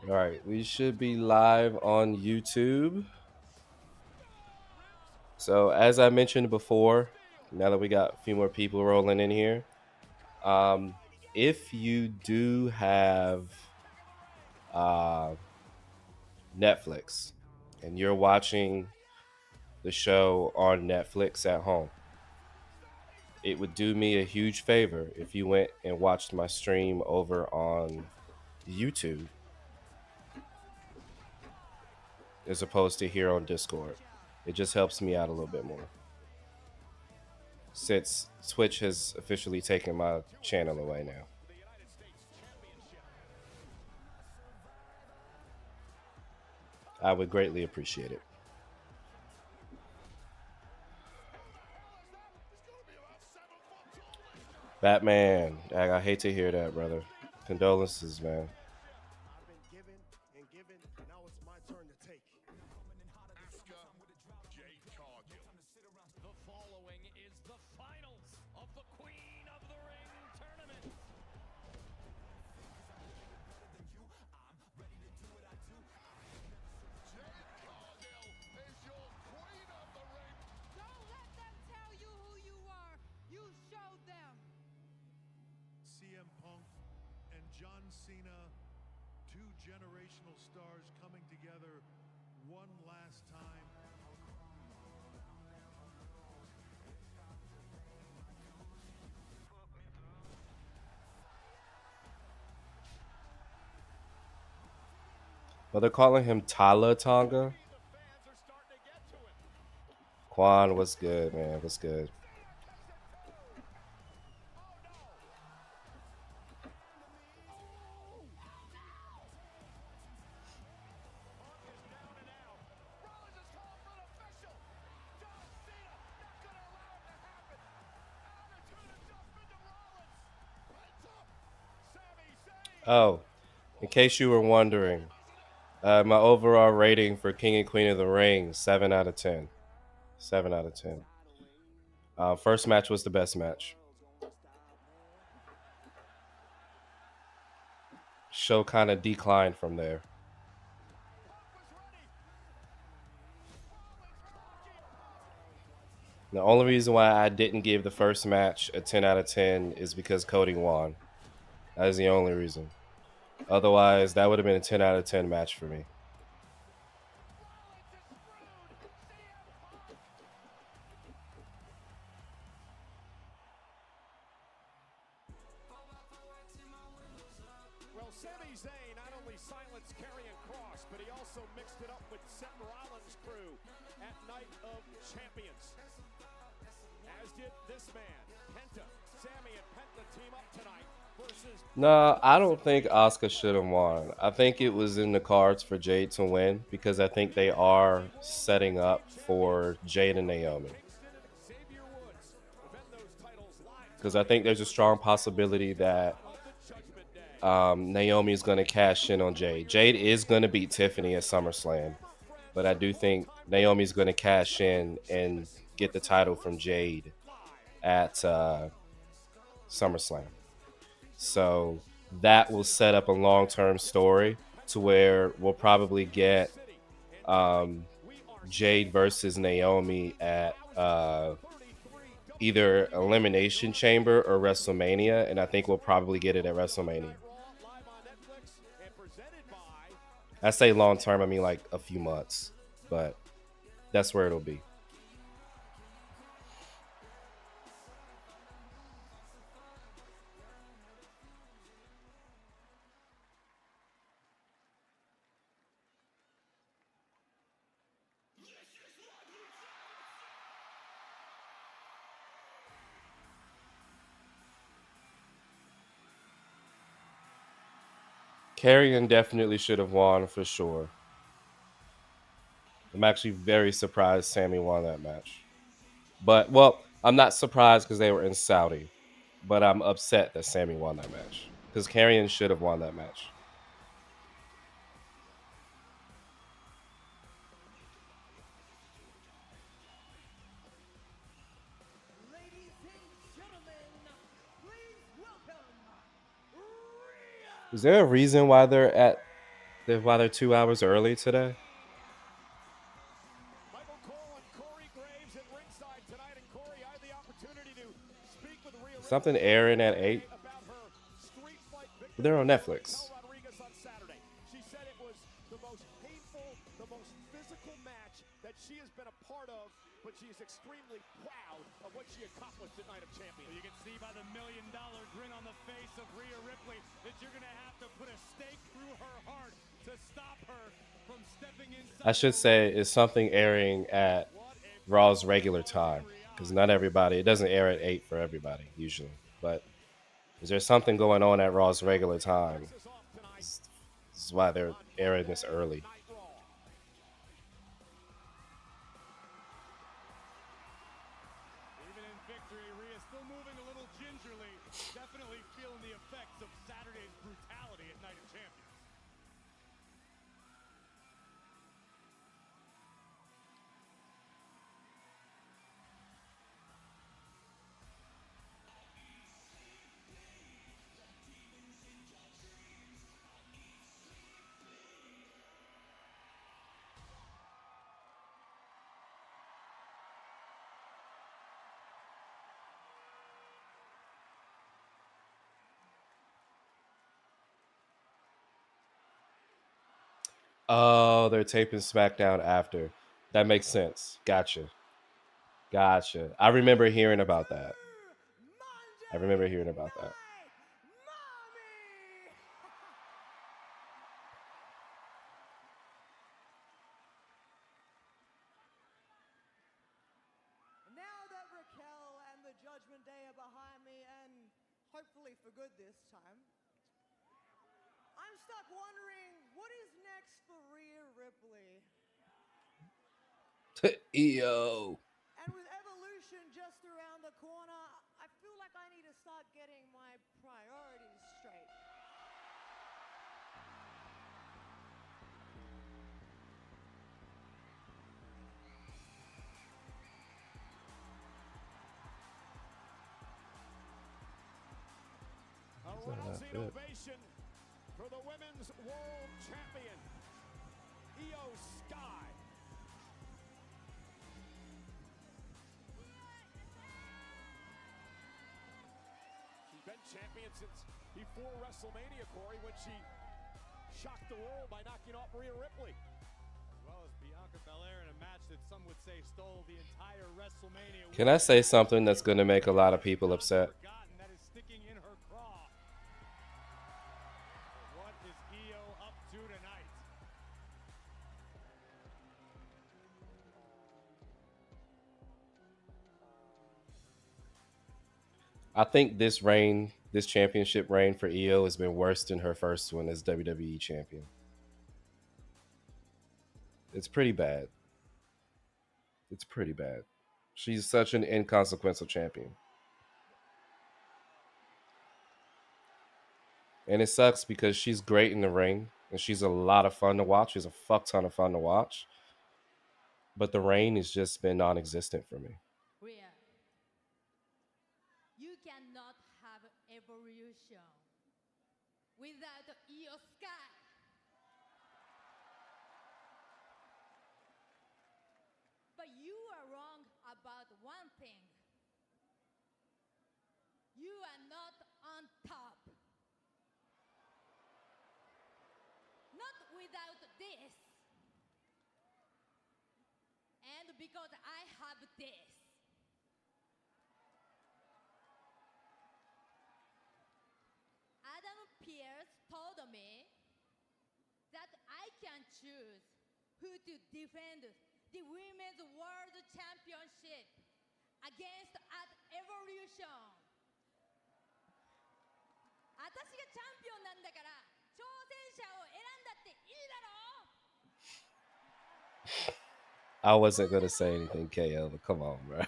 All right, we should be live on YouTube. So, as I mentioned before, now that we got a few more people rolling in here, um, if you do have uh, Netflix and you're watching the show on Netflix at home, it would do me a huge favor if you went and watched my stream over on YouTube as opposed to here on Discord. It just helps me out a little bit more since Twitch has officially taken my channel away now. I would greatly appreciate it. Batman, I hate to hear that, brother. Condolences, man. CM Punk and John Cena, two generational stars coming together one last time. But they're calling him Tala Tonga. Quan, what's good, man? What's good? Oh, in case you were wondering, my overall rating for King and Queen of the Ring, 7 out of 10. 7 out of 10. First match was the best match. Show kind of declined from there. The only reason why I didn't give the first match a 10 out of 10 is because Cody won. That is the only reason. Otherwise, that would have been a 10 out of 10 match for me. Well, Sami Zayn not only silenced Karrion Kross, but he also mixed it up with Seth Rollins' crew at Night of Champions. As did this man, Penta. Sami and Penta team up tonight versus... No, I don't think Asuka should have won. I think it was in the cards for Jade to win because I think they are setting up for Jade and Naomi. Because I think there's a strong possibility that Naomi is going to cash in on Jade. Jade is going to beat Tiffany at SummerSlam, but I do think Naomi is going to cash in and get the title from Jade at SummerSlam. So that will set up a long-term story to where we'll probably get Jade versus Naomi at either Elimination Chamber or WrestleMania, and I think we'll probably get it at WrestleMania. I say long-term, I mean like a few months, but that's where it'll be. Karrion definitely should have won for sure. I'm actually very surprised Sami won that match. But, well, I'm not surprised because they were in Saudi. But I'm upset that Sami won that match. Because Karrion should have won that match. Is there a reason why they're at Why they're 2 hours early today? Michael Cole and Corey Graves at ringside tonight. And Corey, I had the opportunity to speak with Rhea Something Ripley airing at 8. about her street fight victory They're on over Raquel Netflix. Rodriguez on Saturday. She said it was the most painful, the most physical match that she has been a part of, but she is extremely proud of what she accomplished at Night of Champions. You can see by the $1 million grin on the face of Rhea Ripley that you're going to have to put a stake through her heart to stop her from stepping inside. I should say it's something airing at Raw's regular time, because not everybody, it doesn't air at 8 for everybody usually. But is there something going on at Raw's regular time? This is why they're airing this early. Even in victory, Rhea still moving a little gingerly, definitely feeling the effects of Saturday's brutality at Night of Champions. Oh, they're taping SmackDown after. That makes sense. Gotcha. I remember hearing about that. I remember hearing about that. Now that Raquel and the Judgment Day are behind me, and hopefully for good this time, I'm stuck wondering what is next for Rhea Ripley. EO. And with Evolution just around the corner, I feel like I need to start getting my priorities straight. A rousing ovation for the Women's World Champion, Io Sky. She's been champion since before WrestleMania, Corey, when she shocked the world by knocking off Rhea Ripley. As well as Bianca Belair in a match that some would say stole the entire WrestleMania. Can I say something that's going to make a lot of people upset? That is sticking in her craw. What is Io up to tonight? I think this championship reign for Io has been worse than her first one as WWE champion. It's pretty bad. It's pretty bad. She's such an inconsequential champion. And it sucks because she's great in the ring and she's a lot of fun to watch. She's a fuck ton of fun to watch. But the reign has just been non existent for me. Rhea, you cannot have evolution without Io Sky. But you are wrong about one thing. You are not on top. Not without this. And because I have this. Adam Pierce told me that I can choose who to defend the Women's World Championship against at Evolution. 私がチャンピオンなんだから挑戦者を選んだっていいだろう I wasn't going to say anything, KL, but come on, bro. And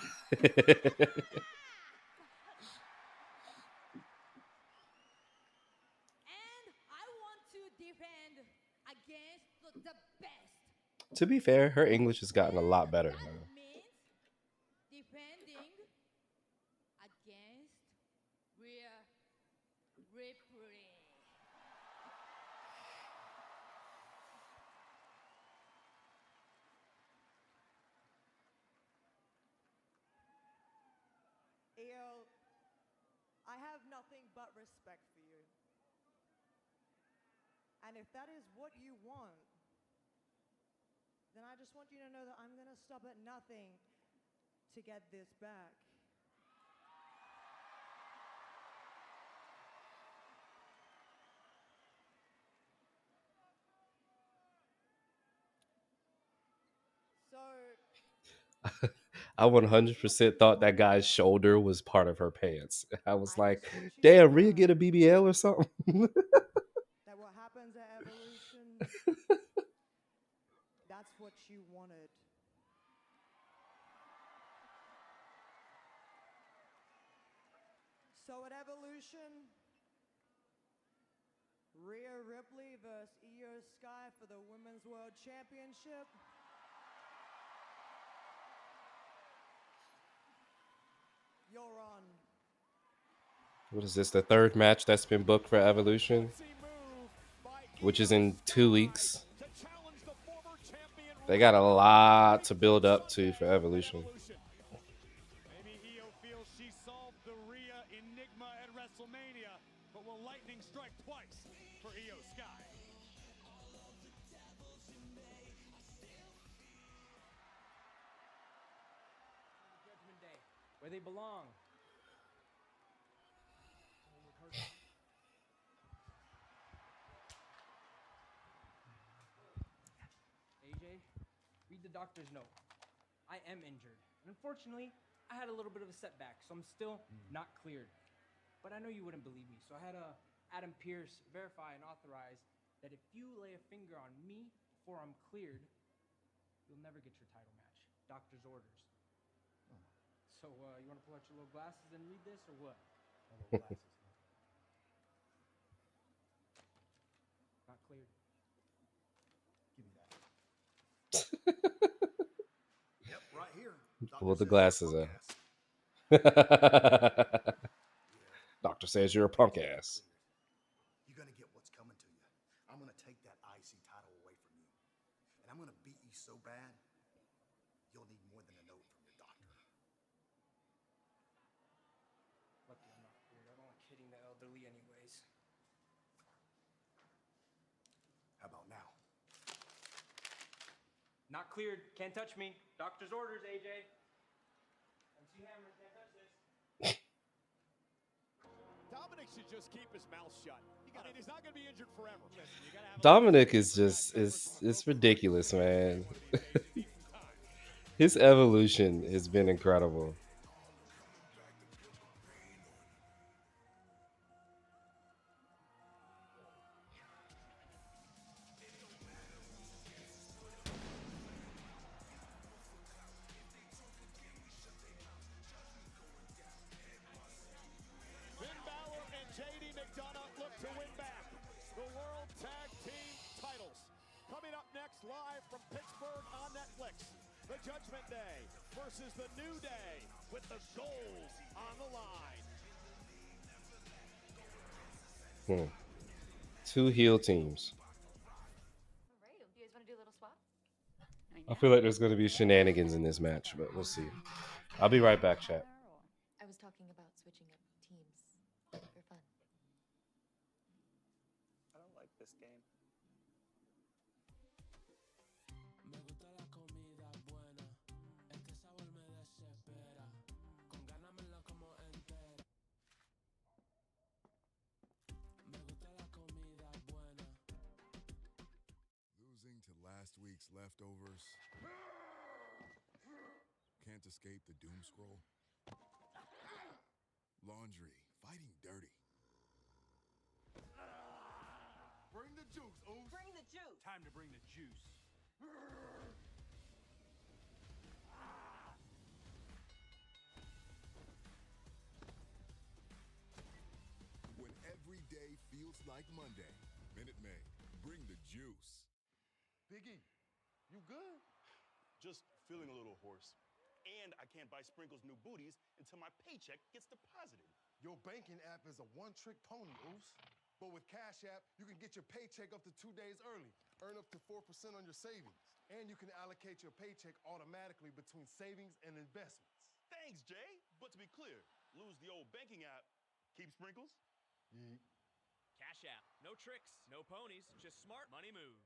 I want to defend against the best. To be fair, her English has gotten a lot better. That Man. means defending against Rhea Ripley. Io, I have nothing but respect for you. And if that is what you want, then I just want you to know that I'm going to stop at nothing to get this back. So, I 100% thought that guy's shoulder was part of her pants. I was I like, just want you to damn, Rhea know get a BBL or something? that what happens at Evolution, that's what you wanted. So at Evolution, Rhea Ripley versus Io Sky for the Women's World Championship. You're on. What is this, the third match that's been booked for Evolution? Which is in 2 weeks. They got a lot to build up to for Evolution. Maybe Io feels she solved the Rhea enigma at WrestleMania, but will lightning strike twice for Io Sky? Judgment Day, where they belong. AJ, read the doctor's note. I am injured. And unfortunately, I had a little bit of a setback, so I'm still not cleared. But I know you wouldn't believe me, so I had Adam Pearce verify and authorize that if you lay a finger on me before I'm cleared, you'll never get your title match. Doctor's orders. So, you want to pull out your little glasses and read this, or what? My little glasses. Not cleared. Give me that. Yep, right here. Pull the Doctor says glasses you're a out. punk ass. Doctor says you're a punk ass. You're gonna get what's coming to you. I'm gonna take that IC title away from you. And I'm gonna beat you so bad, you'll need more than a note from your doctor. Lucky I'm not cleared. I don't like hitting the elderly anyways. How about now? Not cleared. Can't touch me. Doctor's orders, AJ. MC Hammer, can't touch this. Dominic should just keep his mouth shut. I mean, he's not going to be injured forever. Dominic is just it's ridiculous, man. His evolution has been incredible. Finn Balor and JD McDonough look to win back the World Tag Team titles. Coming up next, live from Pittsburgh on Netflix, the Judgment Day versus the New Day with the gold on the line. 2 heel teams. All right, do you guys want to do a little swap? I feel like there's going to be shenanigans in this match, but we'll see. I'll be right back, chat. I was talking about switching up teams for fun. I don't like this game. Losing to last week's leftovers. Can't escape the doom scroll. Laundry, fighting dirty. Bring the juice, Ooze. Bring the juice! Time to bring the juice. When every day feels like Monday, Minute Maid, bring the juice. Biggie, you good? Just feeling a little hoarse. And I can't buy Sprinkles new booties until my paycheck gets deposited. Your banking app is a one-trick pony, Ooze. But with Cash App, you can get your paycheck up to 2 days early, earn up to 4% on your savings, and you can allocate your paycheck automatically between savings and investments. Thanks, Jay. But to be clear, lose the old banking app, keep sprinkles? Cash App. No tricks, no ponies, just smart money moves.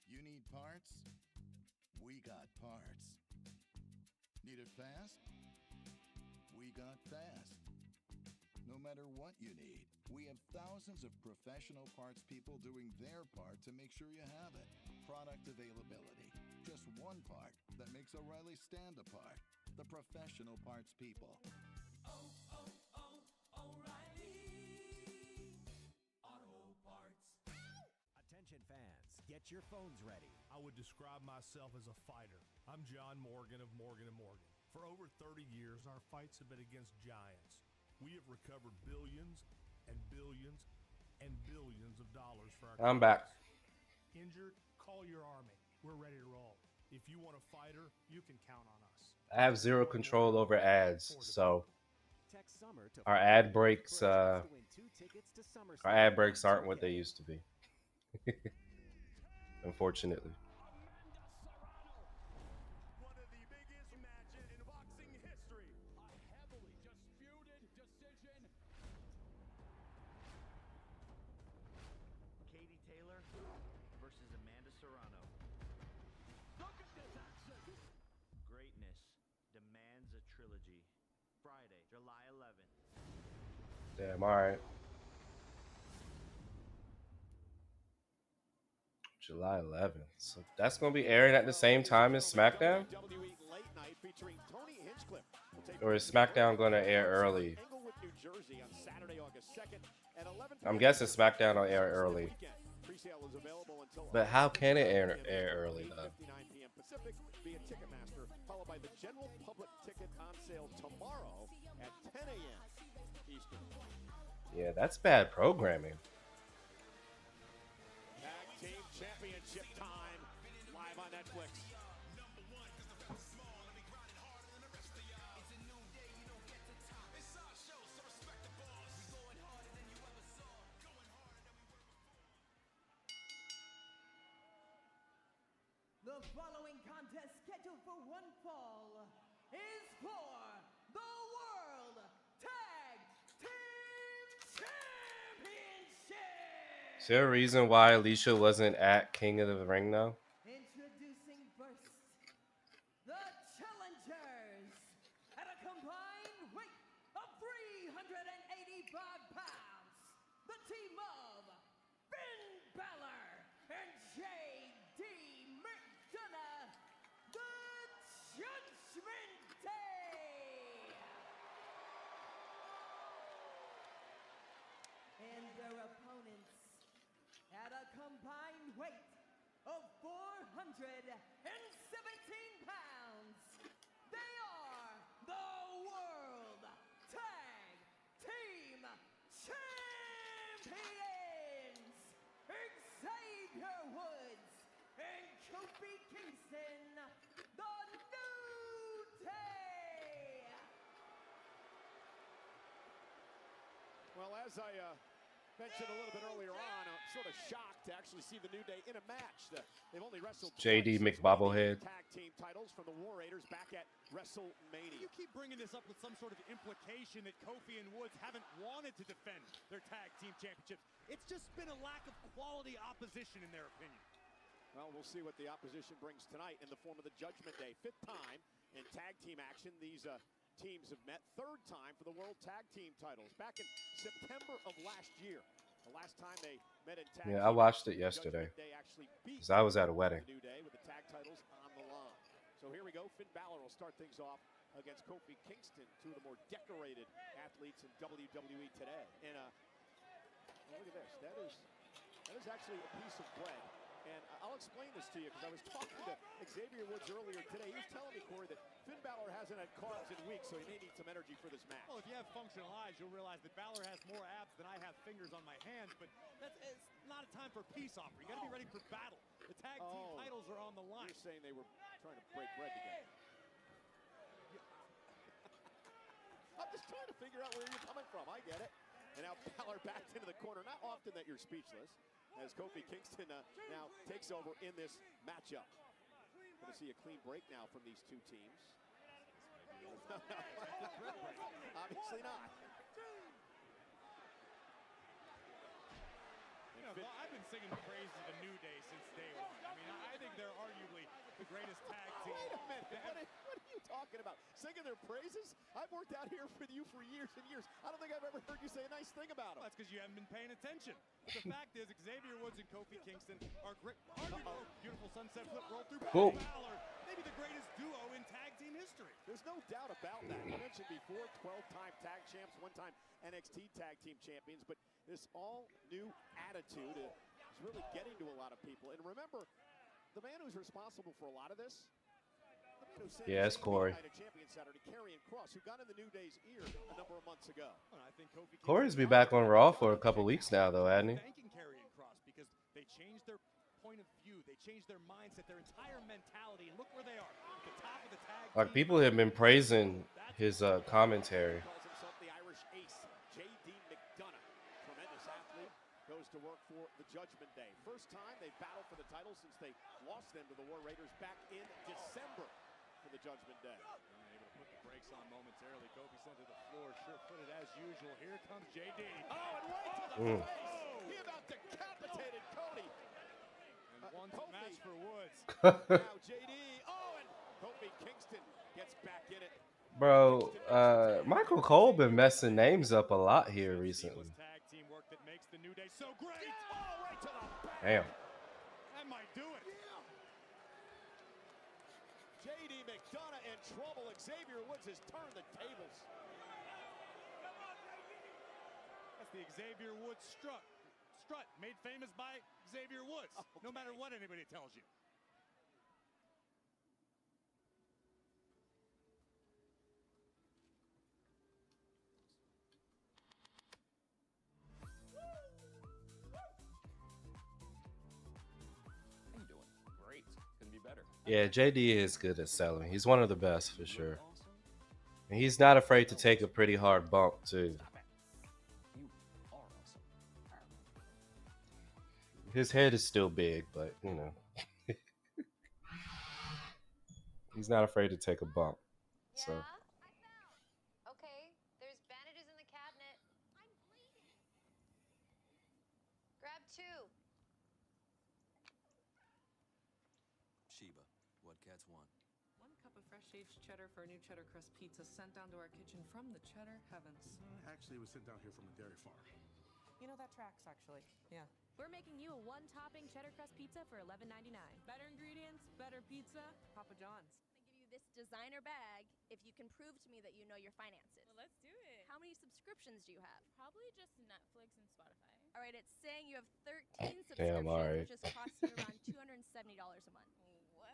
You need parts? We got parts. Need it fast? We got fast. No matter what you need, we have thousands of professional parts people doing their part to make sure you have it. Product availability. Just one part that makes O'Reilly stand apart. The professional parts people. O'Reilly Auto Parts. Attention fans, get your phones ready. I would describe myself as a fighter. I'm John Morgan of Morgan & Morgan. For over 30 years, our fights have been against giants. We have recovered billions and billions and billions of dollars for our I'm back. Injured? Call your army. We're ready to roll. If you want a fighter, you can count on us. I have zero control over ads, so Text summer to our ad breaks aren't what they used to be. Unfortunately. One of the biggest matches in boxing history. A heavily disputed decision. Katie Taylor versus Amanda Serrano. Look at this action. Greatness demands a trilogy. Friday, July 11th. Damn, alright. July 11th. So that's going to be airing at the same time as SmackDown? Or is SmackDown going to air early? I'm guessing SmackDown will air early. But how can it air early, though? Via Ticketmaster, followed by the general public ticket on sale tomorrow at 10 a.m. Eastern. Yeah, that's bad programming. Tag Team Championship time, live on Netflix. The following contest scheduled for one fall is for the World Tag Team Championship! Is there a reason why Alicia wasn't at King of the Ring, though? Introducing first, the challengers at a combined weight of 385 pounds, the team of Finn Balor and J.D. McDonough, the Judgment Day! And their opponents at a combined weight of 417 pounds, they are the World Tag Team Champions, Xavier Woods and Kofi Kingston, the New Day. Well, as I mentioned a little bit earlier on, I'm sort of shocked to actually see the New Day in a match. They've only wrestled JD McBobblehead. tag team titles from the War Raiders back at WrestleMania. You keep bringing this up with some sort of implication that Kofi and Woods haven't wanted to defend their tag team championships. It's just been a lack of quality opposition in their opinion. Well, we'll see what the opposition brings tonight in the form of the Judgment Day. 5th time in tag team action. These teams have met. 3rd time for the World Tag Team titles. Back in September of last year. The last time they met in tag Yeah, I watched it yesterday. Because I was at a wedding. The New Day with the tag titles on the line. So here we go. Finn Balor will start things off against Kofi Kingston, two of the more decorated athletes in WWE today. And look at this. That is actually a piece of bread. And I'll explain this to you because I was talking to Xavier Woods earlier today. He was telling me, Corey, that Finn Balor hasn't had carbs in weeks, so he may need some energy for this match. Well, if you have functional eyes, you'll realize that Balor has more abs than I have fingers on my hands, but it's not a time for a peace offering. You got to be ready for battle. The tag team titles are on the line. You're saying they were trying to break bread together. I'm just trying to figure out where you're coming from. I get it. And now Balor backed into the corner. Not often that you're speechless, as Kofi Kingston now takes over in this matchup. Going to see a clean break now from these two teams. Obviously not. You know, I've been singing the praises of the New Day since day one. I mean, I think they're arguably the greatest tag team. Wait a minute. What are you talking about? Singing their praises? I've worked out here with you for years and years. I don't think I've ever heard you say a nice thing about them. Well, that's because you haven't been paying attention. But the fact is, Xavier Woods and Kofi Kingston are great. Beautiful sunset flip roll through Cool. Balor. Maybe the greatest duo in tag team history. There's no doubt about that. You mentioned before, 12-time tag champs, one-time NXT tag team champions, but this all-new attitude is really getting to a lot of people. And remember, the man who's responsible for a lot of this, the man who sent Yeah, it's Corey. champion Saturday, Karrion Kross, who got in the New Day's ear a number of months ago. Well, I think Kofi Corey's been back on Raw for a couple weeks now, though, hasn't he? Thanking Karrion Kross because they changed their point of view, they changed their mindset, their entire mentality, and look where they are at the top of the tag team. Like, people have been praising his commentary. Calls himself the Irish Ace, J.D. McDonough. Tremendous athlete, goes to work for the Judgment Day. First time they battled for the title since they lost them to the War Raiders back in December for the Judgment Day. Able to put the brakes on momentarily. Kofi sent to the floor, sure-footed as usual. Here comes J.D. Oh, and right to the face. He about decapitated Cody. And one match for Woods. Now J.D. Oh, and Kofi Kingston gets back in it. Bro, Michael Cole been messing names up a lot here recently. Tag team work that makes the New Day so great. Oh, right to the back. Damn. That might do it. J.D. McDonough in trouble. Xavier Woods has turned the tables. That's the Xavier Woods strut. Made famous by Xavier Woods. Okay. No matter what anybody tells you. How you doing? Great. Couldn't be better. Yeah, JD is good at selling. He's one of the best for sure. And he's not afraid to take a pretty hard bump, too. His head is still big, but, you know. He's not afraid to take a bump. So. Okay, there's bandages in the cabinet. I'm bleeding. Grab 2. Sheba, what cats want? 1 cup of fresh aged cheddar for a new cheddar crust pizza sent down to our kitchen from the cheddar heavens. Actually, it was sent down here from a dairy farm. You know, that tracks, actually. Yeah. We're making you a 1-topping cheddar crust pizza for $11.99. Better ingredients, better pizza, Papa John's. I'm gonna give you this designer bag if you can prove to me that you know your finances. Well, let's do it. How many subscriptions do you have? Probably just Netflix and Spotify. All right, it's saying you have 13 subscriptions, Damn, all right. which is costing you around $270 a month. What?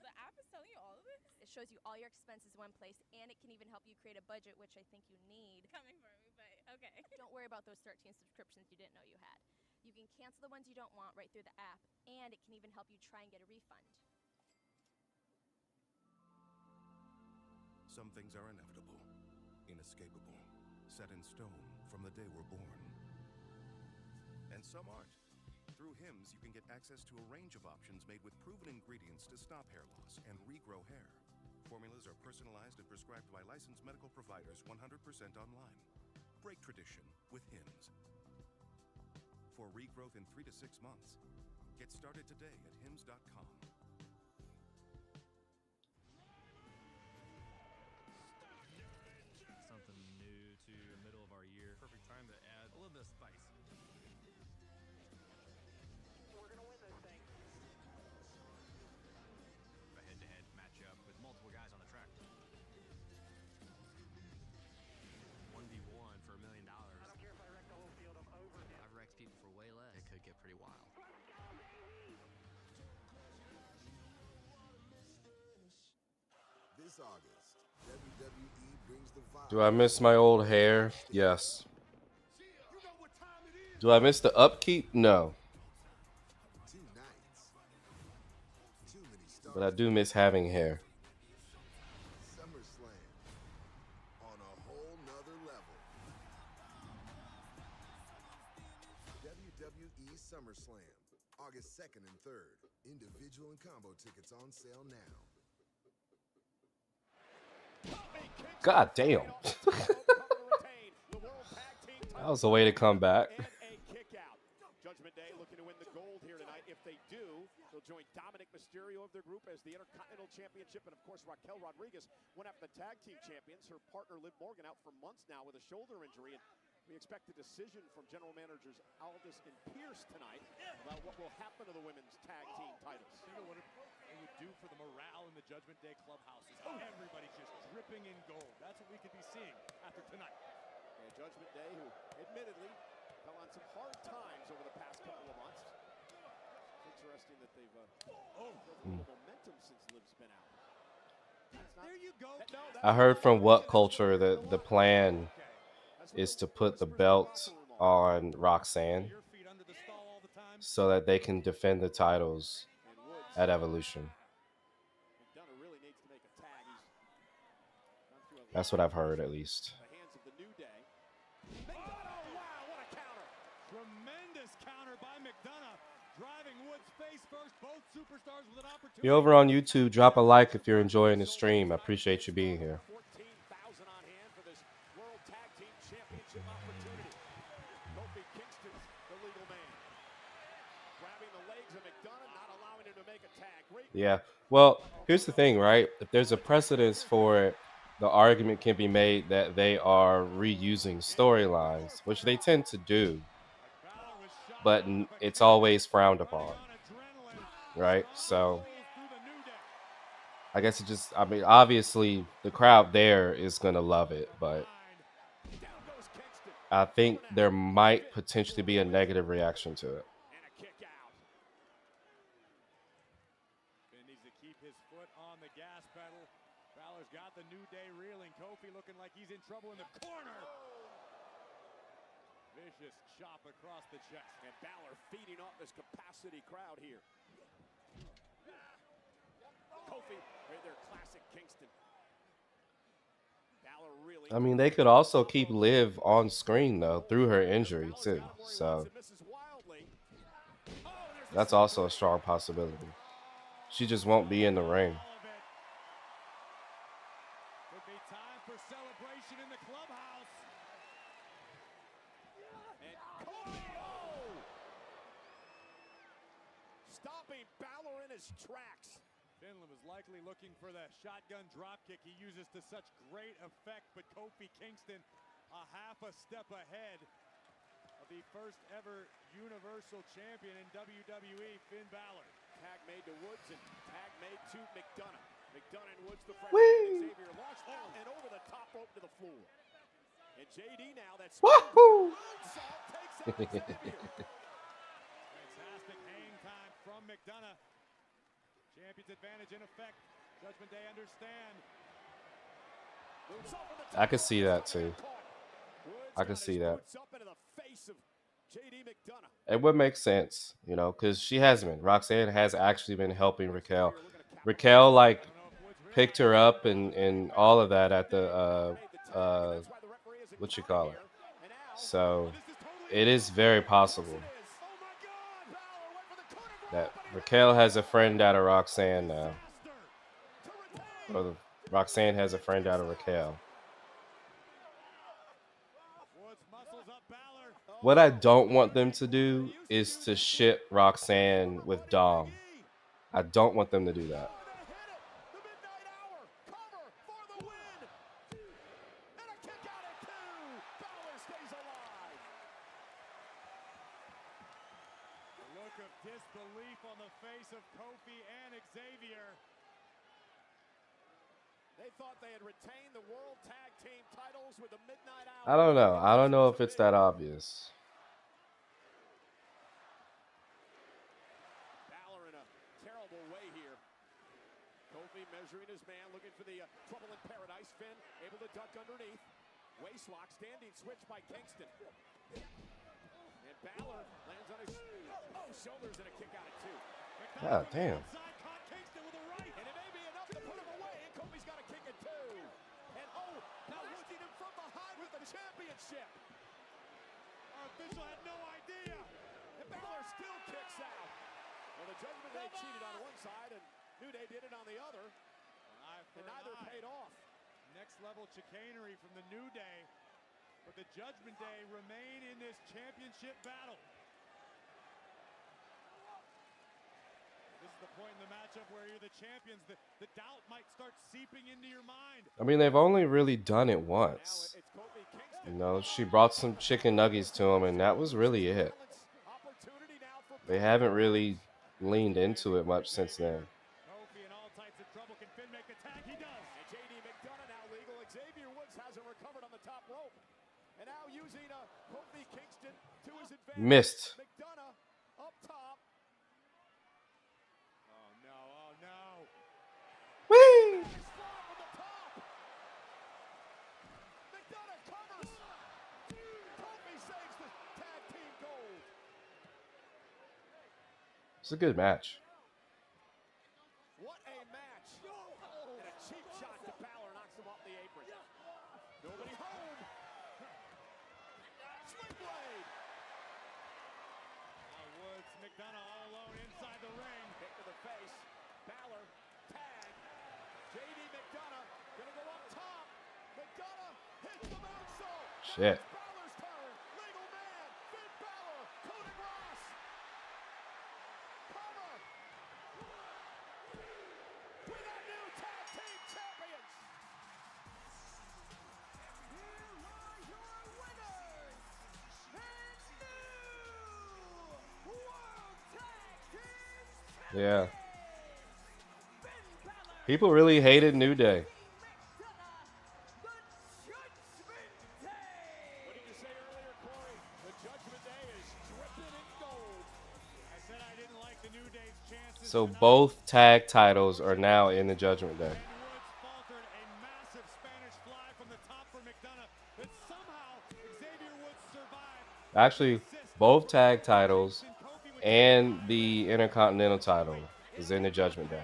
The app is telling you all of this? It shows you all your expenses in one place, and it can even help you create a budget, which I think you need. Coming for me, but okay. Don't worry about those 13 subscriptions you didn't know you had. You can cancel the ones you don't want right through the app, and it can even help you try and get a refund. Some things are inevitable, inescapable, set in stone from the day we're born. And some aren't. Through Hims, you can get access to a range of options made with proven ingredients to stop hair loss and regrow hair. Formulas are personalized and prescribed by licensed medical providers 100% online. Break tradition with Hims. For regrowth in 3 to 6 months, get started today at hims.com. Something new to the middle of our year. Perfect time to add a little bit of spice. We're gonna win this thing. A head-to-head matchup with multiple guys on the track. 1v1 for $1 million. I don't care if I wreck the whole field, I'm over him. I've wrecked people for way less. It could get pretty wild. This August, WWE brings the vibe. Do I miss my old hair? Yes. Do I miss the upkeep? No. 2 nights. Too many stars. But I do miss having hair. SummerSlam on a whole nother level. WWE SummerSlam, August 2nd and 3rd. Individual and combo tickets on sale now. God damn. That was a way to come back. Judgment Day looking to win the gold here tonight. If they do, they'll join Dominic Mysterio of their group as the Intercontinental Championship. And, of course, Raquel Rodriguez went after the tag team champions. Her partner, Liv Morgan, out for months now with a shoulder injury. And we expect a decision from general managers Aldis and Pierce tonight about what will happen to the women's tag team titles. Think of what it would do for the morale in the Judgment Day clubhouses. Everybody's just dripping in gold. That's what we could be seeing after tonight. And Judgment Day, who admittedly fell on some hard times over the past couple of months. It's interesting that they've built a little momentum since Liv's been out. There you go. I heard from What Culture that the plan is to put the belt on Roxanne so that they can defend the titles at Evolution. That's what I've heard, at least. Tremendous counter by McDonough. Driving Woods face first. Both superstars with an opportunity. If you're over on YouTube, drop a like if you're enjoying the stream. I appreciate you being here. 14,000 on hand for this World Tag Team Championship opportunity. Kofi Kingston's the legal man. Grabbing the legs of McDonough, not allowing him to make a tag. Yeah. Well, here's the thing, right? If there's a precedence for it, the argument can be made that they are reusing storylines, which they tend to do. But it's always frowned upon, right? So I guess it just, I mean, obviously the crowd there is going to love it, but I think there might potentially be a negative reaction to it. Finn needs to keep his foot on the gas pedal. Balor's got the New Day reeling. Kofi looking like he's in trouble in the corner. Vicious chop across the chest. And Balor feeding off this capacity crowd here. Kofi, right there, classic Kingston. Balor really. I mean, they could also keep Liv on screen, though, through her injury, too. So that's also a strong possibility. She just won't be in the ring. Could be time for celebration in the clubhouse. Stopping Balor in his tracks. Finland was likely looking for the shotgun dropkick he uses to such great effect, but Kofi Kingston a half a step ahead of the first ever Universal Champion in WWE, Finn Balor. Tag made to Woods and tag made to McDonough. McDonough and Woods, the freshman. Xavier launched out and over the top rope to the floor. And JD now, that's woohoo! Fantastic hang time from McDonough. Champion's advantage in effect. Judgment Day understand. I could see that too. I could see that. It would make sense, you know, because she has been. Roxanne has actually been helping Raquel. Raquel, like, picked her up and all of that at the, what you call it. So it is very possible that Raquel has a friend out of Roxanne now. Or Roxanne has a friend out of Raquel. What I don't want them to do is to ship Roxanne with Dom. I don't want them to do that. Look of disbelief on the face of Kofi and Xavier. They thought they had retained the World Tag Team titles with the Midnight Hour. I don't know. I don't know if it's that obvious. Balor in a terrible way here. Kofi measuring his man, looking for the trouble in paradise. Finn able to duck underneath. Waist lock, standing switch by Kingston. And Balor lands on his shoulders and a kick out at two. God damn. And it may be enough to put him away. And Kofi's got a kick at two. And now lifting him from behind with the championship. Our official had no idea. And Balor still kicks out. Well, the Judgment Day cheated on one side and New Day did it on the other. And neither paid off. Next level chicanery from the New Day. But the Judgment Day remain in this championship battle. This is the point in the matchup where you're the champions. The doubt might start seeping into your mind. I mean, they've only really done it once. You know, she brought some chicken nuggets to him, and that was really it. They haven't really leaned into it much since then. Kofi in all types of trouble. Can Finn make the tag? He does. And JD McDonough now legal. Xavier Woods hasn't recovered on the top rope. And now using Kofi Kingston to his advantage. Missed. McDonough up top. Oh no, oh no. Whee! McDonough covers. Kofi saves the tag team gold. It's a good match. What a match. And a cheap shot to Balor knocks him off the apron. Nobody home. Sling blade. Now Woods, McDonough all alone inside the ring. Kick to the face. Balor, tag. JD McDonough gonna go up top. McDonough hits the moonsault. Shit. Balor's turn. Legal man. Finn Balor. Cody Ross. Cover. We got new tag team champions. Here are your winners and new World Tag Team Yeah. People really hated New Day. What did you say earlier, Corey? The Judgment Day is dripping in gold. I said I didn't like the New Day's chances. So both tag titles are now in the Judgment Day. Woods faltered a massive Spanish fly from the top for McDonough, but somehow Xavier Woods survived. Actually, both tag titles and the Intercontinental title is in the Judgment Day.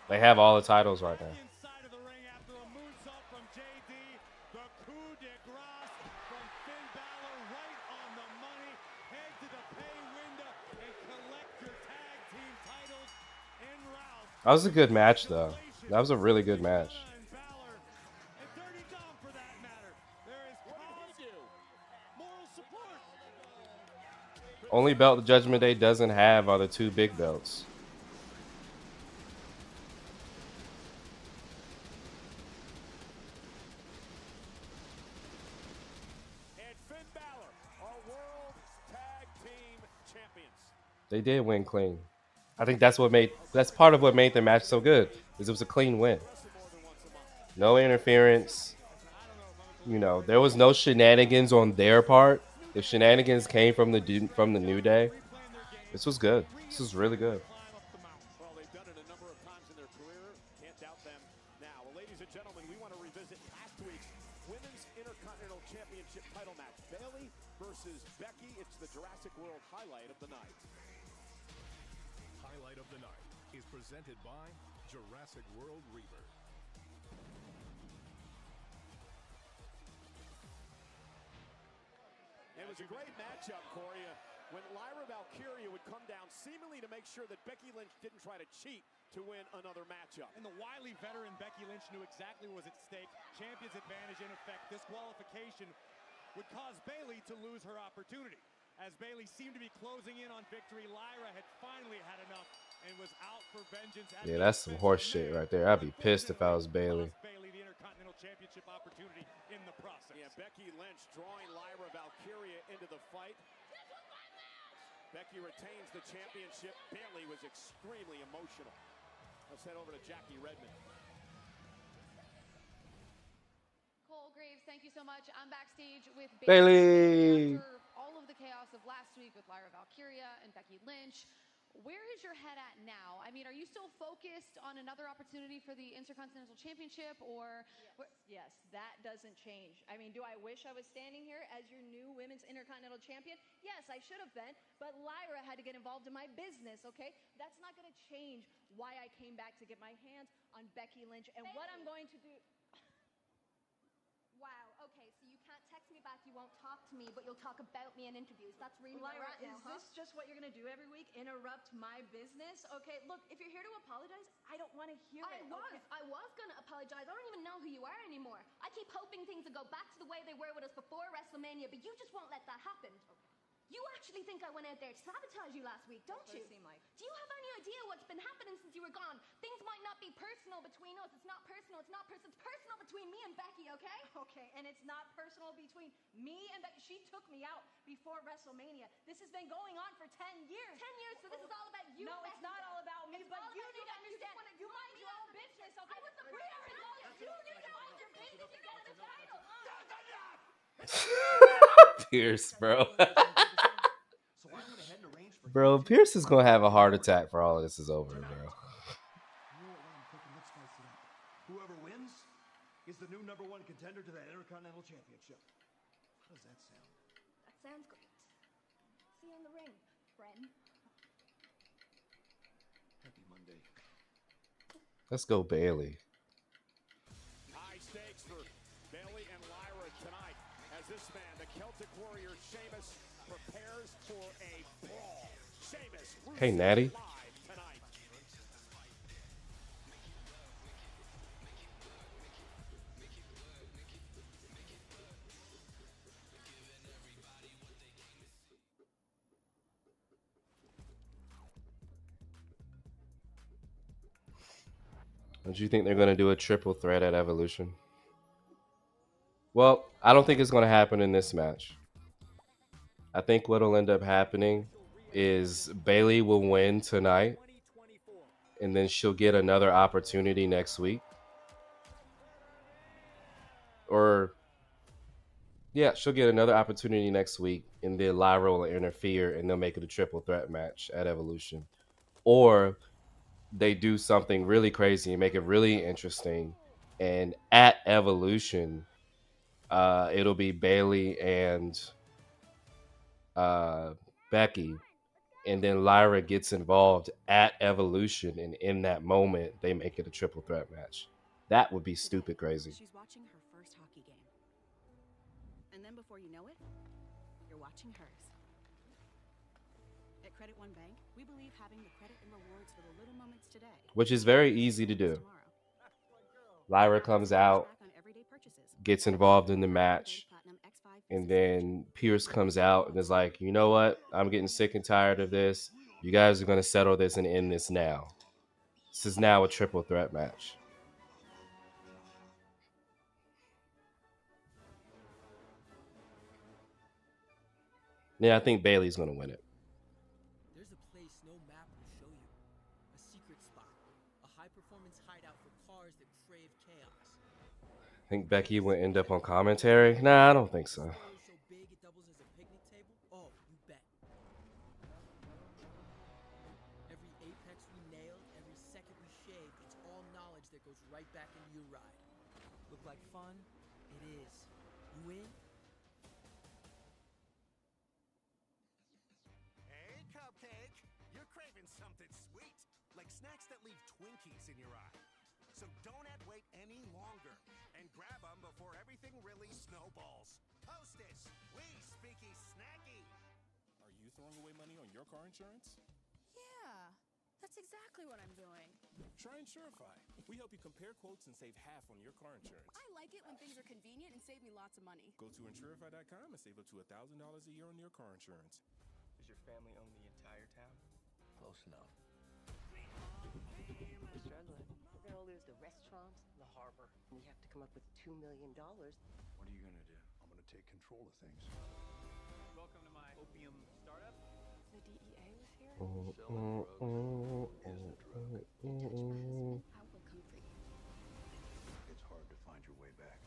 They have all the titles right now. Inside of the ring after a moonsault from JD, the coup de grace from Finn Balor right on the money. Head to the pay window and collect your tag team titles en route. That was a good match, though. That was a really good match. And Dirty Dom for that matter. There is moral support. Only belt the Judgment Day doesn't have are the two big belts. And Finn Balor, our World Tag Team Champions. They did win clean. I think that's part of what made the match so good, is it was a clean win. No interference. You know, there was no shenanigans on their part. If shenanigans came from the New Day, this was good. This was really good. Well, they've done it a number of times in their career. Can't doubt them now. Well, ladies and gentlemen, we want to revisit last week's Women's Intercontinental Championship title match. Bayley versus Becky. It's the Jurassic World highlight of the night. Highlight of the night is presented by Jurassic World Reaver. It was a great matchup, Corey, when Lyra Valkyria would come down seemingly to make sure that Becky Lynch didn't try to cheat to win another matchup. And the wily veteran Becky Lynch knew exactly what was at stake. Champion's advantage in effect. Disqualification would cause Bayley to lose her opportunity. As Bayley seemed to be closing in on victory, Lyra had finally had enough and was out for vengeance. Yeah, that's some horse shit right there. I'd be pissed if I was Bayley. Bayley the Intercontinental Championship opportunity in the process. Yeah, Becky Lynch drawing Lyra Valkyria into the fight. Becky retains the championship. Bayley was extremely emotional. Let's head over to Jackie Redmond. Cole Graves, thank you so much. I'm backstage with Bayley. After all of the chaos of last week with Lyra Valkyria and Becky Lynch, where is your head at now? I mean, are you still focused on another opportunity for the Intercontinental Championship, or? Yes, that doesn't change. I mean, do I wish I was standing here as your new Women's Intercontinental Champion? Yes, I should have been, but Lyra had to get involved in my business, okay? That's not going to change why I came back to get my hands on Becky Lynch and what I'm going to do. Wow, okay, so you can't text me back, you won't talk to me, but you'll talk about me in interviews. That's really Lyra, right now, is this just what you're gonna do every week? Interrupt my business? Okay, look, if you're here to apologize, I don't want to hear it. I was gonna apologize. I don't even know who you are anymore. I keep hoping things will go back to the way they were with us before WrestleMania, but you just won't let that happen. You actually think I went out there to sabotage you last week, don't you? Seem like. Do you have any idea what's been happening since you were gone? Things might not be personal between us. It's not personal. It's personal between me and Becky, okay? Okay, and it's not personal between me and Becky. She took me out before WrestleMania. This has been going on for 10 years. 10 years, so this is all about you, No, Becky. it's not all about me, It's but all you about need to understand. You mind your own business, okay? I was the breeder and all you need to mind your business and get the title. Pierce, bro. Bro, Pierce is gonna have a heart attack for all of this is over, bro. You know what, I'm thinking, let's spice it up. Whoever wins is the new #1 contender to the Intercontinental Championship. How does that sound? That sounds great. See you in the ring, friend. Happy Monday. Let's go, Bailey. High stakes for Bailey and Lyra tonight as this man, the Celtic Warrior Sheamus, prepares for a brawl. Sheamus, Hey, Natty. live tonight. Don't you think they're going to do a triple threat at Evolution? Well, I don't think it's going to happen in this match. I think what will end up happening is Bailey will win tonight, and then she'll get another opportunity next week. Or, yeah, she'll get another opportunity next week, and then Lyra will interfere, and they'll make it a triple threat match at Evolution. Or they do something really crazy and make it really interesting, and at Evolution, it'll be Bailey and Becky, and then Lyra gets involved at Evolution, and in that moment, they make it a triple threat match. That would be stupid crazy. She's watching her first hockey game. And then before you know it, you're watching hers. At Credit One Bank, we believe having the credit and rewards for the little moments today. Which is very easy to do. Lyra comes out, gets involved in the match, and then Pierce comes out and is like, you know what? I'm getting sick and tired of this. You guys are going to settle this and end this now. This is now a triple threat match. Yeah, I think Bailey's going to win it. There's a place no map will show you. A secret spot. A high-performance hideout for cars that crave chaos. Think Becky will end up on commentary? Nah, I don't think so. So big it doubles as a picnic table? Oh, you bet. Every apex we nailed, every second we shaved, it's all knowledge that goes right back into your ride. Look like fun? It is. You win? Hey, Cupcake! You're craving something sweet, like snacks that leave Twinkies in your eye. So don't have wait any longer, and grab them before everything really snowballs. Hostess, we speaky snacky. Are you throwing away money on your car insurance? Yeah, that's exactly what I'm doing. Try Insurify. We help you compare quotes and save half on your car insurance. I like it when things are convenient and save me lots of money. Go to Insurify.com and save up to $1,000 a year on your car insurance. Does your family own the entire town? Close enough. We're struggling. We're gonna lose the restaurant, the harbor. We have to come up with $2 million. What are you gonna do? I'm gonna take control of things. Welcome to my opium startup. The DEA was here. I will come for you. It's hard to find your way back.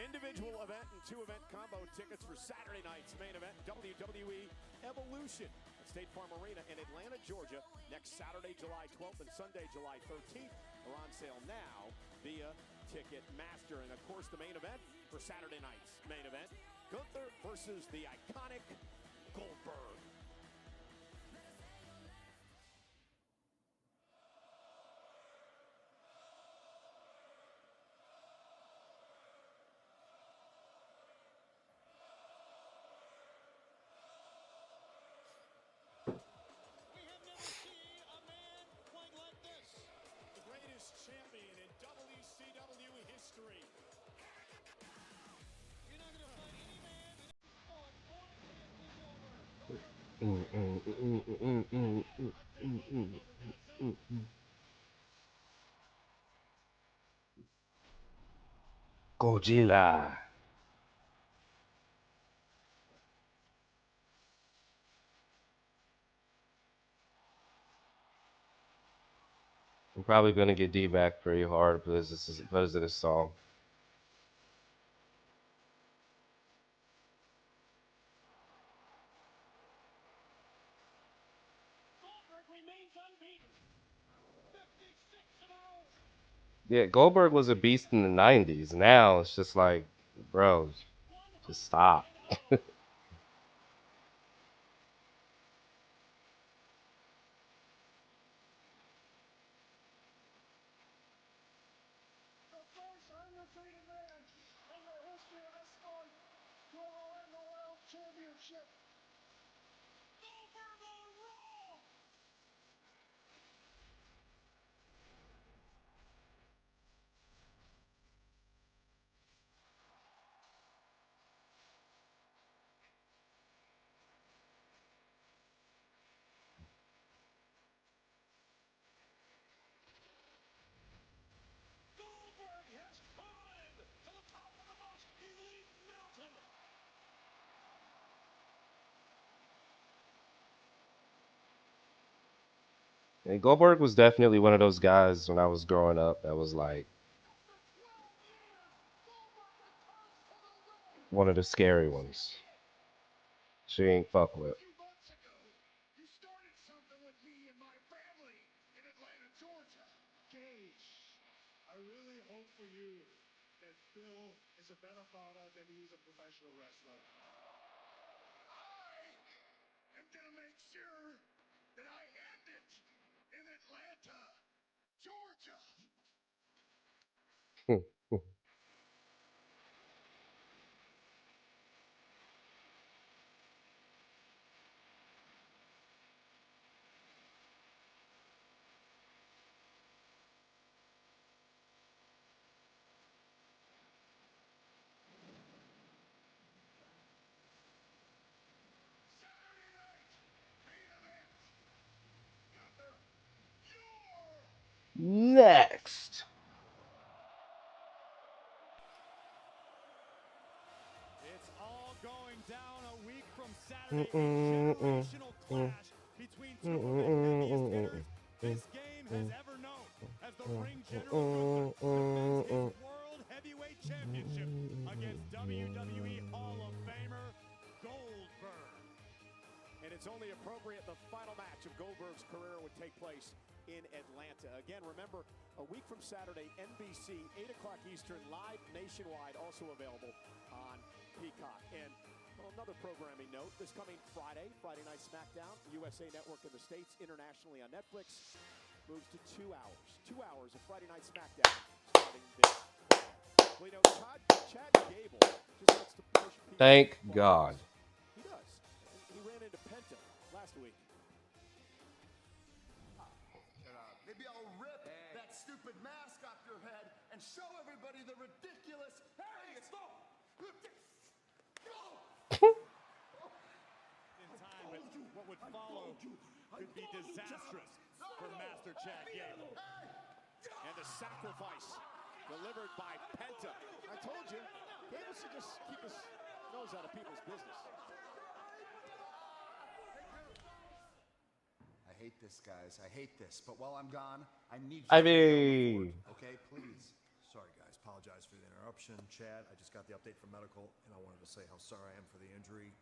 Individual event and two-event combo tickets for Saturday night's main event, WWE Evolution at State Farm Arena in Atlanta, Georgia. Next Saturday, July 12th and Sunday, July 13th are on sale now via Ticketmaster. And, of course, the main event for Saturday night's main event, Gunther versus the iconic Goldberg. Godzilla. I'm probably gonna get D back pretty hard because of this song. Yeah, Goldberg was a beast in the '90s. Now it's just like, bro, just stop. And Goldberg was definitely one of those guys when I was growing up that was like one of the scary ones. She ain't fuck with. I really hope for you that Bill is a better father than he is a professional wrestler. I am going to make sure that I end it in Atlanta, Georgia. Next. It's all going down a week from Saturday. A generational clash between two of the heaviest hitters this game has ever known. As the ring general Gunther defends his World Heavyweight Championship against WWE Hall of Famer Goldberg. And it's only appropriate the final match of Goldberg's career would take place in Atlanta. Again, remember, a week from Saturday, NBC, 8 o'clock Eastern, live nationwide, also available on Peacock. And well, another programming note, this coming Friday Night SmackDown, USA Network in the States, internationally on Netflix, moves to 2 hours. 2 hours of Friday Night SmackDown starting this Friday. Well, you know, Chad Gable just wants to push people. Thank God. He does. He ran into Penta last week. Maybe I'll rip that stupid mask off your head and show everybody the ridiculous. Hey, stop! In time, but what would follow could be disastrous for Master Chad Gable. And the sacrifice delivered by Penta. I told you, Gable should just keep his nose out of people's business. I hate this, guys. I hate this. But while I'm gone, I need you I to be mean, okay, please. Sorry, guys. Apologize for the interruption. Chad, I just got the update from medical, and I wanted to say how sorry I am for the injury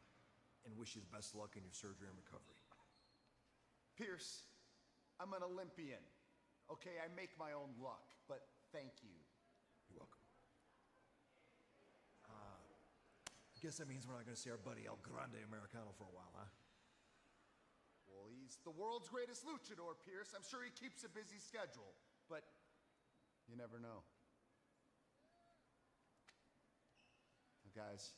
and wish you the best luck in your surgery and recovery. Pierce, I'm an Olympian. Okay, I make my own luck, but thank you. You're welcome. I guess that means we're not going to see our buddy El Grande Americano for a while, huh? Well, he's the world's greatest luchador, Pierce. I'm sure he keeps a busy schedule, but you never know. Now, guys,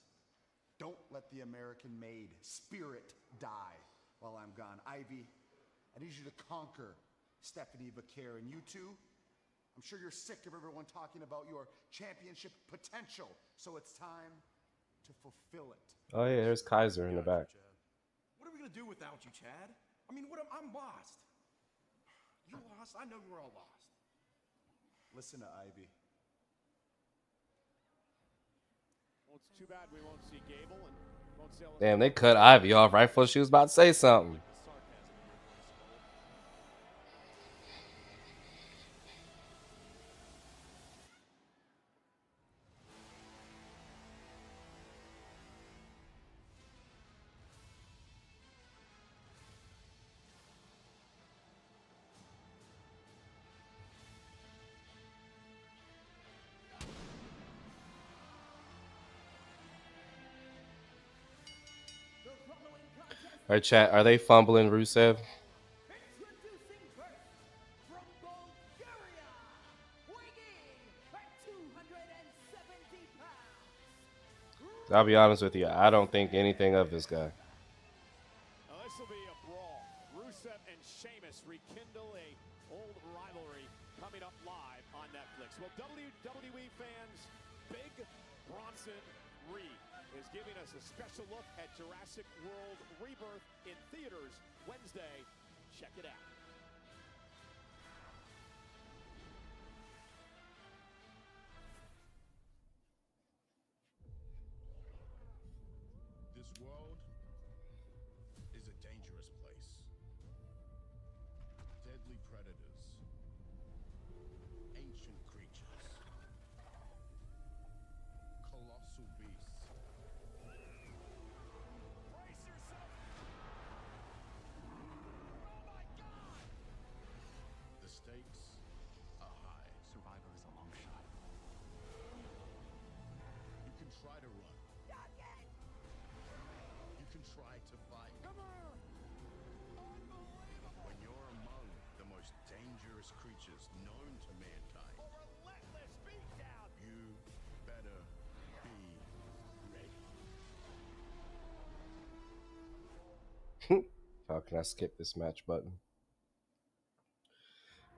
don't let the American-made spirit die while I'm gone. Ivy, I need you to conquer Stephanie Vaquer, and you two, I'm sure you're sick of everyone talking about your championship potential, so it's time to fulfill it. oh yeah, there's Kaiser in the back. What are we gonna do without you, Chad? I mean, I'm lost. You lost? I know we're all lost. Listen to Ivy. Well, it's too bad we won't see Gable and won't see. Damn, they cut Ivy off right before she was about to say something. All right, chat. Are they fumbling Rusev? Introducing first, from Bulgaria, weighing at 270 pounds. I'll be honest with you. I don't think anything of this guy. Now this will be a brawl. Rusev and Sheamus rekindle a old rivalry coming up live on Netflix. Well, WWE fans, Big Bronson Reed is giving us a special look at Jurassic World Rebirth in theaters Wednesday. Check it out. This world is a dangerous place. Deadly predators, ancient creatures, colossal beasts. Brace yourself! Oh my God! The stakes are high. Survival is a long shot. You can try to run. You can try to fight. Come on! Unbelievable! When you're among the most dangerous creatures known to mankind, A relentless beatdown! you better be ready. How can I skip this match button?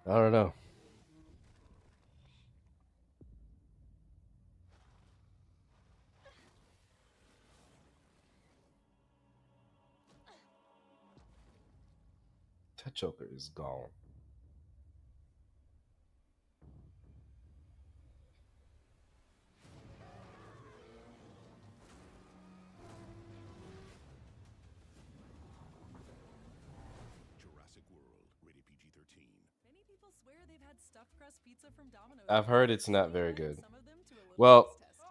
I don't know. That Joker is gone. Jurassic World, rated PG-13. Many people swear they've had stuffed crust pizza from Domino's. I've heard it's not very good. Well,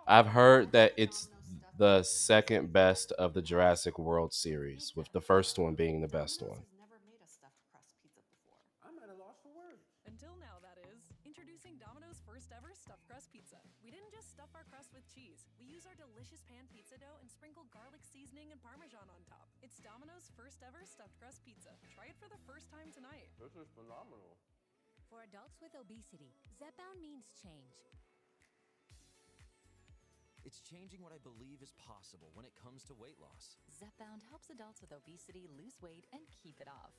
I've heard that it's the second best of the Jurassic World series, with the first one being the best one. Never made a stuffed crust pizza before. I might have lost for words. Until now, that is. Introducing Domino's first ever stuffed crust pizza. We didn't just stuff our crust with cheese. We use our delicious pan pizza dough and sprinkle garlic seasoning and Parmesan on top. It's Domino's first ever stuffed crust pizza. Try it for the first time tonight. This is phenomenal. For adults with obesity, Zepbound means change. It's changing what I believe is possible when it comes to weight loss. Zepbound helps adults with obesity lose weight and keep it off.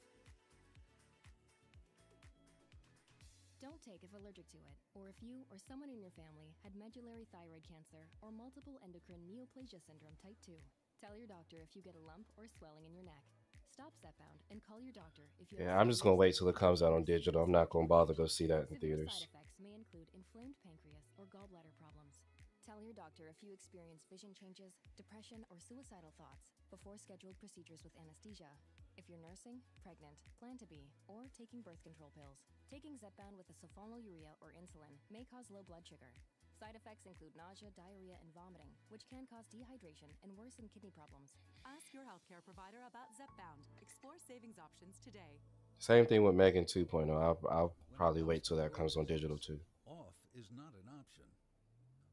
Don't take if allergic to it, or if you or someone in your family had medullary thyroid cancer or multiple endocrine neoplasia syndrome type 2. Tell your doctor if you get a lump or swelling in your neck. Stop Zepbound and call your doctor if you Yeah, I'm just gonna wait till it comes out on digital. I'm not gonna bother to go see that in theaters. Side effects may include inflamed pancreas or gallbladder problems. Tell your doctor if you experience vision changes, depression, or suicidal thoughts before scheduled procedures with anesthesia. If you're nursing, pregnant, plan to be, or taking birth control pills. Taking Zepbound with a sulfonylurea or insulin may cause low blood sugar. Side effects include nausea, diarrhea, and vomiting, which can cause dehydration and worsen kidney problems. Ask your healthcare provider about Zepbound. Explore savings options today. Same thing with Megan 2.0. I'll probably wait till that comes on digital too. Off is not an option.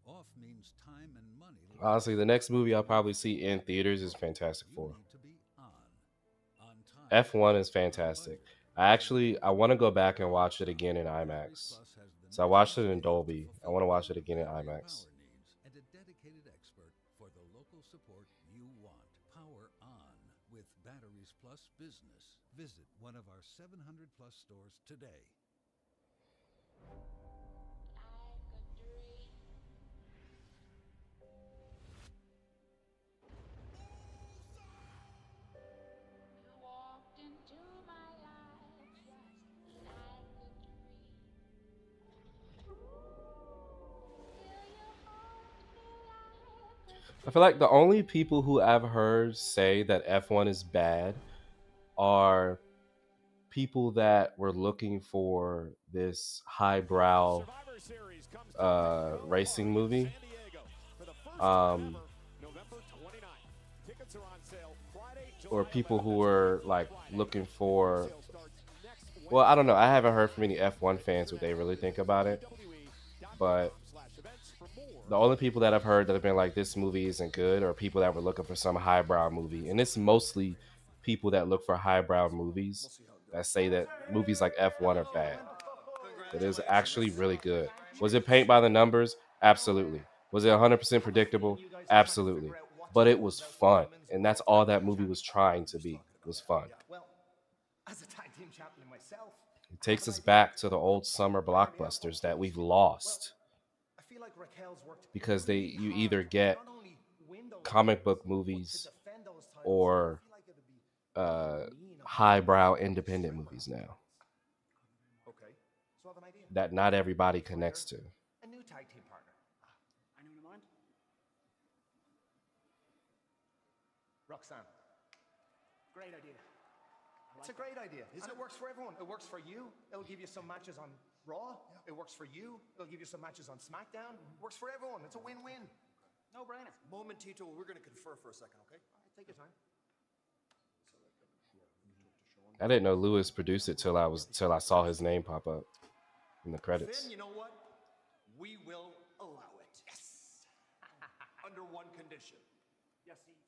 Off means time and money. Honestly, the next movie I'll probably see in theaters is Fantastic Four. F1 is fantastic. I want to go back and watch it again in IMAX. So I watched it in Dolby. I want to watch it again in IMAX. And a dedicated expert for the local support you want. Power on with Batteries Plus Business. Visit one of our 700 plus stores today. I feel like the only people who I've heard say that F1 is bad are people that were looking for this highbrow racing movie. Or people who were like looking for. Well, I don't know. I haven't heard from any F1 fans what they really think about it. But the only people that I've heard that have been like, this movie isn't good, are people that were looking for some highbrow movie. And it's mostly people that look for highbrow movies that say that movies like F1 are bad. But it was actually really good. Was it paint by the numbers? Absolutely. Was it 100% predictable? Absolutely. But it was fun. And that's all that movie was trying to be, was fun. Well, as a tag team champion myself, It takes us back to the old summer blockbusters that we've lost. I feel like Raquel's worked Because you either get comic book movies or highbrow independent movies now. Okay, so I have an idea. That not everybody connects to. A new tag team partner. Anyone in mind? Roxanne. Great idea. It's a great idea. And it works for everyone. It works for you. It'll give you some matches on Raw. It works for you. It'll give you some matches on SmackDown. It works for everyone. It's a win-win. No brainer. Momentito, we're going to confer for a second, okay? All right, take your time. I didn't know Lewis produced it till I saw his name pop up in the credits. Then you know what? We will allow it. Yes. Under one condition. Yes, see.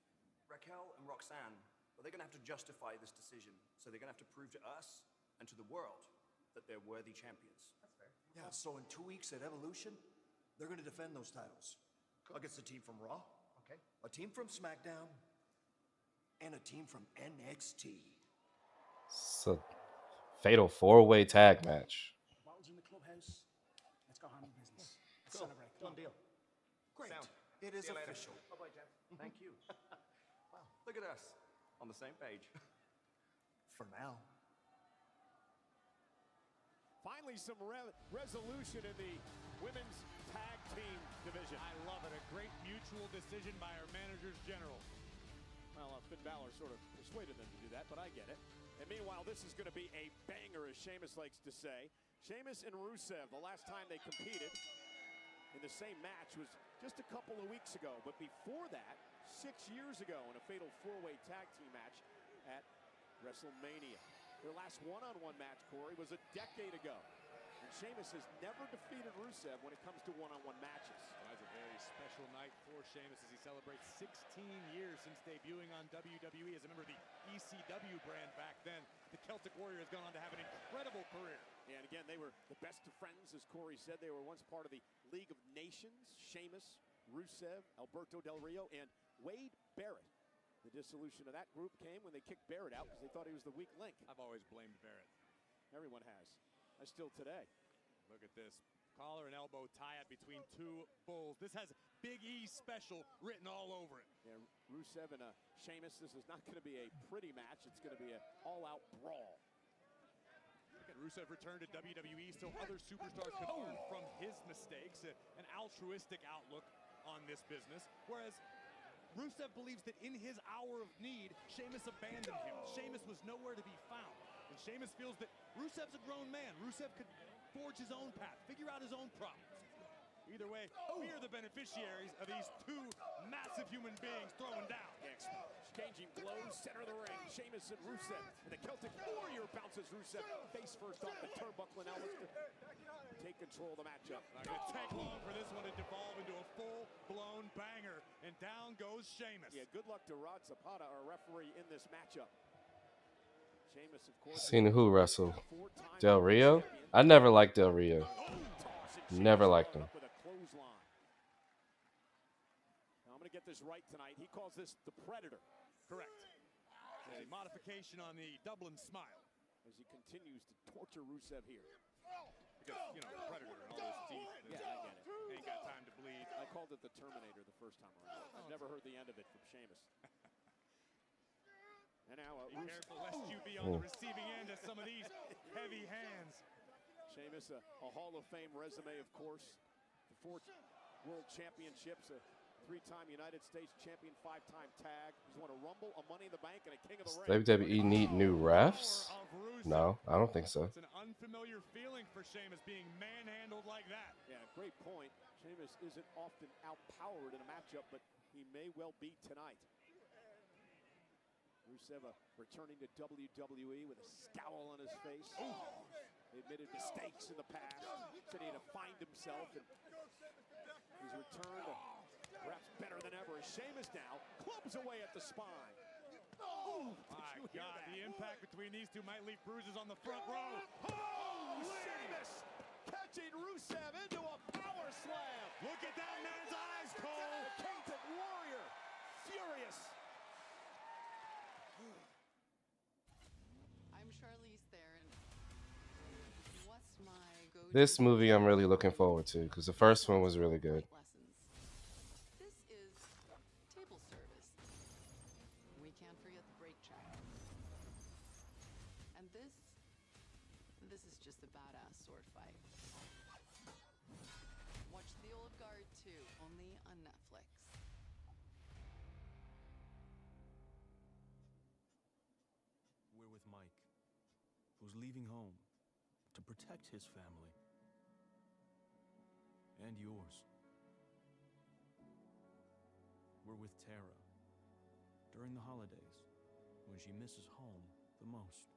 Raquel and Roxanne, well, they're going to have to justify this decision. So they're going to have to prove to us and to the world that they're worthy champions. That's fair. Yeah, so in 2 weeks at Evolution, they're going to defend those titles against a team from Raw, okay, a team from SmackDown, and a team from NXT. It's a fatal 4-way tag match. Bottles in the clubhouse. Let's go handle business. Let's celebrate. Done deal. Great. Sound. It is See you later. official. Bye-bye, Jeff. Thank you. Wow, look at us on the same page. For now. Finally, some resolution in the women's tag team division. I love it. A great mutual decision by our managers general. Well, Finn Balor sort of persuaded them to do that, but I get it. And meanwhile, this is going to be a banger, as Sheamus likes to say. Sheamus and Rusev, the last time they competed in the same match was just a couple of weeks ago. But before that, 6 years ago in a fatal 4-way tag team match at WrestleMania. Their last one-on-one match, Corey, was a decade ago. And Sheamus has never defeated Rusev when it comes to one-on-one matches. Well, that's a very special night for Sheamus as he celebrates 16 years since debuting on WWE as a member of the ECW brand back then. The Celtic Warrior has gone on to have an incredible career. And again, they were the best of friends, as Corey said. They were once part of the League of Nations. Sheamus, Rusev, Alberto Del Rio, and Wade Barrett. The dissolution of that group came when they kicked Barrett out because they thought he was the weak link. I've always blamed Barrett. Everyone has. I still today. Look at this. Collar and elbow tie-up between two bulls. This has Big E special written all over it. Yeah, Rusev and Sheamus, this is not going to be a pretty match. It's going to be an all-out brawl. Look at Rusev returned to WWE so other superstars could learn from his mistakes. An altruistic outlook on this business. Whereas Rusev believes that in his hour of need, Sheamus abandoned him. Sheamus was nowhere to be found. And Sheamus feels that Rusev's a grown man. Rusev could forge his own path, figure out his own problems. Either way, we are the beneficiaries of these two massive human beings throwing down. Exchanging blows, center of the ring. Sheamus and Rusev. And the Celtic Warrior bounces Rusev face first off the turnbuckle. Now looks to take control of the matchup. Not going to take long for this one to devolve into a full-blown banger. And down goes Sheamus. Yeah, good luck to Rod Zapata, our referee in this matchup. Sheamus, of course. Seen who wrestle? Del Rio? I never liked Del Rio. Never liked him. Now I'm going to get this right tonight. He calls this the Predator. Correct. A modification on the Dublin Smile. As he continues to torture Rusev here. Because, you know, Predator and all those teeth. Yeah, I get it. Ain't got time to bleed. I called it the Terminator the first time around. I've never heard the end of it from Sheamus. And now be careful lest you be on the receiving end of some of these heavy hands. Sheamus, a Hall of Fame resume, of course. The 4 World Championships, a Three-time United States champion, 5-time tag. He's won a Rumble, a Money in the Bank, and a King of the Ring. WWE need new refs? No, I don't think so. It's an unfamiliar feeling for Sheamus being manhandled like that. Yeah, great point. Sheamus isn't often outpowered in a matchup, but he may well be tonight. Rusev returning to WWE with a scowl on his face. He admitted mistakes in the past. Said he had to find himself, and he's returned perhaps better than ever. As Sheamus now clubs away at the spine. Oh my God, the impact between these two might leave bruises on the front row. Sheamus catching Rusev into a power slam. Look at that man's eyes, Cole. The Celtic Warrior, furious. I'm Charlize Theron. What's my go-to? This movie I'm really looking forward to because the first one was really good. This is table service. We can't forget the break track. And this is just a badass sword fight. Watch The Old Guard 2, only on Netflix. We're with Mike, who's leaving home to protect his family. And yours. We're with Tara during the holidays, when she misses home the most.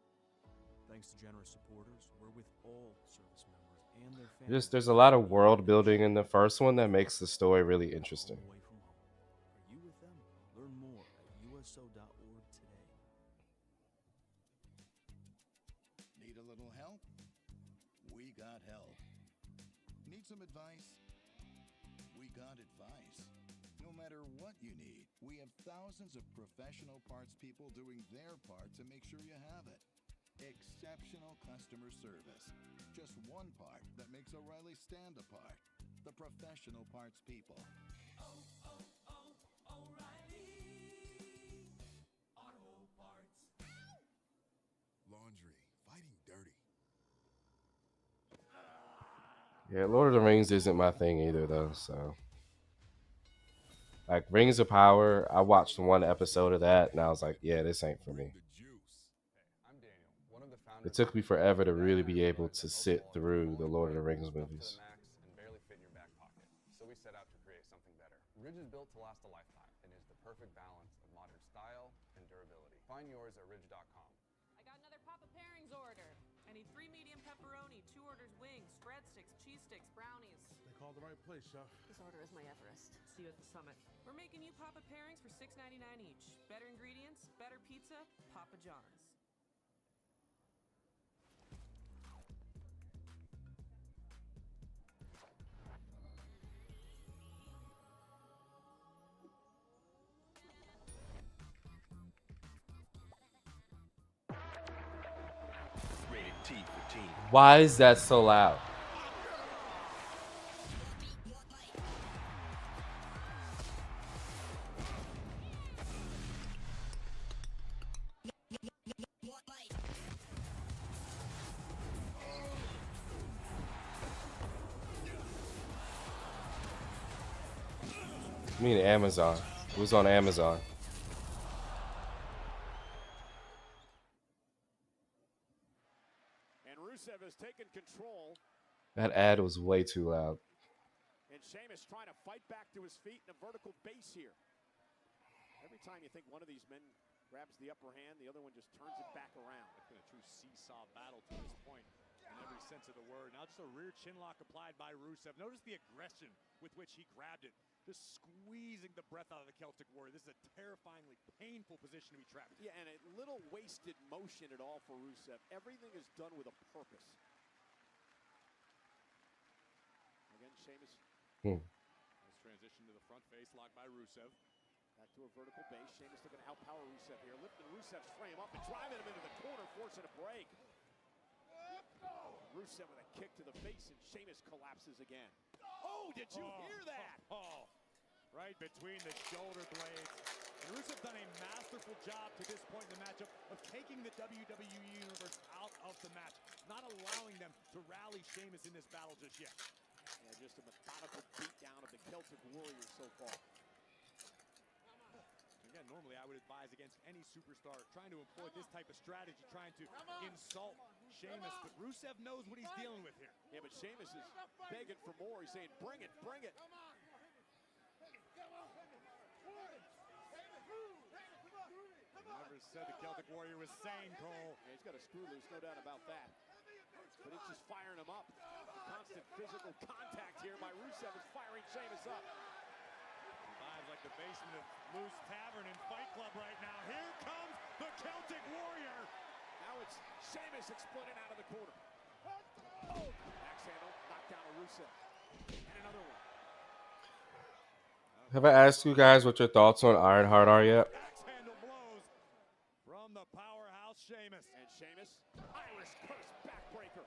Thanks to generous supporters, we're with all service members and their families. There's a lot of world building in the first one that makes the story really interesting. Away from home. Are you with them? Learn more at uso.org today. Need a little help? We got help. Need some advice? We got advice. No matter what you need, we have thousands of professional parts people doing their part to make sure you have it. Exceptional customer service. Just one part that makes O'Reilly stand apart. The professional parts people. O'Reilly Auto Parts. Laundry, fighting dirty. Yeah, Lord of the Rings isn't my thing either, though. So, like Rings of Power, I watched one episode of that, and I was like, "Yeah, this ain't for me." I'm Daniel, one of the founders. It took me forever to really be able to sit through the Lord of the Rings movies. And barely fit in your back pocket. So we set out to create something better. Ridge is built to last a lifetime and is the perfect balance of modern style and durability. Find yours at ridge.com. I got another Papa Pairings order. I need 3 medium pepperoni, 2 orders wings, breadsticks, cheese sticks, brownies. They called the right place, Chef. This order is my Everest. See you at the summit. We're making you Papa Pairings for $6.99 each. Better ingredients, better pizza, Papa John's. Rated T for teen. Why is that so loud? I mean Amazon. It was on Amazon. And Rusev has taken control. That ad was way too loud. And Sheamus trying to fight back to his feet in a vertical base here. Every time you think one of these men grabs the upper hand, the other one just turns it back around. It's been a true seesaw battle to this point in every sense of the word. Now just a rear chin lock applied by Rusev. Notice the aggression with which he grabbed it. Just squeezing the breath out of the Celtic Warrior. This is a terrifyingly painful position to be trapped in. Yeah, and a little wasted motion at all for Rusev. Everything is done with a purpose. Again, Sheamus. Nice transition to the front face locked by Rusev. Back to a vertical base. Sheamus looking to outpower Rusev here. Lifting Rusev's frame up and driving him into the corner, forcing a break. Rusev with a kick to the face, and Sheamus collapses again. Oh, did you hear that? Right between the shoulder blades. And Rusev done a masterful job to this point in the matchup of taking the WWE Universe out of the match, not allowing them to rally Sheamus in this battle just yet. Yeah, just a methodical beatdown of the Celtic Warriors so far. normally I would advise against any superstar trying to employ this type of strategy, trying to insult Sheamus, but Rusev knows what he's dealing with here. Yeah, but Sheamus is begging for more. He's saying, bring it, bring it. Never said the Celtic Warrior was sane, Cole. Yeah, he's got a screw loose, no doubt about that. But it's just firing him up. Constant physical contact here by Rusev is firing Sheamus up. Vibes like the basement of Moose Tavern and Fight Club right now. Here comes the Celtic Warrior. Now it's Sheamus exploding out of the corner. Oh! Axe handle, knocked down to Rusev. And another one. Have I asked you guys what your thoughts on Ironheart are yet? Axe handle blows from the powerhouse Sheamus. And Sheamus, Irish curse backbreaker.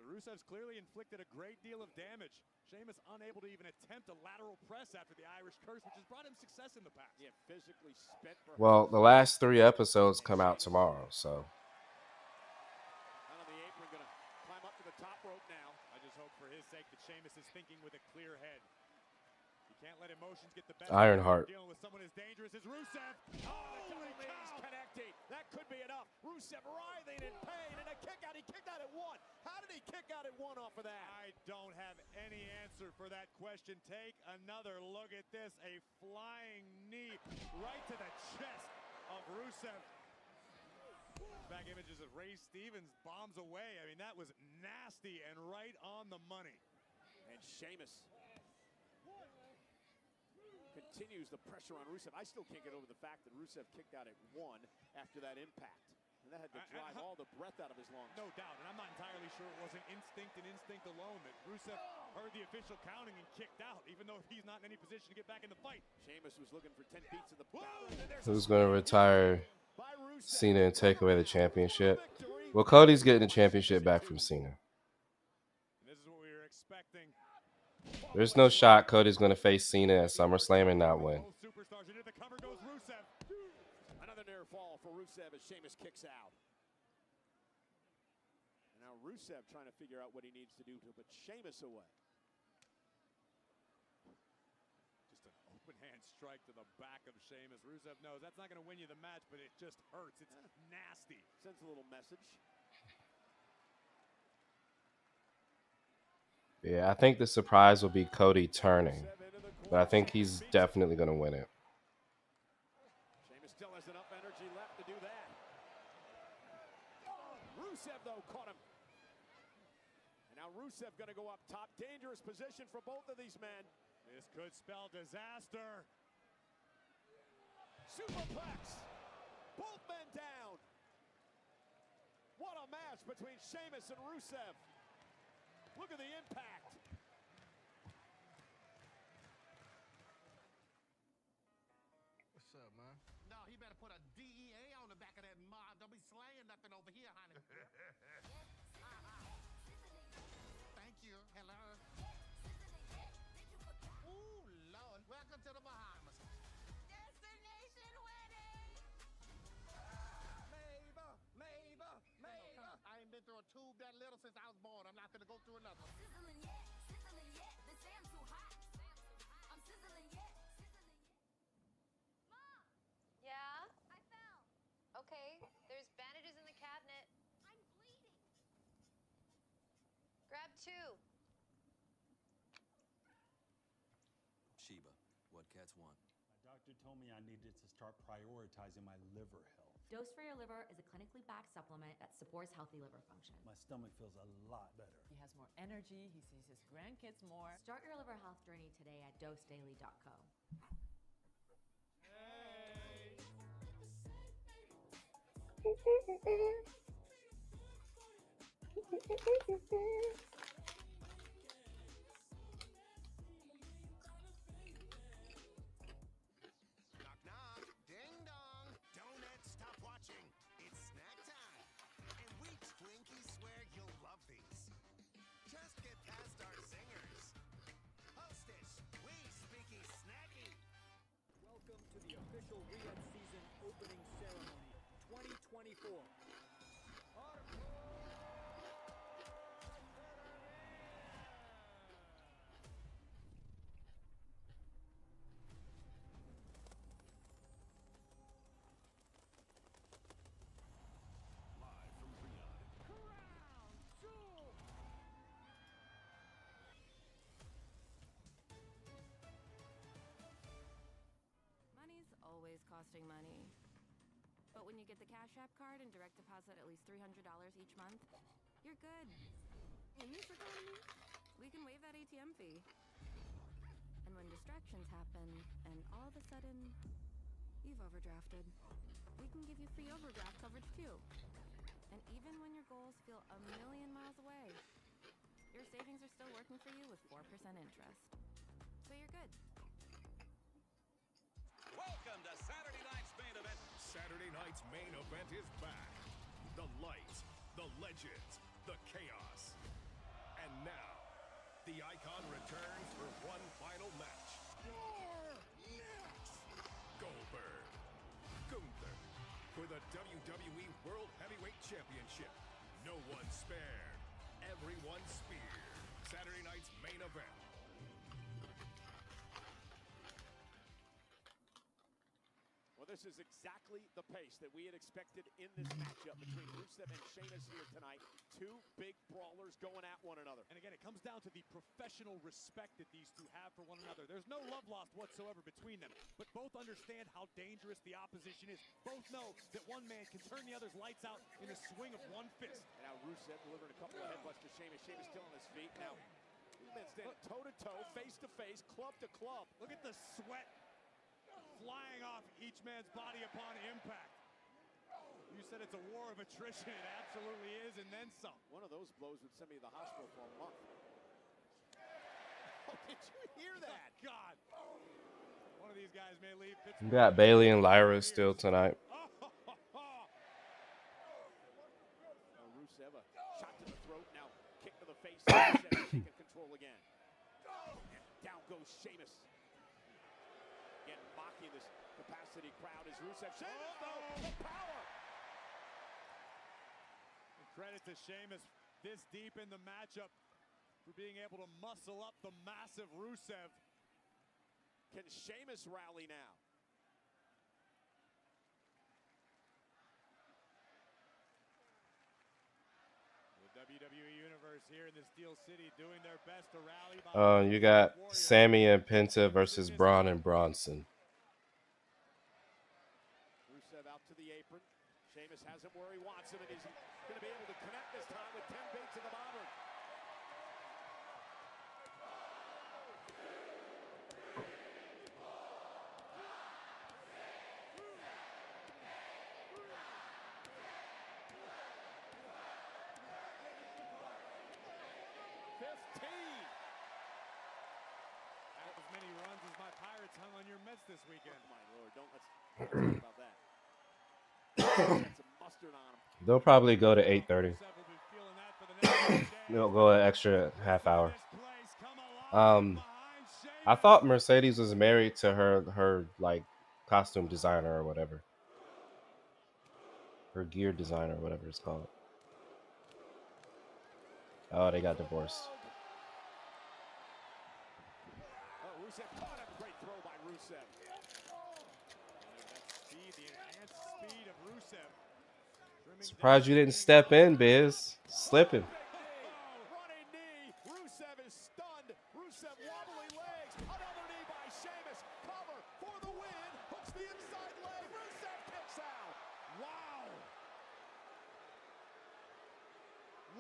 Rusev's clearly inflicted a great deal of damage. Sheamus unable to even attempt a lateral press after the Irish curse, which has brought him success in the past. Yeah, physically spent for Well, the last 3 episodes come out tomorrow, so. Out on the apron, gonna climb up to the top rope now. I just hope for his sake that Sheamus is thinking with a clear head. You can't let emotions get the best Ironheart. of you. Dealing with someone as dangerous as Rusev. Holy knees connecting. That could be enough. Rusev writhing in pain and a kick out. He kicked out at 1. How did he kick out at 1 off of that? I don't have any answer for that question. Take another look at this. A flying knee right to the chest of Rusev. Back images of Ray Stevens bombs away. I mean, that was nasty and right on the money. And Sheamus continues the pressure on Rusev. I still can't get over the fact that Rusev kicked out at 1 after that impact. And that had to drive all the breath out of his lungs. No doubt, and I'm not entirely sure it wasn't instinct and instinct alone that Rusev heard the official counting and kicked out, even though he's not in any position to get back in the fight. Sheamus was looking for 10 beats of the bell. Who's going to retire Cena and take away the championship? Well, Cody's getting the championship back from Cena. And this is what we were expecting. There's no shot Cody's going to face Cena at SummerSlam and not win. Both superstars into the cover goes Rusev. Another near fall for Rusev as Sheamus kicks out. And now Rusev trying to figure out what he needs to do to put Sheamus away. Just an open hand strike to the back of Sheamus. Rusev knows that's not going to win you the match, but it just hurts. It's nasty. Sends a little message. Yeah, I think the surprise will be Cody turning. But I think he's definitely going to win it. Sheamus still has enough energy left to do that. Rusev, though, caught him. And now Rusev going to go up top. Dangerous position for both of these men. This could spell disaster. Superplex. Both men down. What a match between Sheamus and Rusev. Look at the impact. What's up, man? No, he better put a DEA on the back of that mob. Don't be slaying nothing over here, honey. Thank you. Hello. Ooh, Lord. Welcome to the Bahamas. Destination wedding. Mabel, Mabel, Mabel. I ain't been through a tube that little since I was born. I'm not gonna go through another. Sizzling yet, the Sam's too hot. I'm sizzling yet, Mom! Yeah? I fell. Okay, there's bandages in the cabinet. I'm bleeding. Grab 2. Sheba, what cats want? My doctor told me I needed to start prioritizing my liver health. Dose for Your Liver is a clinically backed supplement that supports healthy liver function. My stomach feels a lot better. He has more energy, he sees his grandkids more. Start your liver health journey today at dosedaily.co. Knock, knock. Ding dong. Don't stop watching. It's snack time. And we Twinkies swear you'll love these. Just get past our singers. Hostess, we Speaky Snacky. Welcome to the official Riyadh season opening ceremony 2024. always costing money. But when you get the Cash App card and direct deposit at least $300 each month, you're good. In this economy, we can waive that ATM fee. And when distractions happen, and all of a sudden, you've overdrafted, we can give you free overdraft coverage too. And even when your goals feel a million miles away, your savings are still working for you with 4% interest. So you're good. Welcome to Saturday night's main event. Saturday night's main event is back. The lights, the legends, the chaos. And now, the Icon returns for one final match. Goldberg, Gunther, for the WWE World Heavyweight Championship. No one spared, everyone speared. Saturday night's main event. Well, this is exactly the pace that we had expected in this matchup between Rusev and Sheamus here tonight. Two big brawlers going at one another. And again, it comes down to the professional respect that these two have for one another. There's no love lost whatsoever between them, but both understand how dangerous the opposition is. Both know that one man can turn the other's lights out in a swing of one fist. And now Rusev delivering a couple of headbutts to Sheamus. Sheamus still on his feet. Now, these men standing toe-to-toe, face-to-face, club-to-club. Look at the sweat flying off each man's body upon impact. You said it's a war of attrition. It absolutely is, and then some. One of those blows would send me to the hospital for a month. Oh, did you hear that? Oh, God. One of these guys may leave We Pittsburgh. got Bailey and Lyra still tonight. Rusev, a shot to the throat. Now kick to the face. Rusev taking control again. And down goes Sheamus. Again, mocking this capacity crowd is Rusev. Sheamus, though, the power. And credit to Sheamus this deep in the matchup for being able to muscle up the massive Rusev. Can Sheamus rally now? The WWE Universe here in the Steel City doing their best to rally. You got Sammy and Penta versus Braun and Bronson. Rusev out to the apron. Sheamus has him where he wants him, and he's going to be able to connect this time with 10 beats of the modern. As many runs as my Pirates hung on your Mets this weekend. Oh, my Lord, don't let's talk about that. Get some mustard on him. They'll probably go to 8:30. They'll go an extra half hour. I thought Mercedes was married to her like costume designer or whatever. Her gear designer, whatever it's called. Oh, they got divorced. Rusev caught him. Great throw by Rusev. The enhanced speed of Rusev. Surprised you didn't step in, Biz. Slipping. Running knee. Rusev is stunned. Rusev wobbly legs. Another knee by Sheamus. Cover for the win. Hooks the inside leg. Rusev kicks out. Wow.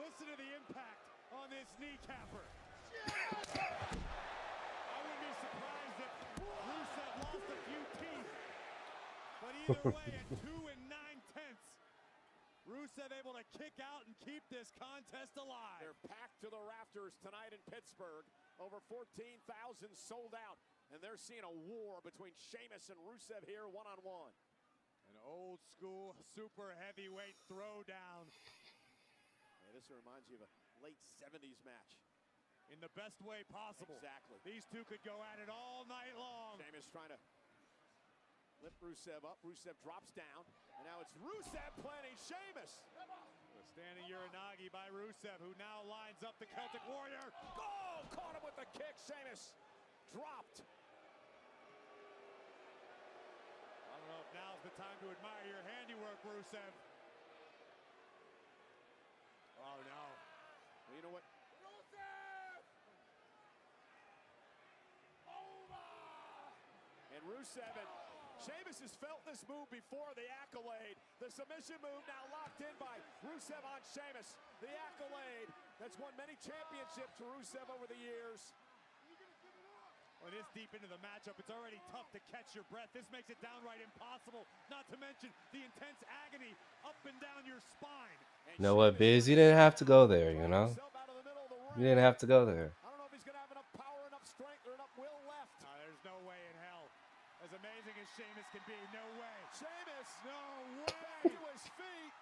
Listen to the impact on this kneecapper. I wouldn't be surprised if Rusev lost a few teeth. But either way, at 2 9/10, Rusev able to kick out and keep this contest alive. They're packed to the rafters tonight in Pittsburgh. Over 14,000 sold out. And they're seeing a war between Sheamus and Rusev here one-on-one. An old school super heavyweight throwdown. Yeah, this reminds you of a late 70s match. In the best way possible. Exactly. These two could go at it all night long. Sheamus trying to lift Rusev up. Rusev drops down. And now it's Rusev planting Sheamus. A standing Uranagi by Rusev, who now lines up the Celtic Warrior. Oh, caught him with the kick. Sheamus dropped. I don't know if now's the time to admire your handiwork, Rusev. Oh, no. Well, you know what? And Rusev and Sheamus has felt this move before, the accolade. The submission move now locked in by Rusev on Sheamus. The accolade that's won many championships for Rusev over the years. Well, this deep into the matchup, it's already tough to catch your breath. This makes it downright impossible, not to mention the intense agony up and down your spine. You know what, Biz? You didn't have to go there, you know? You didn't have to go there. I don't know if he's going to have enough power, enough strength, or enough will left. There's no way in hell. As amazing as Sheamus can be, no way. Sheamus, no way. Back to his feet.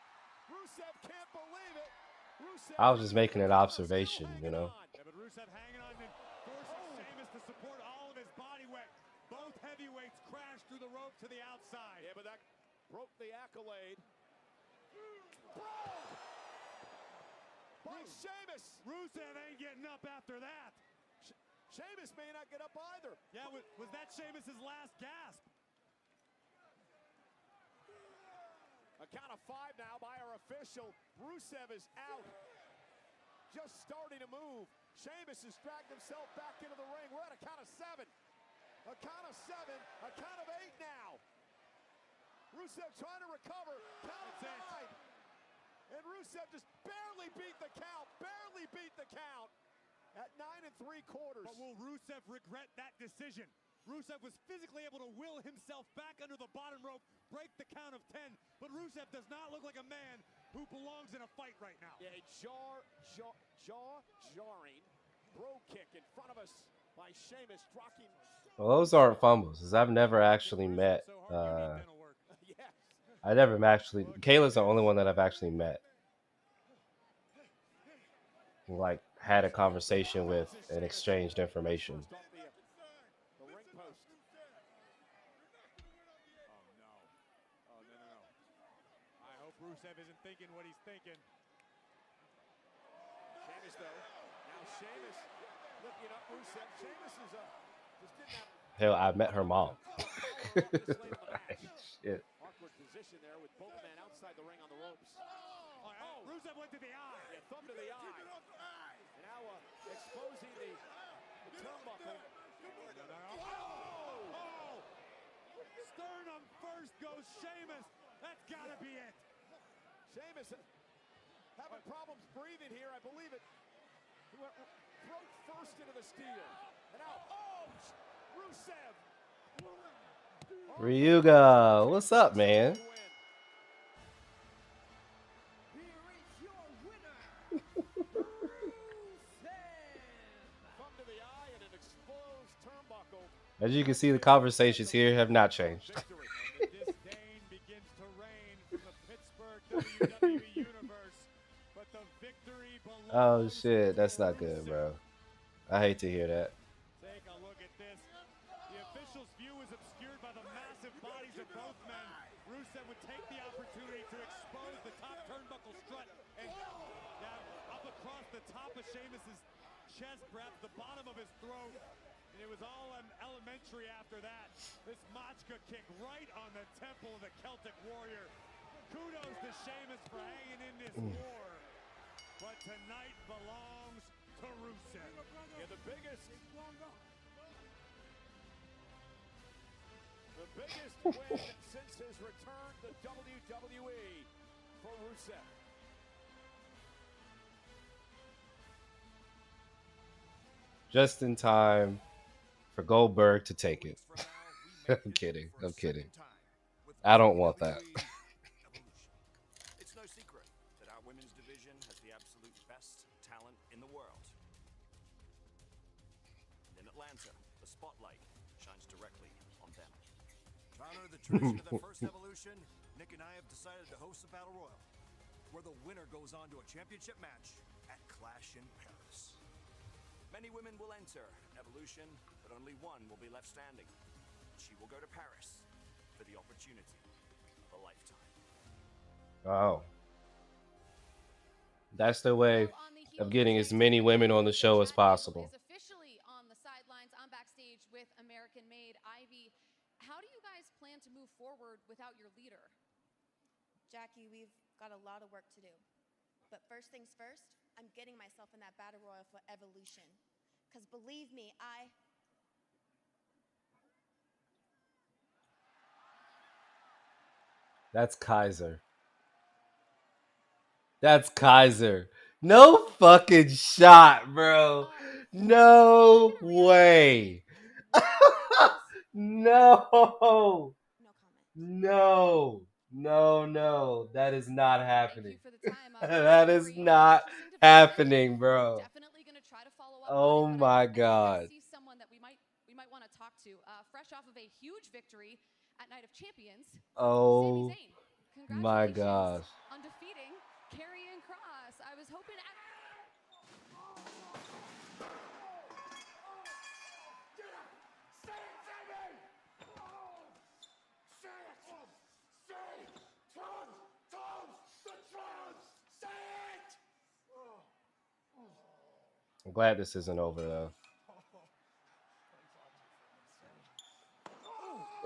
Rusev can't believe it. Rusev I was just making an observation, you know? Yeah, but Rusev hanging on and forcing Sheamus to support all of his body weight. Both heavyweights crashed through the rope to the outside. Yeah, but that broke the accolade. Broke by Sheamus. Rusev ain't getting up after that. Sheamus may not get up either. Yeah, was that Sheamus's last gasp? A count of 5 now by our official. Rusev is out. Just starting to move. Sheamus has dragged himself back into the ring. We're at a count of 7. A count of 7. A count of 8 now. Rusev trying to recover. Count of 9. And Rusev just barely beat the count. Barely beat the count. At 9 3/4. But will Rusev regret that decision? Rusev was physically able to will himself back under the bottom rope, break the count of 10, but Rusev does not look like a man who belongs in a fight right now. Yeah, a jaw-jarring bro kick in front of us by Sheamus, rocking. Well, those aren't fumbles, because I've never actually met. I never actually. Kayla's the only one that I've actually met. Like, had a conversation with and exchanged information. Rusev isn't thinking what he's thinking. Sheamus, though. Now Sheamus looking up Rusev. Sheamus is just didn't have. Hell, I met her mom. Shit. Awkward position there with both men outside the ring on the ropes. Oh, Rusev went to the eye. Yeah, thumb to the eye. And now exposing the turnbuckle. Oh! Sternum first goes Sheamus. That's got to be it. Sheamus having problems breathing here, I believe it. He went throat first into the steel. And now, Rusev. Ryuga, what's up, man? As you can see, the conversations here have not changed. Oh shit, that's not good, bro. I hate to hear that. Take a look at this. The official's view is obscured by the massive bodies of both men. Rusev would take the opportunity to expose the top turnbuckle strut and down up across the top of Sheamus's chest, perhaps the bottom of his throat. And it was all elementary after that. This Machka kick right on the temple of the Celtic Warrior. Kudos to Sheamus for hanging in this war. But tonight belongs to Rusev. Yeah, the biggest win since his return to WWE for Rusev. Just in time for Goldberg to take it. I'm kidding. I'm kidding. I don't want that. It's no secret that our women's division has the absolute best talent in the world. And in Atlanta, the spotlight shines directly on them. To honor the tradition of the first evolution, Nick and I have decided to host a battle royal, where the winner goes on to a championship match at Clash in Paris. Many women will enter Evolution, but only one will be left standing. She will go to Paris for the opportunity of a lifetime. Oh. That's the way of getting as many women on the show as possible. Is officially on the sidelines. I'm backstage with American-made Ivy. How do you guys plan to move forward without your leader? Jackie, we've got a lot of work to do. But first things first, I'm getting myself in that battle royal for Evolution. Because believe me, That's Kaiser. That's Kaiser. No fucking shot, bro. No way. No. No. No, no. That is not happening. That is not happening, bro. Definitely going to try to follow up Oh on it, but my I think God. I see someone that we might want to talk to. Fresh off of a huge victory at Night of Champions, Sami Oh Zayn. my Congratulations gosh. on defeating Karrion Kross. I was hoping. I'm glad this isn't over though.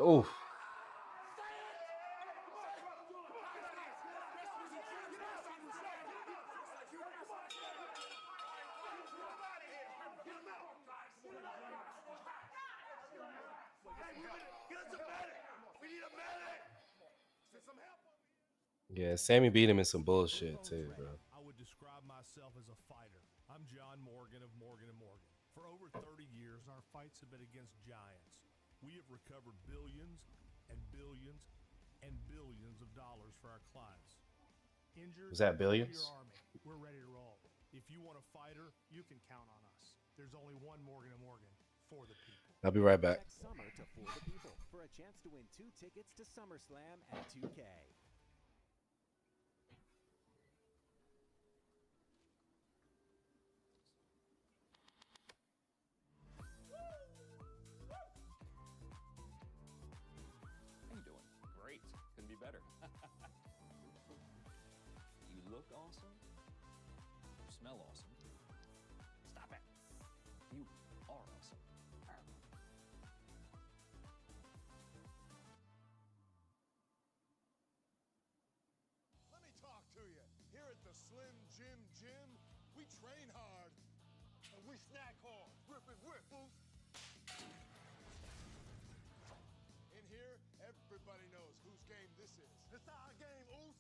Oof. Yeah, Sammy beat him in some bullshit too, bro. I would describe myself as a fighter. I'm John Morgan of Morgan & Morgan. For over 30 years, our fights have been against giants. We have recovered billions and billions and billions of dollars for our clients. Injured, Was that call billions? your army. We're ready to roll. If you want a fighter, you can count on us. There's only one Morgan & Morgan for the people. I'll be right back. Next summer to For the People for a chance to win 2 tickets to SummerSlam at 2K. How you doing? Great. Couldn't be better. You look awesome. You smell awesome. Stop it. You are awesome. Let me talk to you. Here at the Slim Jim Gym, we train hard. And we snack hard. Rip and rip, boost. In here, everybody knows whose game this is. It's our game, Oos.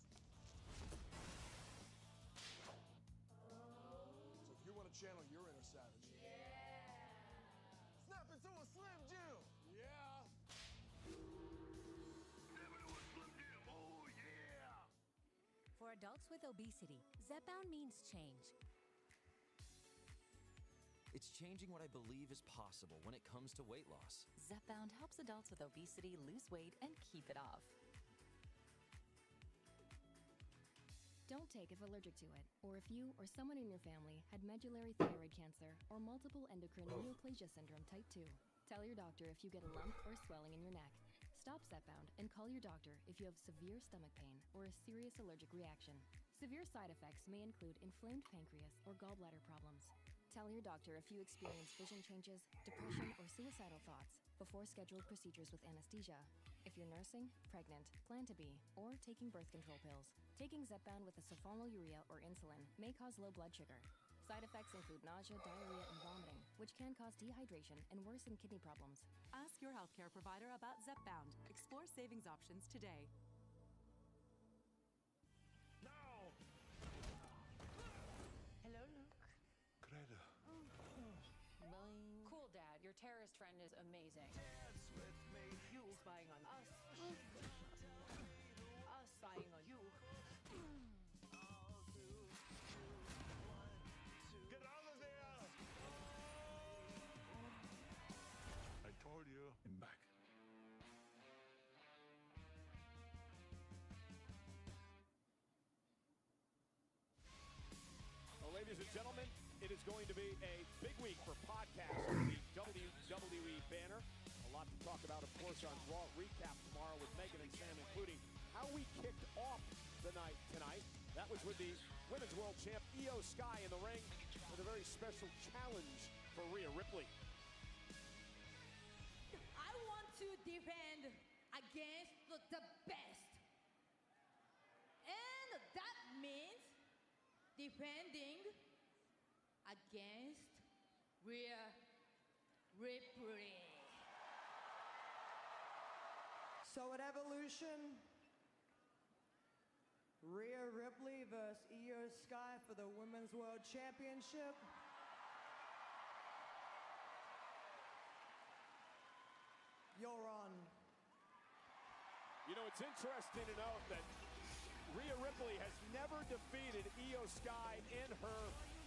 So if you want to channel your inner savage, snap into a Slim Jim. Yeah. For adults with obesity, Zepbound means change. It's changing what I believe is possible when it comes to weight loss. Zepbound helps adults with obesity lose weight and keep it off. Don't take if allergic to it, or if you or someone in your family had medullary thyroid cancer or multiple endocrine neoplasia syndrome type 2. Tell your doctor if you get a lump or swelling in your neck. Stop Zepbound and call your doctor if you have severe stomach pain or a serious allergic reaction. Severe side effects may include inflamed pancreas or gallbladder problems. Tell your doctor if you experience vision changes, depression, or suicidal thoughts before scheduled procedures with anesthesia. If you're nursing, pregnant, plan to be, or taking birth control pills, taking Zepbound with a sulfonylurea or insulin may cause low blood sugar. Side effects include nausea, diarrhea, and vomiting, which can cause dehydration and worsen kidney problems. Ask your healthcare provider about Zepbound. Explore savings options today. Hello, Luke. Credo. Cool, Dad. Your terrorist friend is amazing. Dance with me. You spying on us. Us spying on you. Get out of there! I told you. I'm back. Well, ladies and gentlemen, it is going to be a big week for podcasts on the WWE banner. A lot to talk about, of course, on Raw Recap tomorrow with Megan and Sam, including how we kicked off the night tonight. That was with the Women's World Champ Io Sky in the ring with a very special challenge for Rhea Ripley. I want to defend against the best. And that means defending against Rhea Ripley. So at Evolution, Rhea Ripley versus Io Sky for the Women's World Championship. You're on. You know, it's interesting to note that Rhea Ripley has never defeated Io Sky in her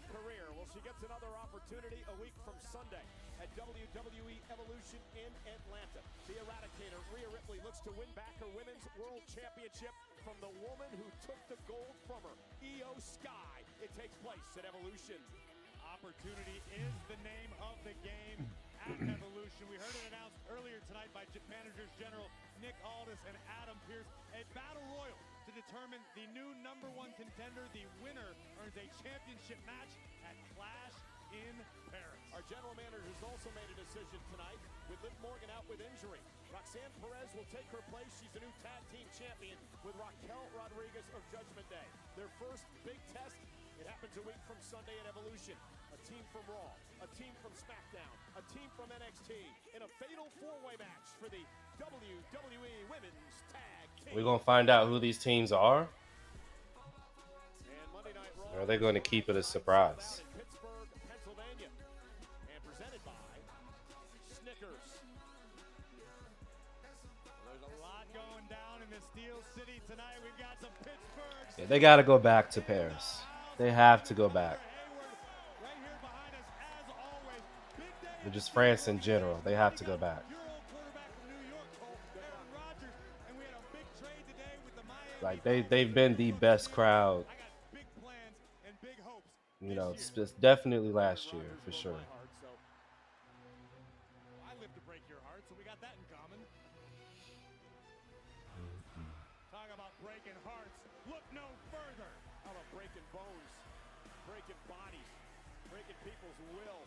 career. Well, she gets another opportunity a week from Sunday at WWE Evolution in Atlanta. The Eradicator, Rhea Ripley, looks to win back her Women's World Championship from the woman who took the gold from her, Io Sky. It takes place at Evolution. Opportunity is the name of the game at Evolution. We heard it announced earlier tonight by Managers General Nick Aldis and Adam Pearce. A battle royal to determine the new #1 contender. The winner earns a championship match at Clash in Paris. Our general manager has also made a decision tonight with Liv Morgan out with injury. Roxanne Perez will take her place. She's the new tag team champion with Raquel Rodriguez of Judgment Day. Their first big test, it happens a week from Sunday at Evolution. A team from Raw, a team from SmackDown, a team from NXT in a fatal four-way match for the WWE Women's Tag Team. We're going to find out who these teams are. Or are they going to keep it a surprise? Pittsburgh, Pennsylvania, and presented by Snickers. There's a lot going down in the Steel City tonight. We've got some Pittsburgh. Yeah, they got to go back to Paris. They have to go back. Or just France in general. They have to go back. Like they've been the best crowd. You know, it's just definitely last year for sure. I live to break your heart, so we got that in common. Talk about breaking hearts. Look no further. How about breaking bones, breaking bodies, breaking people's will?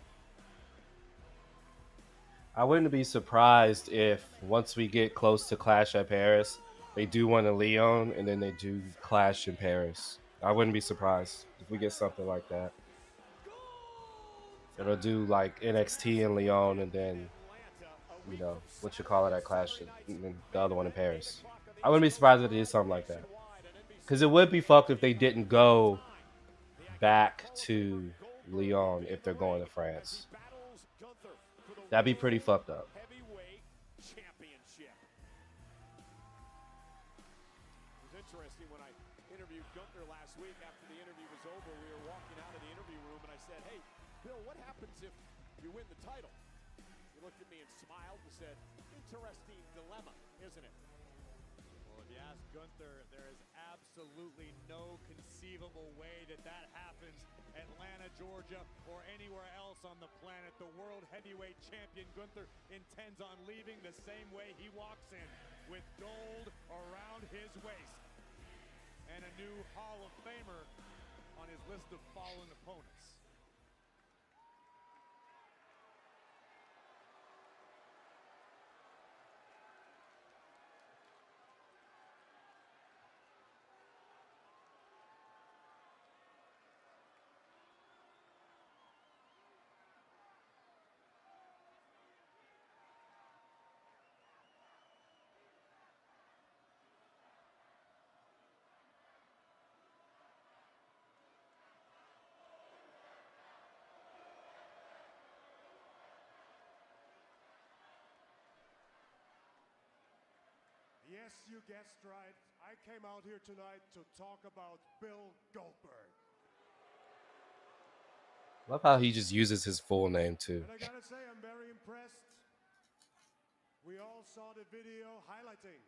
I wouldn't be surprised if once we get close to Clash at Paris, they do one in Lyon and then they do Clash in Paris. I wouldn't be surprised if we get something like that. It'll do like NXT in Lyon and then, you know, what you call it at Clash and then the other one in Paris. I wouldn't be surprised if they did something like that. Because it would be fucked if they didn't go back to Lyon if they're going to France. That'd be pretty fucked up. Heavyweight championship. It was interesting when I interviewed Gunther last week. After the interview was over, we were walking out of the interview room, and I said, "Hey, Bill, what happens if you win the title?" He looked at me and smiled and said, "Interesting dilemma, isn't it?" Well, if you ask Gunther, there is absolutely no conceivable way that that happens. Atlanta, Georgia, or anywhere else on the planet. The world heavyweight champion Gunther intends on leaving the same way he walks in, with gold around his waist and a new Hall of Famer on his list of fallen opponents. Yes, you guessed right. I came out here tonight to talk about Bill Goldberg. Love how he just uses his full name too. And I gotta say, I'm very impressed. We all saw the video highlighting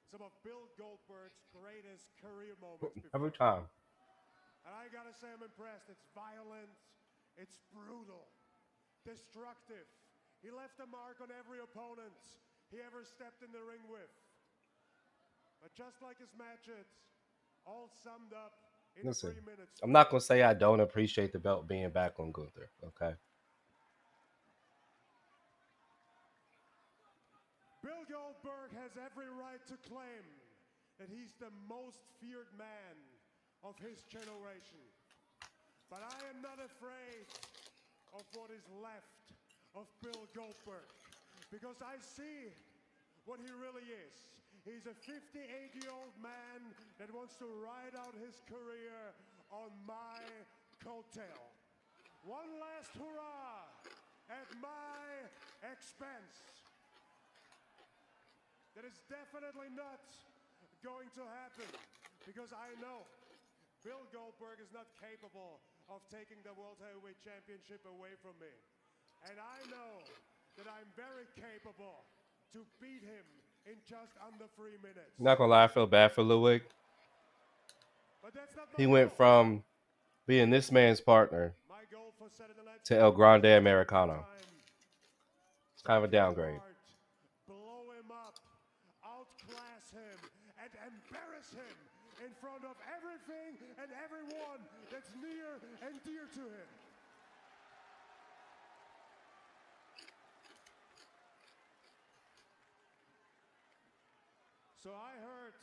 some of Bill Goldberg's greatest career moments before. Every time. And I gotta say, I'm impressed. It's violent, it's brutal, destructive. He left a mark on every opponent he ever stepped in the ring with. But just like his matches, all summed up in Listen, 3 minutes. I'm not going to say I don't appreciate the belt being back on Gunther, okay? Bill Goldberg has every right to claim that he's the most feared man of his generation. But I am not afraid of what is left of Bill Goldberg, because I see what he really is. He's a 58-year-old man that wants to ride out his career on my coattail. One last hurrah at my expense. That is definitely not going to happen because I know Bill Goldberg is not capable of taking the World Heavyweight Championship away from me. And I know that I'm very capable to beat him in just under 3 minutes. Not gonna lie, I feel bad for Ludwig. But that's not He went from being this man's partner to El Grande Americano. It's kind of a downgrade. Blow him up, outclass him, and embarrass him in front of everything and everyone that's near and dear to him. So I heard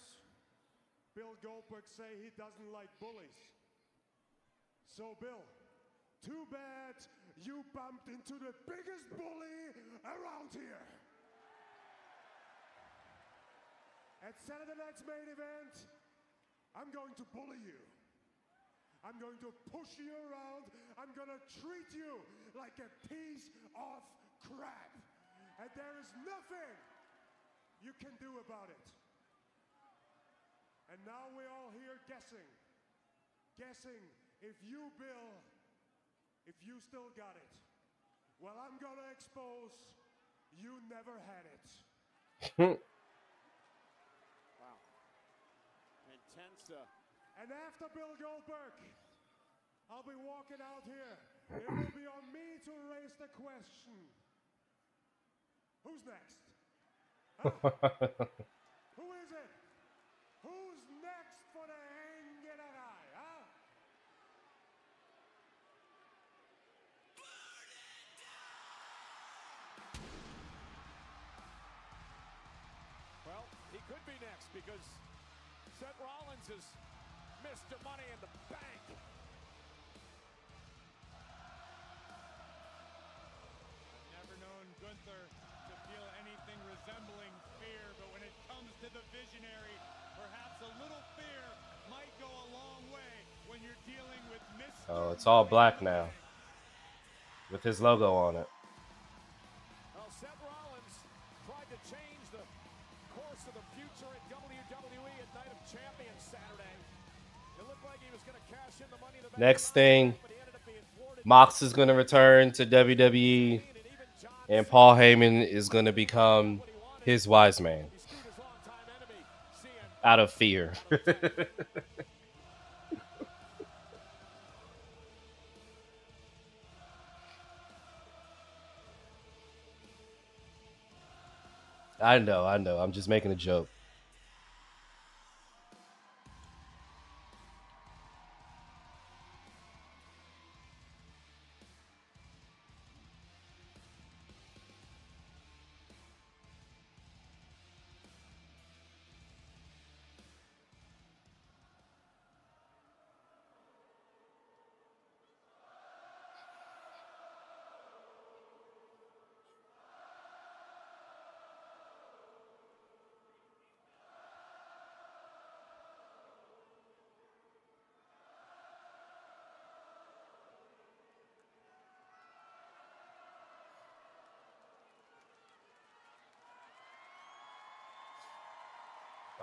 Bill Goldberg say he doesn't like bullies. So Bill, too bad you bumped into the biggest bully around here. At Saturday night's main event, I'm going to bully you. I'm going to push you around. I'm going to treat you like a piece of crap. And there is nothing you can do about it. And now we're all here guessing if you, Bill, if you still got it. Well, I'm going to expose you never had it. Wow. Intense. And after Bill Goldberg, I'll be walking out here. It will be on me to raise the question. Who's next? Huh? Who is it? Who's next for the hang in an eye, huh? Well, he could be next because Seth Rollins has missed the Money in the Bank. I've never known Gunther to feel anything resembling fear, but when it comes to the Visionary, perhaps a little fear might go a long way when you're dealing with Mr. Oh, it's all black now with his logo on it. Well, Seth Rollins tried to change the course of the future at WWE at Night of Champions Saturday. It looked like he was going to cash in the Money in the Bank. Next thing, Mox is going to return to WWE, and Paul Heyman is going to become his wise man out of fear. I know. I'm just making a joke.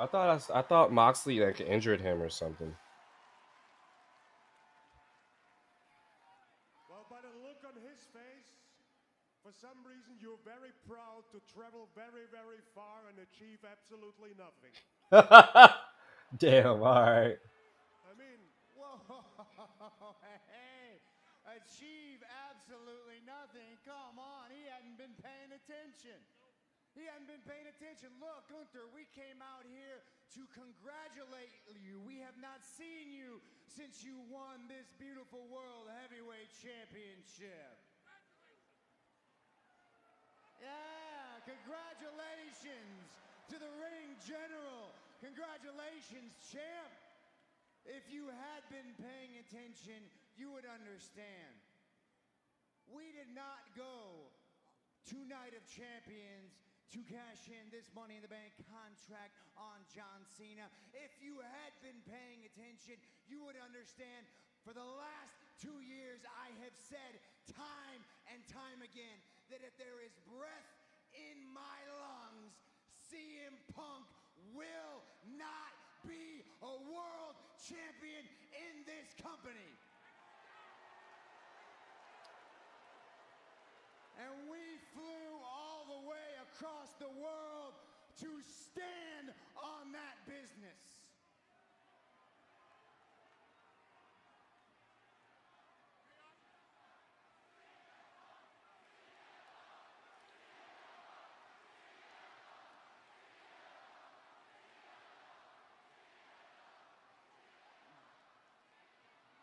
I thought Moxley like injured him or something. Well, by the look on his face, for some reason you're very proud to travel very, very far and achieve absolutely nothing. Damn, all right. I mean, whoa, hey, achieve absolutely nothing. Come on, he hadn't been paying attention. He hadn't been paying attention. Look, Gunther, we came out here to congratulate you. We have not seen you since you won this beautiful World Heavyweight Championship. Yeah, congratulations to the ring general. Congratulations, champ. If you had been paying attention, you would understand. We did not go to Night of Champions to cash in this Money in the Bank contract on John Cena. If you had been paying attention, you would understand for the last 2 years I have said time and time again that if there is breath in my lungs, CM Punk will not be a world champion in this company. And we flew all the way across the world to stand on that business.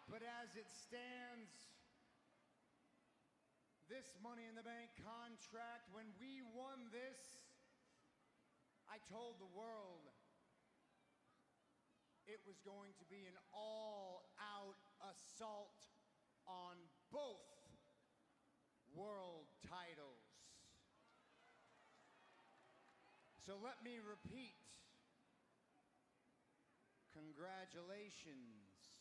But as it stands, this Money in the Bank contract, when we won this, I told the world it was going to be an all-out assault on both world titles. So let me repeat. Congratulations,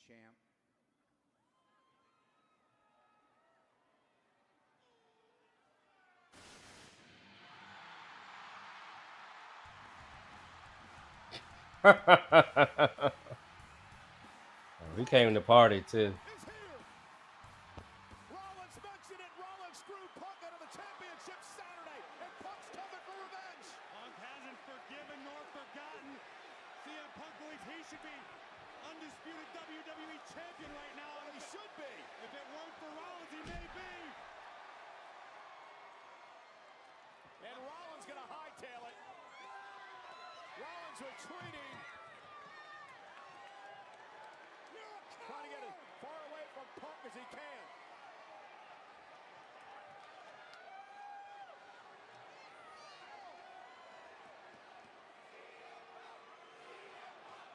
champ. We came to party too. Rollins mentioned it. Rollins screwed Punk out of the championship Saturday, and Punk's coming for revenge. Punk hasn't forgiven nor forgotten. CM Punk believes he should be undisputed WWE champion right now, and he should be. If it weren't for Rollins, he may be. And Rollins gonna hightail it. Rollins retreating. Trying to get as far away from Punk as he can.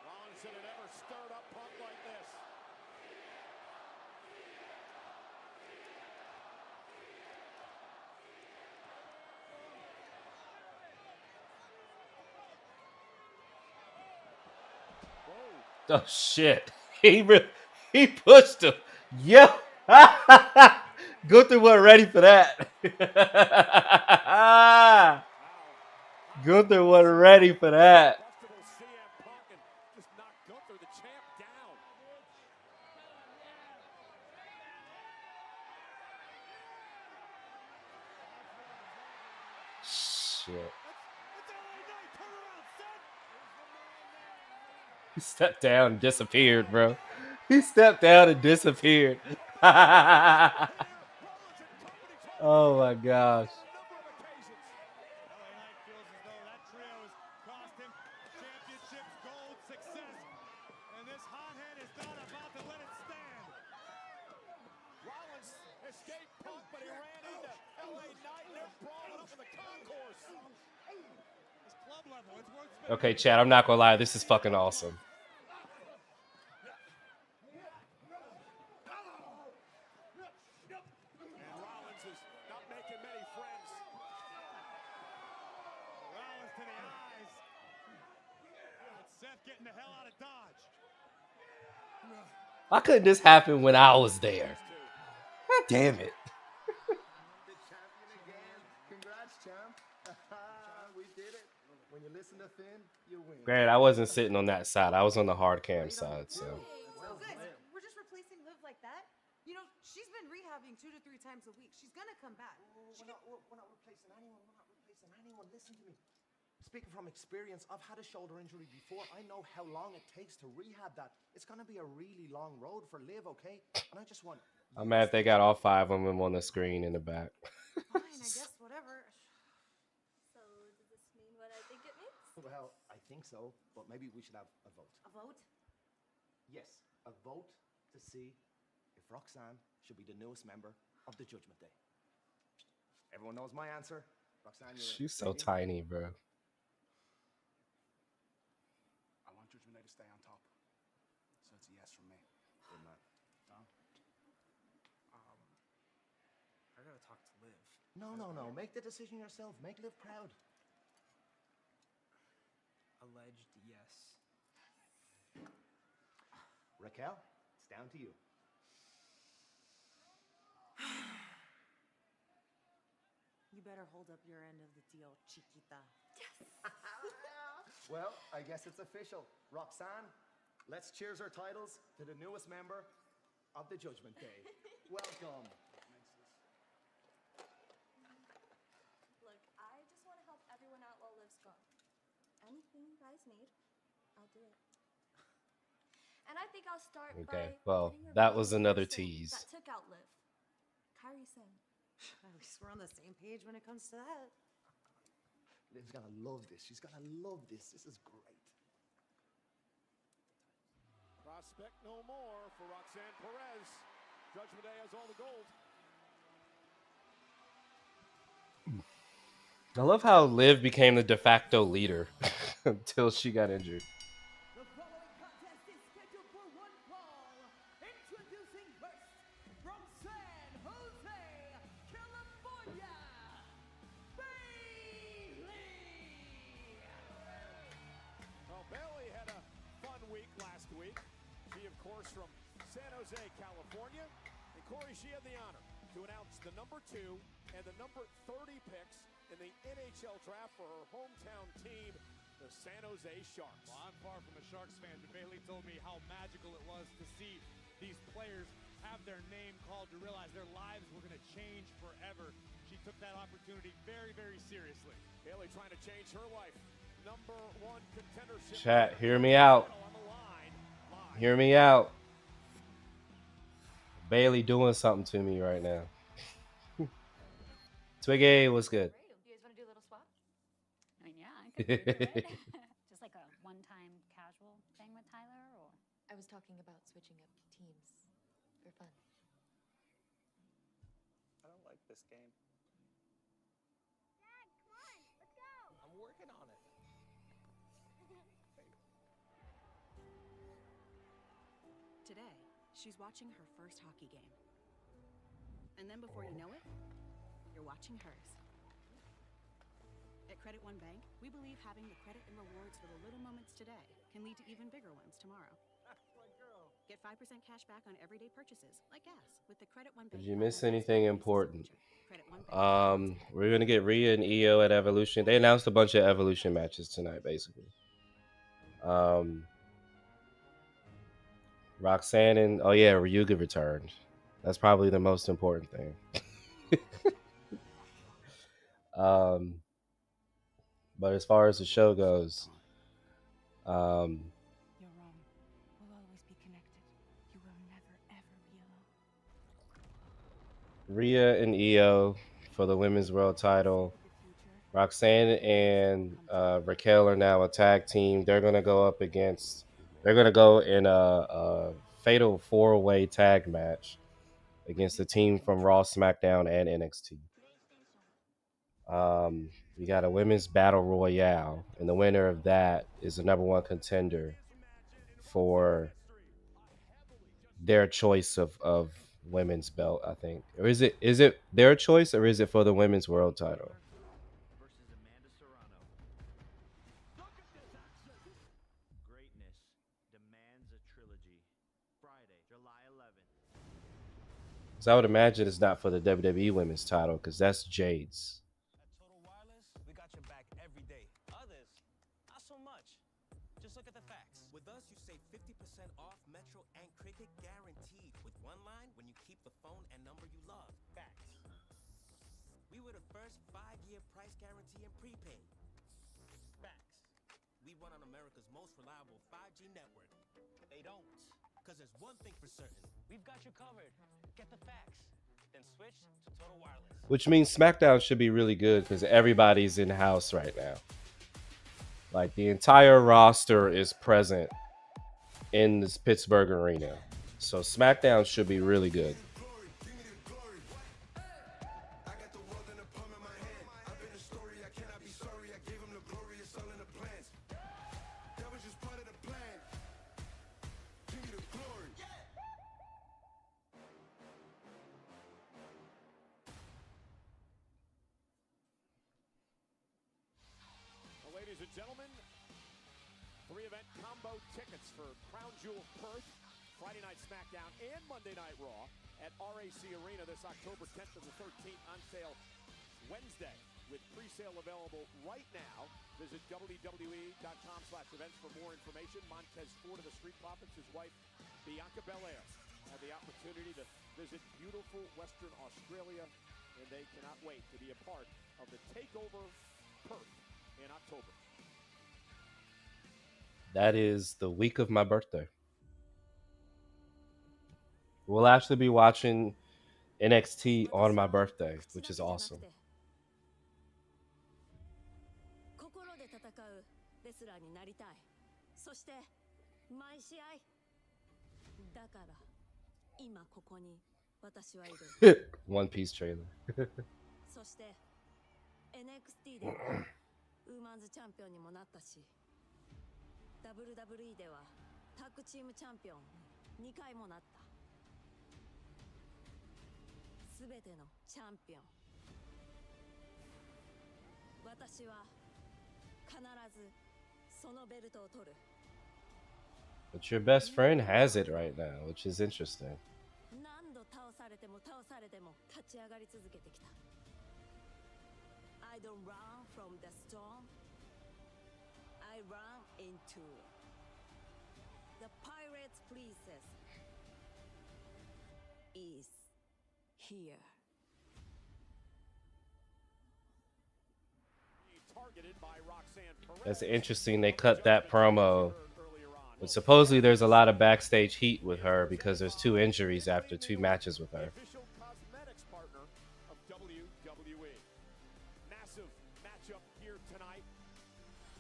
Rollins should have never stirred up Punk like this. Oh shit! He pushed him. Yo, Gunther wasn't ready for that. Gunther wasn't ready for that. CM Punk and just knocked Gunther, the champ, down. Shit. He stepped down and disappeared, bro. He stepped down and disappeared. Oh my gosh. Okay, Chad, I'm not gonna lie, this is fucking awesome. Why couldn't this happen when I was there? God damn it. The champion again. Congrats, champ. We did it. When you listen to Finn, you win. Granted, I wasn't sitting on that side. I was on the hard cam side, so. So guys, we're just replacing Liv like that? You know, she's been rehabbing 2 to 3 times a week. She's gonna come back. We're not replacing anyone. We're not replacing anyone. Listen to me. Speaking from experience, I've had a shoulder injury before. I know how long it takes to rehab that. It's going to be a really long road for Liv, okay? And I just want... I'm mad they got all 5 of them on the screen in the back. Fine, I guess, whatever. So, does this mean what I think it means? Well, I think so, but maybe we should have a vote. A vote? Yes, a vote to see if Roxanne should be the newest member of the Judgment Day. Everyone knows my answer. Roxanne, you're She's so tiny, bro. I want Judgment Day to stay on top. So it's a yes from me. Good man. Tom? I gotta talk to Liv. No, no, no. Make the decision yourself. Make Liv proud. Alleged, yes. Raquel, it's down to you. You better hold up your end of the deal, chiquita. Well, I guess it's official. Roxanne, let's cheers our titles to the newest member of the Judgment Day. Welcome. Look, I just want to help everyone out while Liv's gone. Anything you guys need, I'll do it. And I think I'll start Okay, by well, getting her that back was the another person tease. That took out Liv. Kyrie Singh. At least we're on the same page when it comes to that. Liv's gonna love this. She's gonna love this. This is great. Prospect no more for Roxanne Perez. Judgment Day has all the gold. I love how Liv became the de facto leader until she got injured. The following contest is scheduled for one fall. Introducing first, from San Jose, California, Bailey. Well, Bailey had a fun week last week. She, of course, from San Jose, California. And Corey, she had the honor to announce the number 2 and the number 30 picks in the NHL draft for her hometown team, the San Jose Sharks. Well, I'm far from a Sharks fan, but Bailey told me how magical it was to see these players have their name called, to realize their lives were going to change forever. She took that opportunity very, very seriously. Bailey trying to change her life. Number 1 contendership. Chat, hear me out. Hear me out. Bailey doing something to me right now. Twiggy, what's good? Do you guys want to do a little swap? I mean, yeah, I could do it. Just like a one-time casual thing with Tyler, or? I was talking about switching up teams for fun. I don't like this game. Dad, come on, let's go. I'm working on it. Today, she's watching her first hockey game. And then before you know it, you're watching hers. At Credit One Bank, we believe having the credit and rewards for the little moments today can lead to even bigger ones tomorrow. Get 5% cash back on everyday purchases, like gas, with the Credit One Bank. Did you miss anything important? We're gonna get Rhea and Io at Evolution. They announced a bunch of Evolution matches tonight, basically. Roxanne and Ryuga returned. That's probably the most important thing. But as far as the show goes, You're wrong. We'll always be connected. You will never, ever be alone. Rhea and Io for the women's world title. Roxanne and Raquel are now a tag team. They're gonna go up against. They're gonna go in a fatal 4-way tag match against the team from Raw, SmackDown, and NXT. We got a women's battle royale, and the winner of that is the number 1 contender for their choice of women's belt, I think. Or is it their choice, or is it for the women's world title? Greatness demands a trilogy. Friday, July 11th. So I would imagine it's not for the WWE women's title, because that's Jade's. We got your back every day. Others, not so much. Just look at the facts. With us, you save 50% off Metro and Cricket guaranteed with one line when you keep the phone and number you love. Facts. We were the first 5-year price guarantee in prepaid. Facts. We run on America's most reliable 5G network. They don't. Because there's one thing for certain. We've got you covered. Get the facts. Then switch to Total Wireless. Which means SmackDown should be really good because everybody's in house right now. Like the entire roster is present in this Pittsburgh arena. So SmackDown should be really good. and gentlemen, 3-event combo tickets for Crown Jewel Perth, Friday Night SmackDown, and Monday Night Raw at RAC Arena this October 10th to the 13th, on sale Wednesday, with pre-sale available right now. Visit WWE.com/events for more information. Montez Ford of the Street Profits, his wife Bianca Belair, had the opportunity to visit beautiful Western Australia, and they cannot wait to be a part of the TakeOver Perth in October. That is the week of my birthday. We'll actually be watching NXT on my birthday, which is awesome. 心で戦うレスラーになりたい。そして毎試合だから今ここに私はいる。One Piece trailer. そして NXT ではウーマンズチャンピオンにもなったし、WWE ではタッグチームチャンピオンに2回もなった。すべてのチャンピオン。私は必ずそのベルトを取る。But your best friend has it right now, which is interesting. 何度倒されても倒されても立ち上がり続けてきた。I don't run from the storm. I run into it. The pirate's princess is here. That's interesting. They cut that promo. But supposedly there's a lot of backstage heat with her because there's 2 injuries after 2 matches with her. Official cosmetics partner of WWE. Massive matchup here tonight.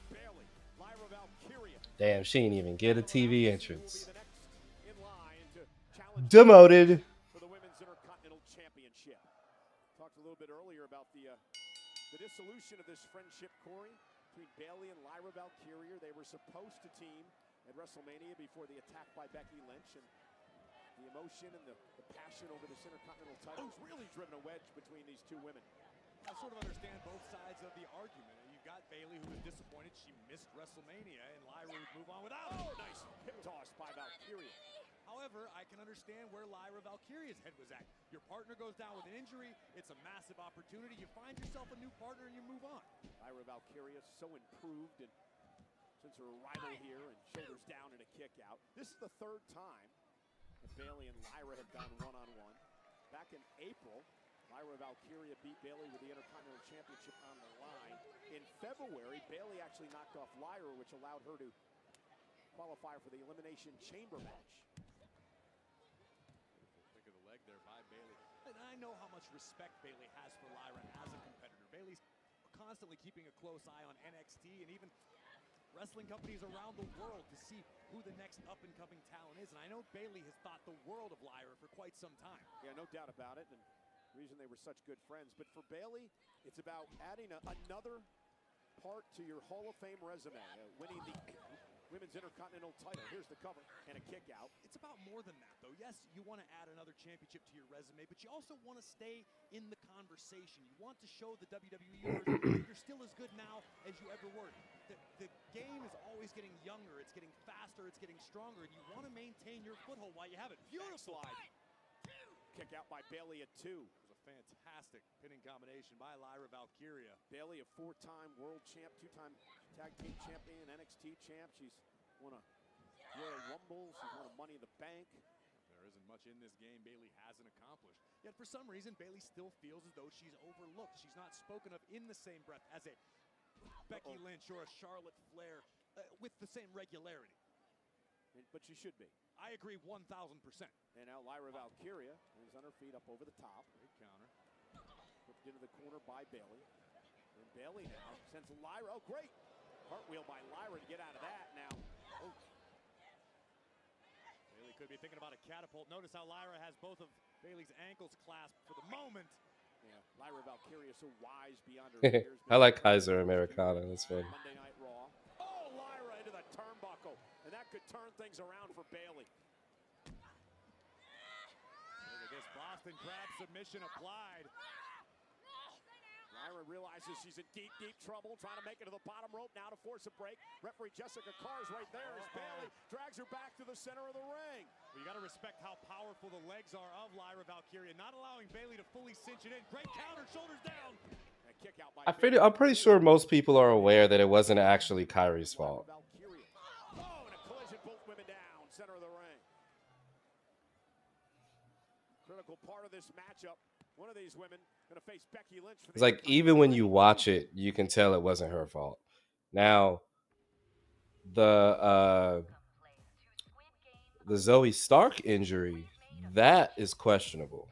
Bayley, Lyra Valkyria. Damn, she didn't even get a TV entrance. In line to challenge Demoted. for the Women's Intercontinental Championship. Talked a little bit earlier about the dissolution of this friendship, Corey, between Bayley and Lyra Valkyria. They were supposed to team at WrestleMania before the attack by Becky Lynch, and the emotion and the passion over this Intercontinental title has really driven a wedge between these 2 women. I sort of understand both sides of the argument. You've got Bayley, who was disappointed she missed WrestleMania, and Lyra would move on without her. Oh, nice hip toss by Valkyria. However, I can understand where Lyra Valkyria's head was at. Your partner goes down with an injury, it's a massive opportunity. You find yourself a new partner and you move on. Lyra Valkyria so improved and since her arrival here, and shoulders down and a kick out. This is the 3rd time that Bayley and Lyra have gone one-on-one. Back in April, Lyra Valkyria beat Bayley with the Intercontinental Championship on the line. In February, Bayley actually knocked off Lyra, which allowed her to qualify for the Elimination Chamber match. Pick of the leg there by Bayley. And I know how much respect Bayley has for Lyra as a competitor. Bayley's constantly keeping a close eye on NXT and even wrestling companies around the world to see who the next up-and-coming talent is. And I know Bayley has thought the world of Lyra for quite some time. Yeah, no doubt about it. And the reason they were such good friends. But for Bayley, it's about adding another part to your Hall of Fame resume, winning the Women's Intercontinental title. Here's the cover and a kick out. It's about more than that, though. Yes, you want to add another championship to your resume, but you also want to stay in the conversation. You want to show the WWE universe that you're still as good now as you ever were. The game is always getting younger. It's getting faster. It's getting stronger. And you want to maintain your foothold while you have it. Beautiful. Kick out by Bayley at 2. It was a fantastic pinning combination by Lyra Valkyria. Bayley, a 4-time world champ, 2-time tag team champion, NXT champ. She's won a Royal Rumble. She's won a Money in the Bank. There isn't much in this game Bayley hasn't accomplished. Yet for some reason, Bayley still feels as though she's overlooked. She's not spoken of in the same breath as a Becky Lynch or a Charlotte Flair with the same regularity. But she should be. I agree 1,000%. And now Lyra Valkyria is on her feet up over the top. Great counter. Flipped into the corner by Bayley. And Bayley now sends Lyra. Oh, great. Cartwheel by Lyra to get out of that now. Oh. Bayley could be thinking about a catapult. Notice how Lyra has both of Bayley's ankles clasped for the moment. Yeah, Lyra Valkyria so wise beyond her years. I like Kaiser Americana. That's funny. Monday Night Raw. Oh, Lyra into the turnbuckle. And that could turn things around for Bayley. Look at this Boston Crab submission applied. Lyra corner, realizes she's in deep, deep trouble, trying to make it to the bottom rope now to force a break. Referee Jessica Carr's right there as Bailey drags her back to the center of the ring. Well, you got to respect how powerful the legs are of Lyra Valkyria, not allowing Bailey to fully cinch it in. Great counter, shoulders down. And kick out by I'm pretty sure most people are aware that it wasn't actually Kyrie's fault. Oh, and a collision, both women down, center of the ring. Critical part of this matchup. One of these women going to face Becky Lynch. For It's like even when you watch it, you can tell it wasn't her fault. Now, the Zoe Stark injury, that is questionable.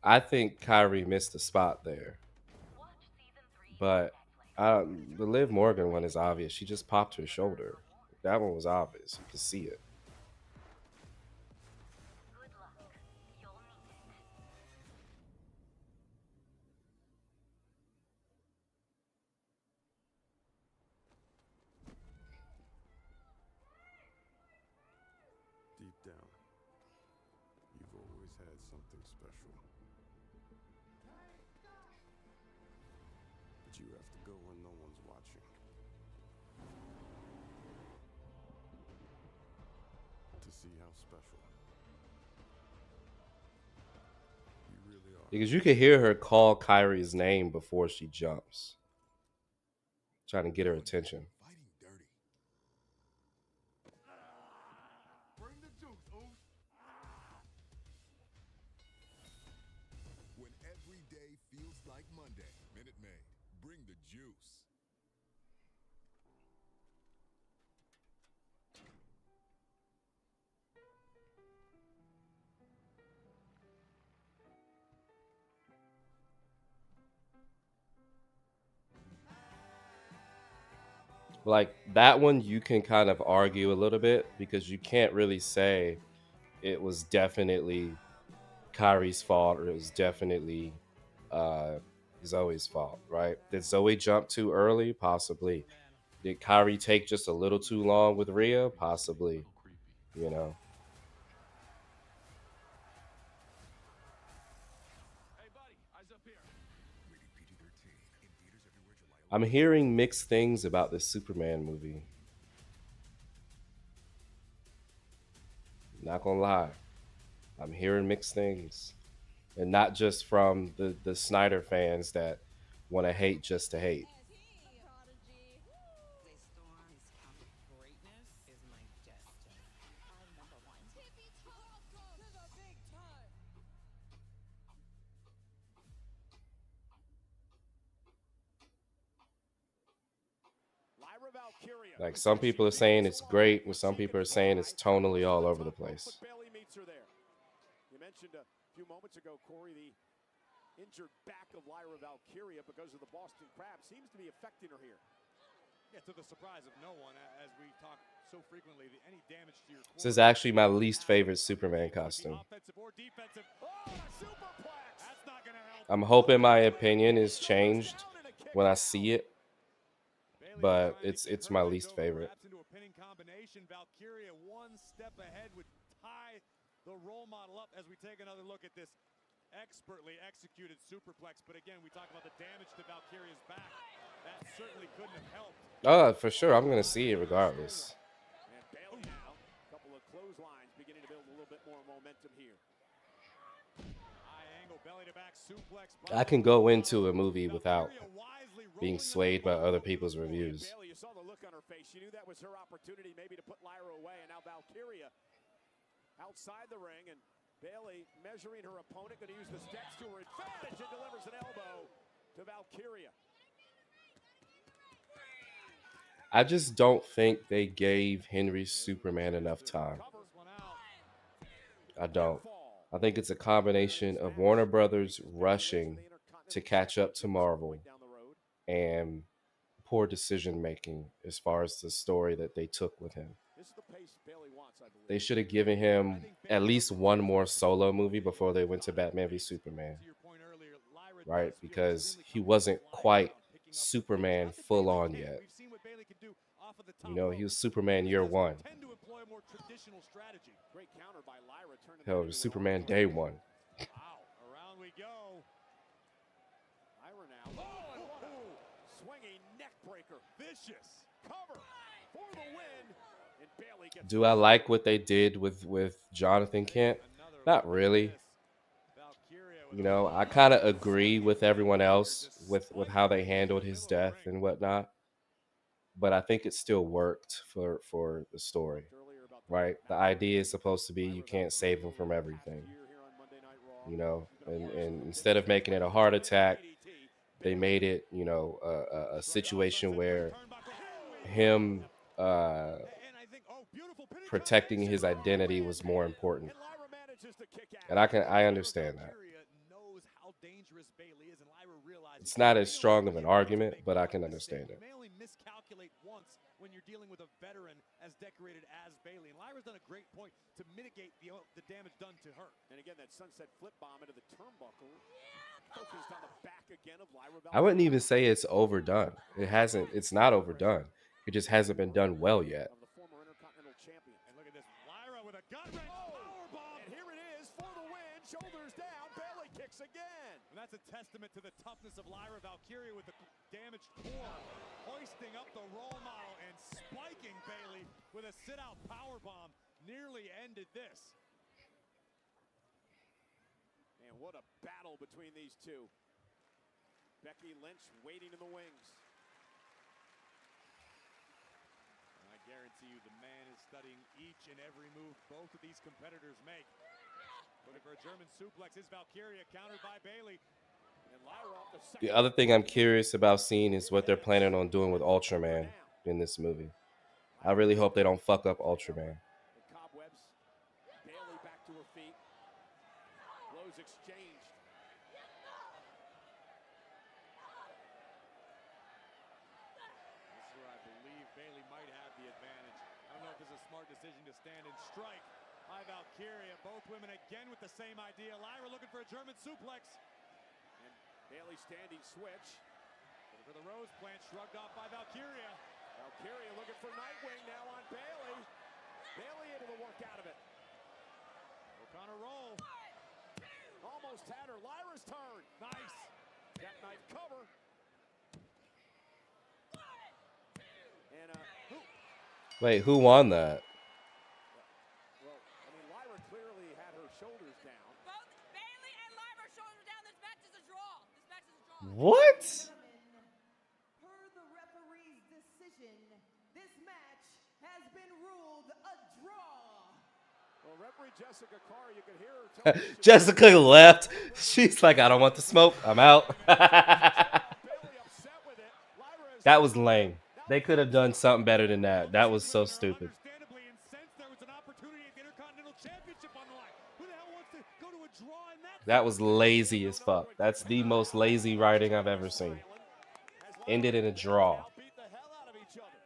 I think Kyrie missed the spot there. But the Liv Morgan one is obvious. She just popped her shoulder. That one was obvious. You could see it. Deep down, you've always had something special. But you have to go when no one's watching. To see how special you really are. Because you could hear her call Kyrie's name before she jumps. Trying to get her attention. Bring the juice, oof. When every day feels like Monday, Minute Maid, bring the juice. Like that one, you can kind of argue a little bit because you can't really say it was definitely Kyrie's fault or it was definitely Zoe's fault, right? Did Zoe jump too early? Possibly. Did Kyrie take just a little too long with Rhea? Possibly. You know. I'm hearing mixed things about this Superman movie. Not gonna lie. I'm hearing mixed things. And not just from the Snyder fans that want to hate just to hate. Like some people are saying it's great, and some people are saying it's tonally all over the place. You mentioned a few moments ago, Corey, the injured back of Lyra Valkyria because of the Boston Crab seems to be affecting her here. Yeah, to the surprise of no one, as we talk so frequently, any damage to your core. This is actually my least favorite Superman costume. I'm hoping my opinion is changed when I see it, but it's my least favorite. Into a pinning combination, Valkyria one step ahead would tie the role model up as we take another look at this expertly executed superplex. But again, we talk about the damage to Valkyria's back. That certainly couldn't have helped. Oh, for sure. I'm going to see it regardless. And Bailey now, a couple of clotheslines beginning to build a little bit more momentum here. High angle belly to back suplex. I can go into a movie without being swayed by other people's reviews. Bailey, you saw the look on her face. She knew that was her opportunity maybe to put Lyra away. And now Valkyria outside the ring, and Bailey measuring her opponent, going to use the steps to her advantage and delivers an elbow to Valkyria. I just don't think they gave Henry Superman enough time. I don't. I think it's a combination of Warner Brothers rushing to catch up to Marvel and poor decision making as far as the story that they took with him. They should have given him at least one more solo movie before they went to Batman v Superman, right? Because he wasn't quite Superman full on yet. You know, he was Superman year one. Hell, it was Superman day one. Wow, around we go. Lyra now. Oh, and what a swinging neck breaker. Vicious cover for the win. And Bailey gets. Do I like what they did with Jonathan Kent? Not really. You know, I kind of agree with everyone else with how they handled his death and whatnot, but I think it still worked for the story, right? The idea is supposed to be you can't save him from everything, you know, and instead of making it a heart attack, they made it, you know, a situation where him protecting his identity was more important, and I understand that. It's not as strong of an argument, but I can understand it. You may only miscalculate once when you're dealing with a veteran as decorated as Bailey. And Lyra's done a great point to mitigate the damage done to her. And again, that sunset flip bomb into the turnbuckle. Focused on the back again of Lyra. I wouldn't even say it's overdone. It's not overdone. It just hasn't been done well yet. Of the former Intercontinental Champion. And look at this, Lyra with a gut-wrench powerbomb. And here it is for the win. Shoulders down. Bailey kicks again. And that's a testament to the toughness of Lyra Valkyria with the damaged core, hoisting up the role model and spiking Bailey with a sit-out powerbomb. Nearly ended this. And what a battle between these two. Becky Lynch waiting in the wings. I guarantee you the man is studying each and every move both of these competitors make. Looking for a German suplex is Valkyria, countered by Bailey. And Lyra off the second. The other thing I'm curious about seeing is what they're planning on doing with Ultraman in this movie. I really hope they don't fuck up Ultraman. The cobwebs. Bailey back to her feet. Blows exchanged. This is where I believe Bailey might have the advantage. I don't know if this is a smart decision to stand and strike. By Valkyria, both women again with the same idea. Lyra looking for a German suplex. And Bailey standing switch. Looking for the Rose Plant, shrugged off by Valkyria. Valkyria looking for Nightwing now on Bailey. Bailey able to work out of it. O'Connor roll. Almost had her. Lyra's turn. Nice. Jackknife cover. And Wait, who won that? Well, I mean, Lyra clearly had her shoulders down. Both Bailey and Lyra shoulders down. This match is a draw. This match is a draw. What? Per the referee's decision, this match has been ruled a draw. Well, referee Jessica Carr, you could hear her tell Jessica left. She's like, I don't want the smoke. I'm out. That was lame. They could have done something better than that. That was so stupid. Understandably incensed, there was an opportunity at the Intercontinental Championship on the line. Who the hell wants to go to a draw in that? That was lazy as fuck. That's the most lazy writing I've ever seen. Ended in a draw. beat the hell out of each other.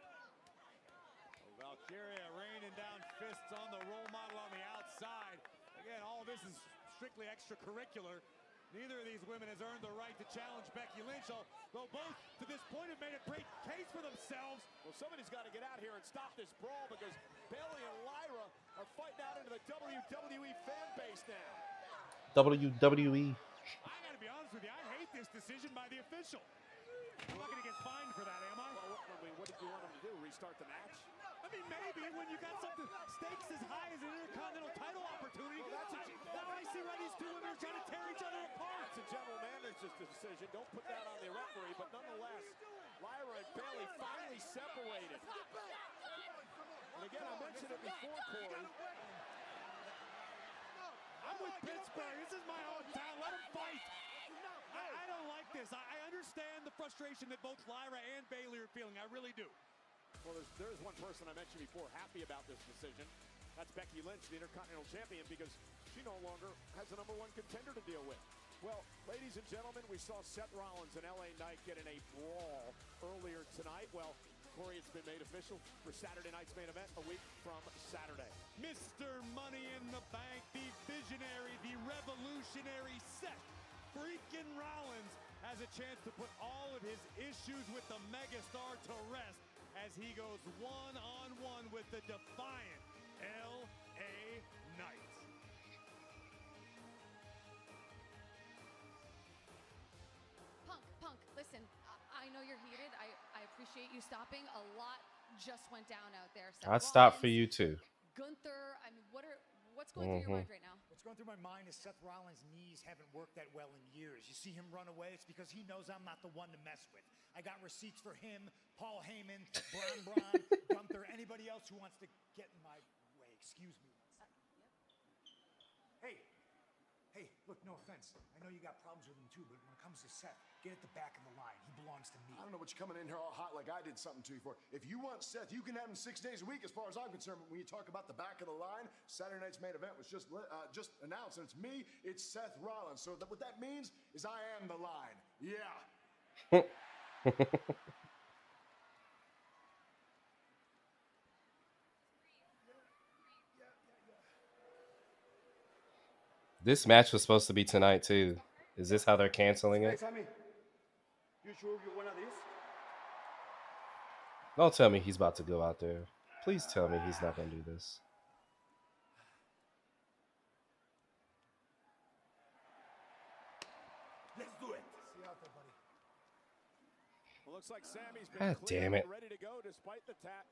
Valkyria raining down fists on the role model on the outside. Again, all this is strictly extracurricular. Neither of these women has earned the right to challenge Becky Lynch, though both to this point have made a great case for themselves. Well, somebody's got to get out here and stop this brawl because Bailey and Lyra are fighting out into the WWE fan base now. WWE. I gotta be honest with you, I hate this decision by the official. I'm not gonna get fined for that, am I? Well, what did you want them to do? Restart the match? I mean, maybe when you got something stakes as high as an Intercontinental title opportunity. Now I see why these two women are trying to tear each other apart. It's a general manager's decision. Don't put that on the referee, but nonetheless, Lyra and Bailey finally separated. And again, I mentioned it before, Corey. I'm with Pittsburgh. This is my hometown. Let them fight. I don't like this. I understand the frustration that both Lyra and Bailey are feeling. I really do. Well, there's one person I mentioned before happy about this decision. That's Becky Lynch, the Intercontinental Champion, because she no longer has a #1 contender to deal with. Well, ladies and gentlemen, we saw Seth Rollins and LA Knight get in a brawl earlier tonight. Well, Corey, it's been made official for Saturday night's main event a week from Saturday. Mr. Money in the Bank, the visionary, the revolutionary Seth freaking Rollins has a chance to put all of his issues with the megastar to rest as he goes one-on-one with the defiant LA Knight. Punk, appreciate you stopping. A lot just went down out there. Seth I'd stop for Rollins, you too. Gunther. I mean, what's going through your mind right now? What's going through my mind is Seth Rollins' knees haven't worked that well in years. You see him run away, it's because he knows I'm not the one to mess with. I got receipts for him, Paul Heyman, Braun, Gunther, anybody else who wants to get in my way. Excuse me. Hey, look, no offense. I know you got problems with him too, but when it comes to Seth, get at the back of the line. He belongs to me. I don't know what you're coming in here all hot like I did something to you for. If you want Seth, you can have him 6 days a week as far as I'm concerned. But when you talk about the back of the line, Saturday night's main event was just announced, and it's me, it's Seth Rollins. So what that means is I am the line. Yeah. This match was supposed to be tonight too. Is this how they're canceling it? Hey, Sammy, you sure you one of these? Don't tell me he's about to go out there. Please tell me he's not going to do this. Let's do it. See you out there, buddy. Well, looks like Sammy's God been cleared damn it. and ready to go despite the fact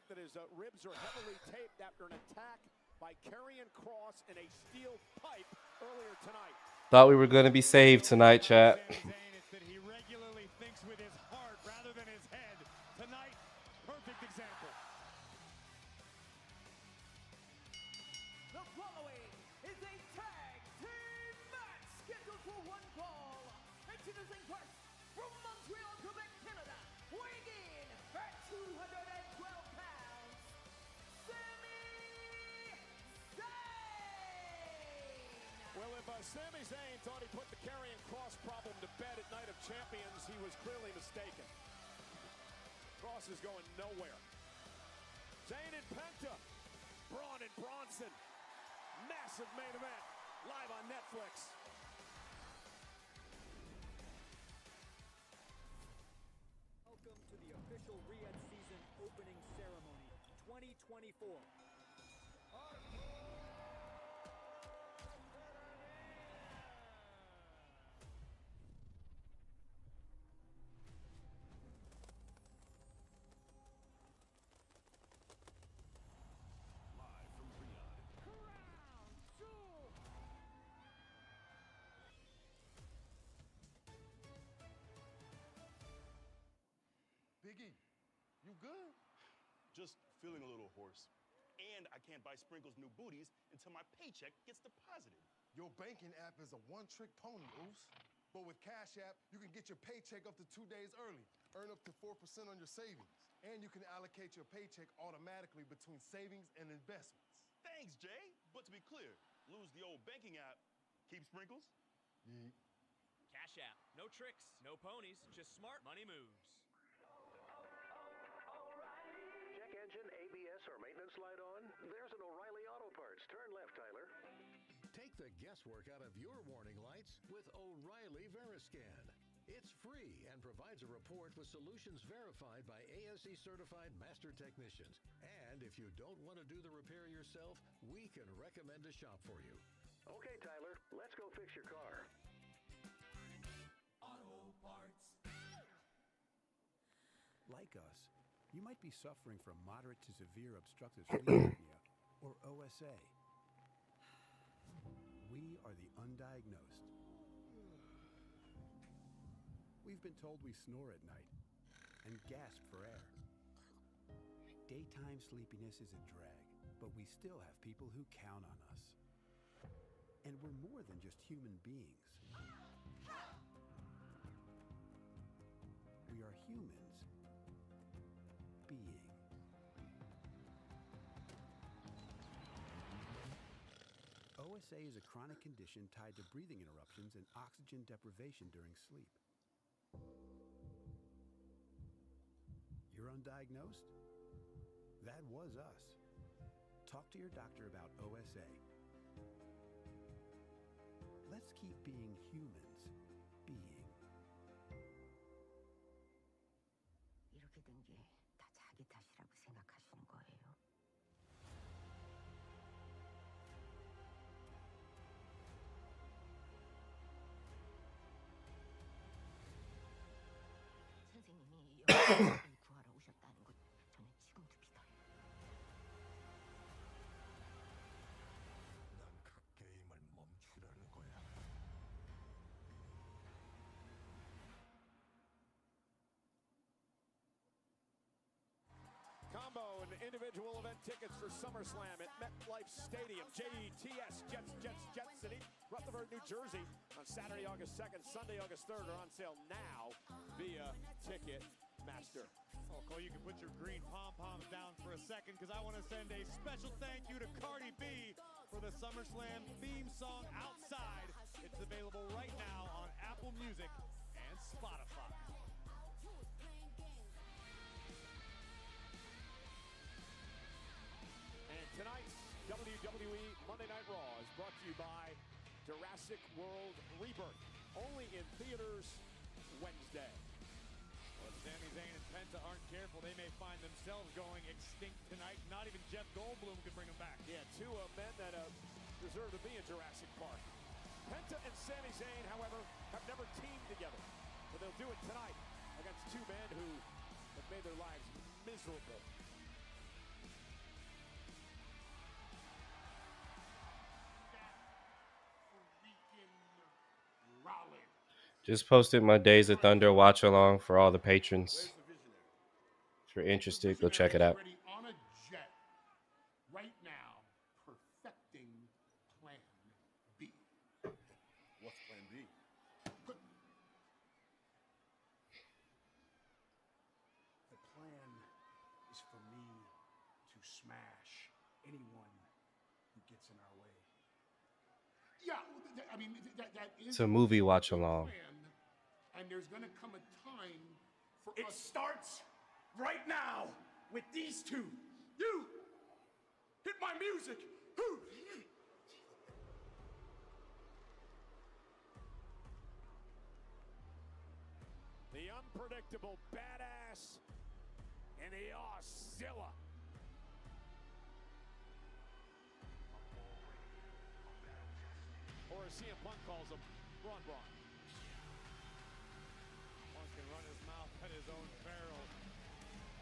that his ribs are heavily taped after an attack by Karrion Kross in a steel pipe earlier tonight. Thought we were going to be saved tonight, chat. He regularly thinks with his heart rather than his head. Tonight, perfect example. The following is a tag team match scheduled for one fall. Introducing first, from Montreal, Quebec, Canada, weighing in at 212 pounds, Sami Zayn. Well, if Sami Zayn thought he put the Karrion Kross problem to bed at Night of Champions, he was clearly mistaken. Kross is going nowhere. Zayn and Penta, Braun and Bronson. Massive main event, live on Netflix. Welcome to the official Riyadh season opening ceremony 2024. Live from Riyadh. Biggie, you good? Just feeling a little hoarse. And I can't buy Sprinkles new booties until my paycheck gets deposited. Your banking app is a one-trick pony, Oos. But with Cash App, you can get your paycheck up to 2 days early, earn up to 4% on your savings, and you can allocate your paycheck automatically between savings and investments. Thanks, Jay. But to be clear, lose the old banking app, keep Sprinkles? Yeet. Cash App. No tricks, no ponies, just smart money moves. Check engine, ABS, or maintenance light on? There's an O'Reilly Auto Parts. Turn left, Tyler. Take the guesswork out of your warning lights with O'Reilly Veriscan. It's free and provides a report with solutions verified by ASE certified master technicians. And if you don't want to do the repair yourself, we can recommend a shop for you. Okay, Tyler, let's go fix your car. Auto Parts. Like us, you might be suffering from moderate to severe obstructive sleep apnea, or OSA. We are the undiagnosed. We've been told we snore at night and gasp for air. Daytime sleepiness is a drag, but we still have people who count on us. And we're more than just human beings. We are humans being. OSA is a chronic condition tied to breathing interruptions and oxygen deprivation during sleep. You're undiagnosed? That was us. Talk to your doctor about OSA. Let's keep being humans being. 이렇게 된 게 다 자기 탓이라고 생각하시는 거예요. 선생님이 individual event tickets for SummerSlam at MetLife Stadium. JETS, Jets City, Rutherford, New Jersey on Saturday, August 2nd, Sunday, August 3rd are on sale now via Ticketmaster. Oh, Cole, you can put your green pom-poms down for a second because I want to send a special thank you to Cardi B for the SummerSlam theme song Outside. It's available right now on Apple Music and Spotify. And tonight's WWE Monday Night Raw is brought to you by Jurassic World Rebirth, only in theaters Wednesday. Well, if Sami Zayn and Penta aren't careful, they may find themselves going extinct tonight. Not even Jeff Goldblum can bring them back. Yeah, two men that deserve to be in Jurassic Park. Penta and Sami Zayn, however, have never teamed together. But they'll do it tonight against two men who have made their lives miserable. Just posted my Days of Thunder watch along for all the patrons. If you're interested, go check it out. On a jet right now, perfecting Plan B. What's Plan B? The plan is for me to smash anyone who gets in our way. Yeah, I mean, that is It's a movie watch along. plan, and there's going to come a time for It us. starts right now with these two. You hit my music. The unpredictable badass and the Auszilla. Or as CM Punk calls him, Braun. Punk can run his mouth at his own peril,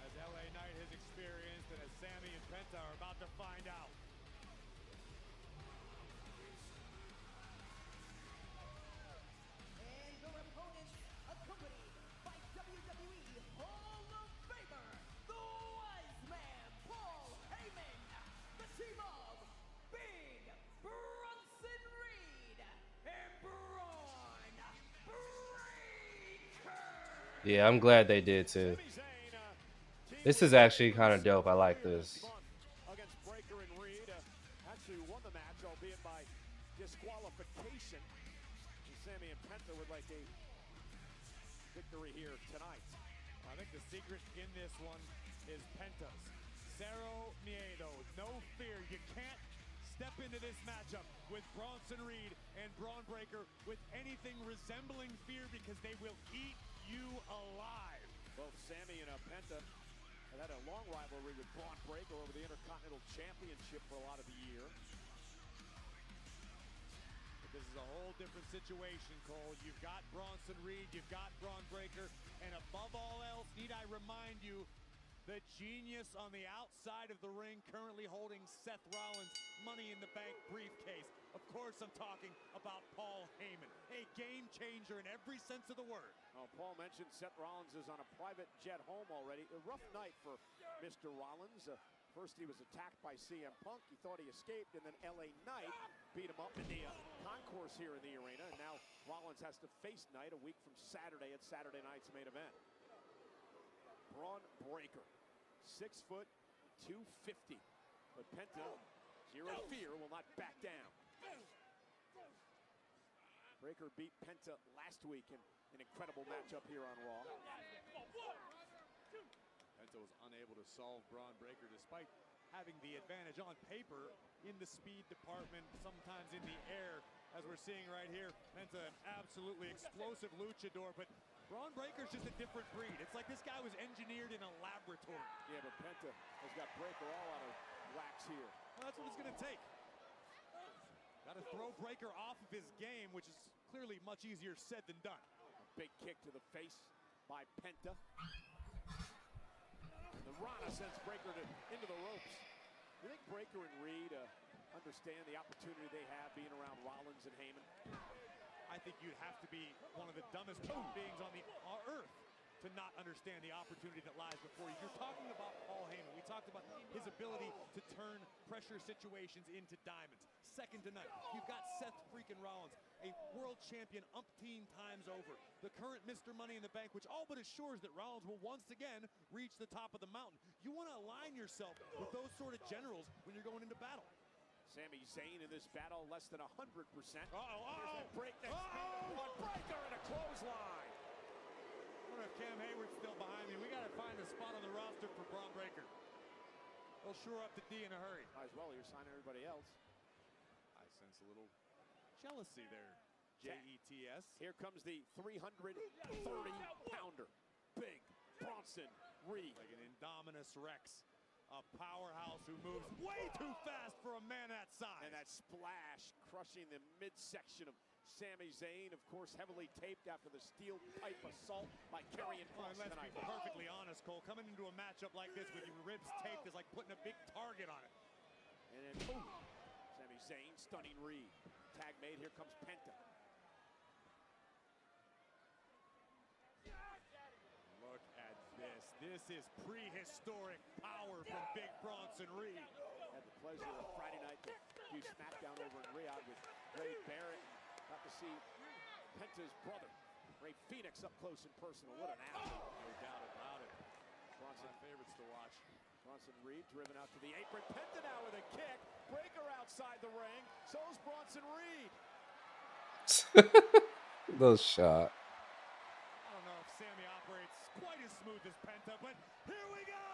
as LA Knight has experienced and as Sami and Penta are about to find out. And their opponents, accompanied by WWE Hall of Famer, the Wise Man, Paul Heyman, the team of Big Bronson Reed and Braun Breaker. Yeah, I'm glad they did too. This is actually kind of dope. I like this. Against Breaker and Reed, actually won the match, albeit by disqualification. And Sami and Penta would like a victory here tonight. I think the secret in this one is Penta's. Cero miedo, no fear. You can't step into this matchup with Bronson Reed and Braun Breaker with anything resembling fear because they will eat you alive. Both Sami and Penta have had a long rivalry with Braun Breaker over the Intercontinental Championship for a lot of the year. But this is a whole different situation, Cole. You've got Bronson Reed, you've got Braun Breaker, and above all else, need I remind you, the genius on the outside of the ring currently holding Seth Rollins' Money in the Bank briefcase. Of course, I'm talking about Paul Heyman, a game changer in every sense of the word. Oh, Paul mentioned Seth Rollins is on a private jet home already. A rough night for Mr. Rollins. First, he was attacked by CM Punk. He thought he escaped, and then LA Knight beat him up in the concourse here in the arena. And now Rollins has to face Knight a week from Saturday at Saturday night's main event. Braun Breaker, 6 foot, 250. But Penta, zero fear, will not back down. Breaker beat Penta last week in an incredible matchup here on Raw. Penta was unable to solve Braun Breaker despite having the advantage on paper in the speed department, sometimes in the air, as we're seeing right here. Penta, an absolutely explosive luchador, but Braun Breaker's just a different breed. It's like this guy was engineered in a laboratory. Yeah, but Penta has got Breaker all out of wax here. Well, that's what it's going to take. Got to throw Breaker off of his game, which is clearly much easier said than done. A big kick to the face by Penta. And the Rana sends Breaker into the ropes. You think Breaker and Reed understand the opportunity they have being around Rollins and Heyman? I think you'd have to be one of the dumbest human beings on the earth to not understand the opportunity that lies before you. You're talking about Paul Heyman. We talked about his ability to turn pressure situations into diamonds. Second to none. You've got Seth freaking Rollins, a world champion umpteen times over. The current Mr. Money in the Bank, which all but assures that Rollins will once again reach the top of the mountain. You want to align yourself with those sort of generals when you're going into battle. Sami Zayn in this battle less than 100%. Breakneck speed. One breaker and a clothesline. I wonder if Cam Hayward's still behind me. We got to find a spot on the roster for Braun Breaker. He'll shore up the D in a hurry. Might as well, you're signing everybody else. I sense a little jealousy there, JETS. Here comes the 330-pounder. Big Bronson Reed. Like an Indominus Rex. A powerhouse who moves way too fast for a man that size. And that splash crushing the midsection of Sami Zayn, of course, heavily taped after the steel pipe assault by Karrion Kross Let's tonight. be perfectly honest, Cole. Coming into a matchup like this with your ribs taped is like putting a big target on it. And then boom, Sami Zayn stunning Reed. Tag made, here comes Penta. Look at this. This is prehistoric power from Big Bronson Reed. Had the pleasure of Friday night to do SmackDown over in Riyadh with Ray Barrett. Got to see Penta's brother, Ray Phoenix, up close and personal. What an athlete. No doubt about it. Bronson, my favorites to watch. Bronson Reed driven out to the apron. Penta now with a kick. Breaker outside the ring. So's Bronson Reed. The shot. I don't know if Sami operates quite as smooth as Penta, but here we go!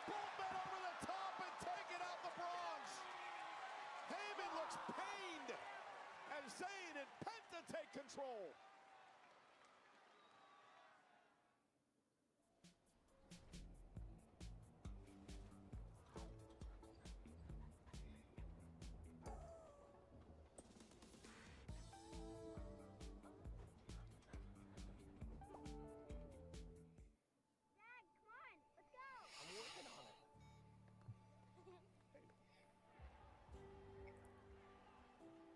Bullpen over the top and taking out the Bronx. Heyman looks pained as Zayn and Penta take control.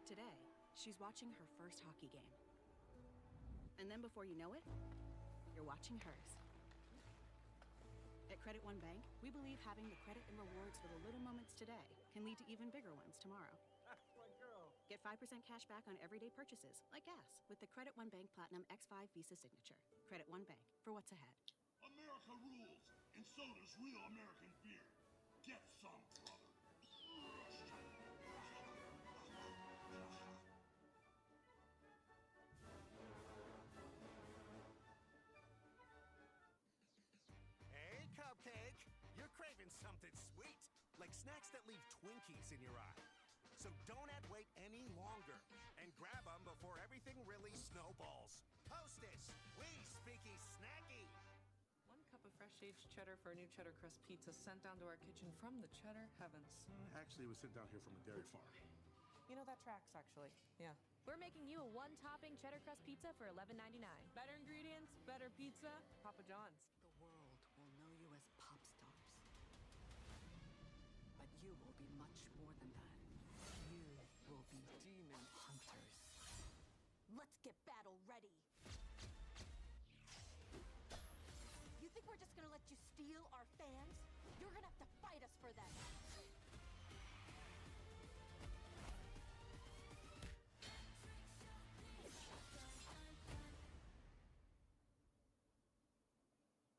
Today, she's watching her first hockey game. And then before you know it, you're watching hers. At Credit One Bank, we believe having the credit and rewards for the little moments today can lead to even bigger ones tomorrow. That's my girl. Get 5% cash back on everyday purchases, like gas, with the Credit One Bank Platinum X5 Visa Signature. Credit One Bank, for what's ahead. America rules, and so does real American beer. Get some, brother. Hey, Cupcake! You're craving something sweet, like snacks that leave Twinkies in your eye. So don't have wait any longer, and grab them before everything really snowballs. Hostess, we speaky snacky. 1 cup of fresh aged cheddar for a new cheddar crust pizza sent down to our kitchen from the cheddar heavens. Actually, it was sent down here from a dairy farm. You know, that tracks, actually. Yeah. We're making you a one-topping cheddar crust pizza for $11.99. Better ingredients, better pizza, Papa John's. The world will know you as pop stars. But you will be much more than that. You will be demon hunters. Let's get battle ready. You think we're just gonna let you steal our fans? You're gonna have to fight us for them.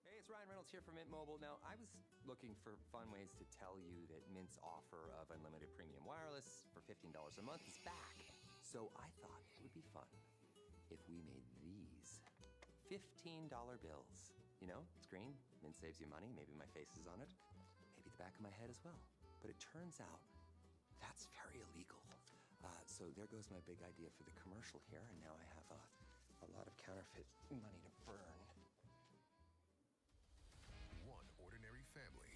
Hey, it's Ryan Reynolds here from Mint Mobile. Now, I was looking for fun ways to tell you that Mint's offer of unlimited premium wireless for $15 a month is back. So I thought it would be fun if we made these $15 bills. You know, it's green, Mint saves you money, maybe my face is on it, maybe the back of my head as well. But it turns out that's very illegal. So there goes my big idea for the commercial here, and now I have a lot of counterfeit money to burn. One ordinary family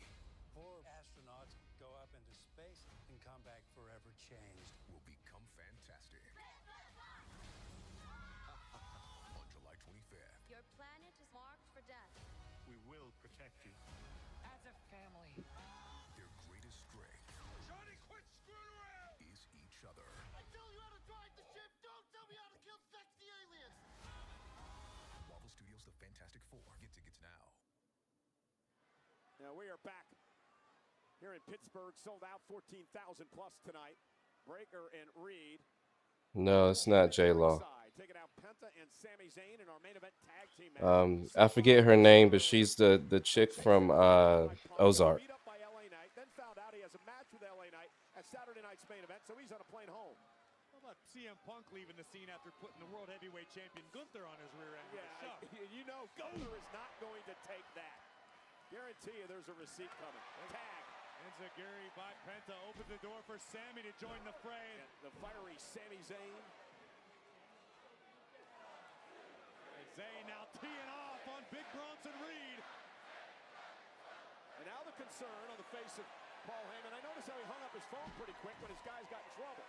4 astronauts go up into space and come back forever changed. will become fantastic. On July 25th, Your planet is marked for death. We will protect you. As a family. their greatest strength Johnny, quit screwing around! is each other. I tell you how to drive the ship, don't tell me how to kill sexy aliens! Marvel Studios' The Fantastic Four. Get tickets now Now we are back here in Pittsburgh, sold out 14,000 plus tonight. Breaker and Reed. No, it's not J-Law. Taking out Penta and Sami Zayn in our main event tag team match. I forget her name, but she's the chick from Ozark. Beat up by LA Knight, then found out he has a match with LA Knight at Saturday night's main event, so he's on a plane home. How about CM Punk leaving the scene after putting the World Heavyweight Champion Gunther on his rear end? Yeah, you know Gunther is not going to take that. Guarantee you there's a receipt coming. Tag. Enziguri by Penta opens the door for Sami to join the fray. And the fiery Sami Zayn. And Zayn now teeing off on Big Bronson Reed. And now the concern on the face of Paul Heyman. I noticed how he hung up his phone pretty quick when his guys got in trouble.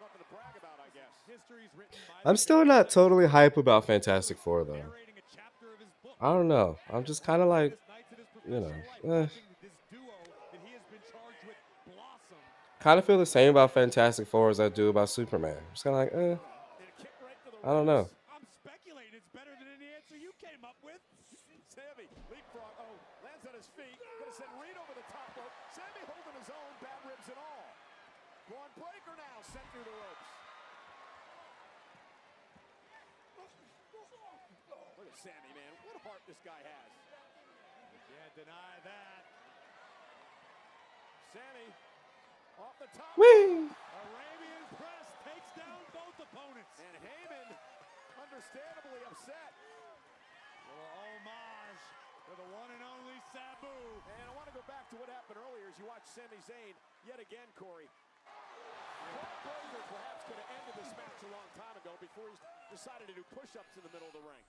Nothing to brag about, I guess. History's written by I'm still not totally hype about Fantastic Four, though. I don't know. I'm just kind of like, kind of feel the same about Fantastic Four as I do about Superman. I'm just kind of like, I don't know. I'm speculating it's better than any answer you came up with. Sami leapfrog. Oh, lands on his feet. Gonna send Reed over the top rope. Sami holding his own, bad ribs and all. Braun Breaker now sent through the ropes. Look at Sami, man. What heart this guy has. You can't deny that. Sami off the top. Whee! Arabian Press takes down both opponents. And Heyman understandably upset. A little homage to the one and only Sabu. And I want to go back to what happened earlier as you watch Sami Zayn yet again, Corey. Braun Breaker perhaps could have ended this match a long time ago before he decided to do push-ups in the middle of the ring.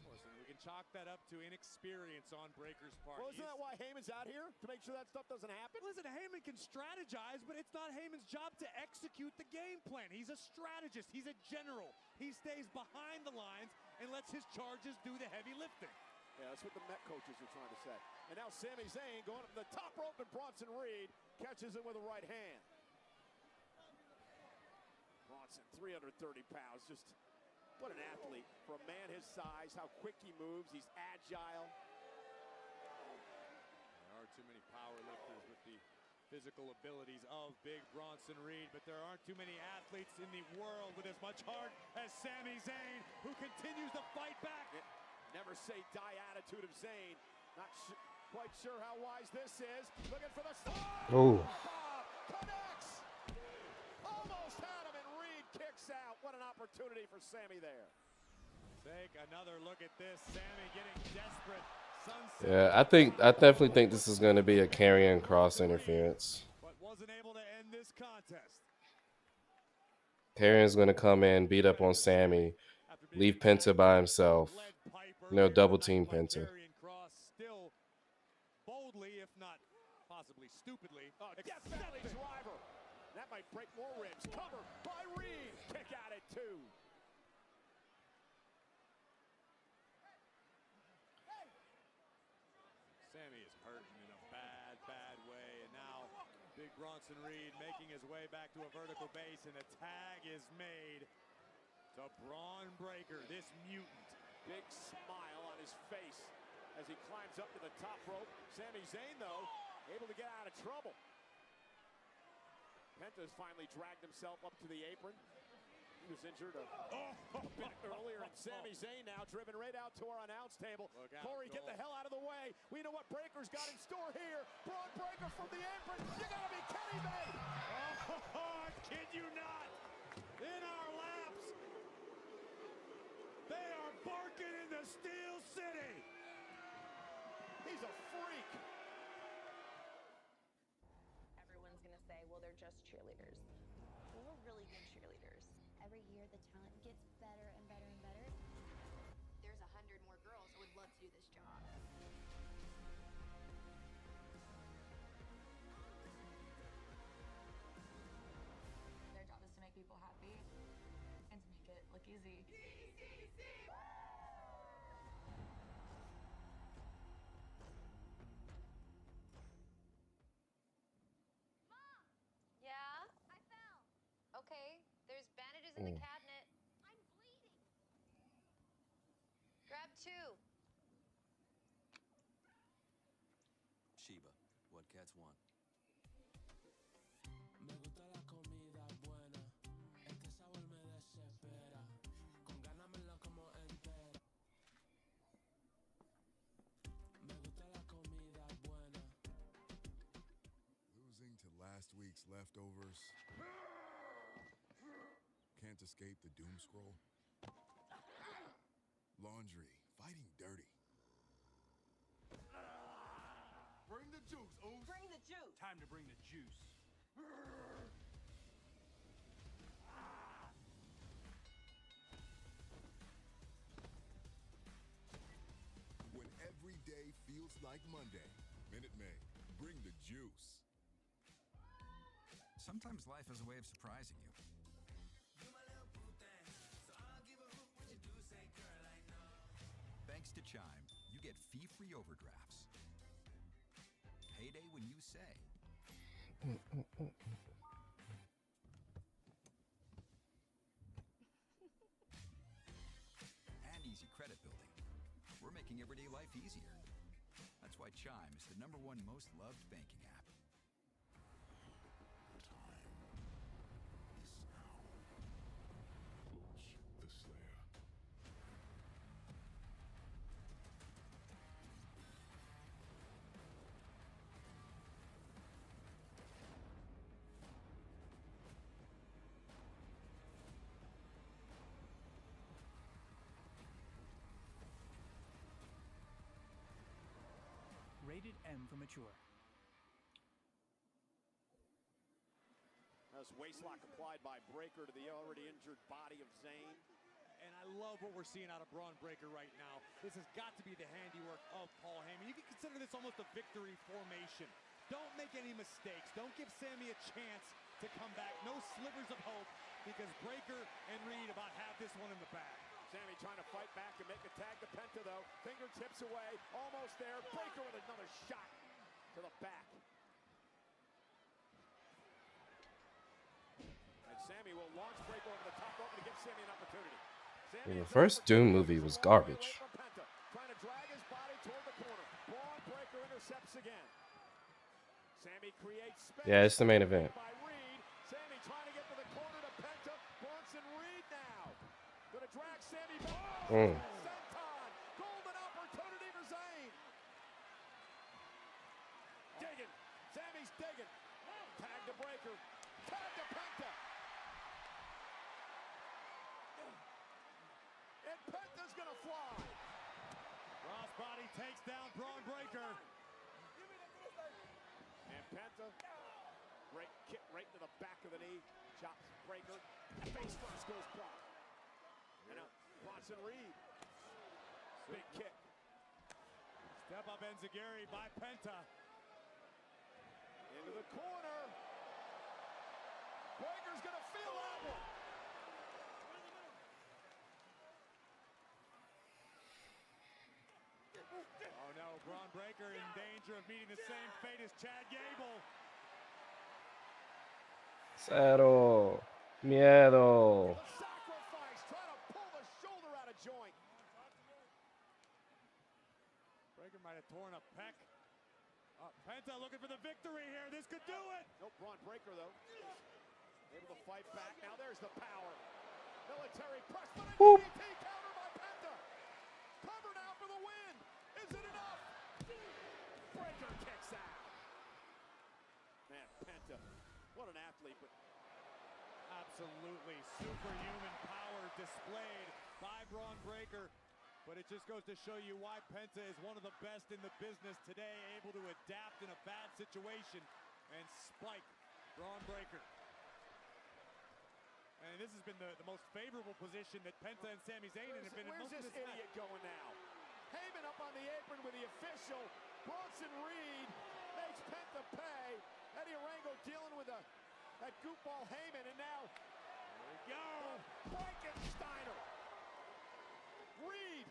Listen, we can chalk that up to inexperience on Breaker's part. Well, isn't that why Heyman's out here? To make sure that stuff doesn't happen? Listen, Heyman can strategize, but it's not Heyman's job to execute the game plan. He's a strategist. He's a general. He stays behind the lines and lets his charges do the heavy lifting. Yeah, that's what the Met coaches are trying to say. And now Sami Zayn going up to the top rope, and Bronson Reed catches him with a right hand. Bronson, 330 pounds, just what an athlete. For a man his size, how quick he moves, he's agile. There are too many power lifters with the physical abilities of Big Bronson Reed, but there aren't too many athletes in the world with as much heart as Sami Zayn, who continues to fight back. Never say die attitude of Zayn. Not quite sure how wise this is. Looking for the stop. Oh. Connects. Almost had him, and Reed kicks out. What an opportunity for Sami there. Take another look at this. Sami getting desperate. Sunset. Yeah, I definitely think this is going to be a Karrion Kross interference. But wasn't able to end this contest. Karrion's going to come in, beat up on Sami, leave Penta by himself. Double team Penta. Karrion Kross still boldly, if not possibly stupidly, Death Valley driver. That might break more ribs. Cover by Reed. Kick at it too. Sami is hurting in a bad way, and now Big Bronson Reed making his way back to a vertical base, and the tag is made to Braun Breaker, this mutant. Big smile on his face as he climbs up to the top rope. Sami Zayn, though, able to get out of trouble. Penta's finally dragged himself up to the apron. He was injured a bit earlier, and Sami Zayn now driven right out to our announce table. Corey, get the hell out of the way. We know what Breaker's got in store here. Braun Breaker from the apron. You gotta be kidding me. I kid you not. In our laps, they are barking in the Steel City. He's a freak. Everyone's gonna say, well, they're just cheerleaders. Well, we're really good cheerleaders. Every year the talent gets better and better and better. There's 100 more girls who would love to do this job. Their job is to make people happy and to make it look easy. Mom! Yeah? I fell. Okay, there's bandages in the cabinet. I'm bleeding. Grab 2. Chiba, what cats want. Me gusta la comida buena, este sabor me desespera, con ganas me lo como entera. Me gusta la comida buena. Losing to last week's leftovers. Can't escape the doom scroll. Laundry, fighting dirty. Bring the juice, Oos. Bring the juice. Time to bring the juice. When every day feels like Monday, Minute Maid, bring the juice. Sometimes life has a way of surprising you. Thanks to Chime, you get fee-free overdrafts. Payday when you say. And easy credit building. We're making everyday life easier. That's why Chime is the #1 most loved banking app. The Slayer. Rated M for mature. As waistlock applied by Breaker to the already injured body of Zayn. And I love what we're seeing out of Braun Breaker right now. This has got to be the handiwork of Paul Heyman. You can consider this almost a victory formation. Don't make any mistakes. Don't give Sammy a chance to come back. No slivers of hope, because Breaker and Reed about have this one in the bag. Sammy trying to fight back and make a tag to Penta, though. Fingertips away, almost there. Breaker with another shot to the back. And Sammy will launch Breaker over the top rope to give Sammy an opportunity. Sammy The first Doom movie was garbage. Trying to drag his body toward the corner. Braun Breaker intercepts again. Sammy creates space. Yeah, it's the main event. By Reed. Sammy trying to get to the corner to Penta. Bronson Reed now. Gonna drag Sammy back. Senton. Golden opportunity for Zayn. Digging. Sammy's digging. Tag to Breaker. Tag to Penta. And Penta's gonna fly. Crossbody takes down Braun Breaker. And Penta, great kick right to the back of the knee, chops Breaker, face first goes Braun. And now Bronson Reed, big kick. Step up Enziguri by Penta. Into the corner. Breaker's gonna feel that one. Oh no, Braun Breaker in danger of meeting the same fate as Chad Gable. Cero. Miedo. Sacrifice, trying to pull the shoulder out of joint. Breaker might have torn a pec. Penta looking for the victory here. This could do it. Nope, Braun Breaker though. Able to fight back. Now there's the power. Military press, but a DDT counter by Penta. Cover now for the win. Is it enough? Breaker kicks out. Man, Penta, what an athlete, but absolutely superhuman power displayed by Braun Breaker. But it just goes to show you why Penta is one of the best in the business today, able to adapt in a bad situation and spike Braun Breaker. And this has been the most favorable position that Penta and Sami Zayn have been in most of this this idiot going now? Heyman up on the apron with the official. Bronson Reed makes Penta pay. Eddie Orango dealing with that goofball Heyman, and now here we go. Frankensteiner. Reed.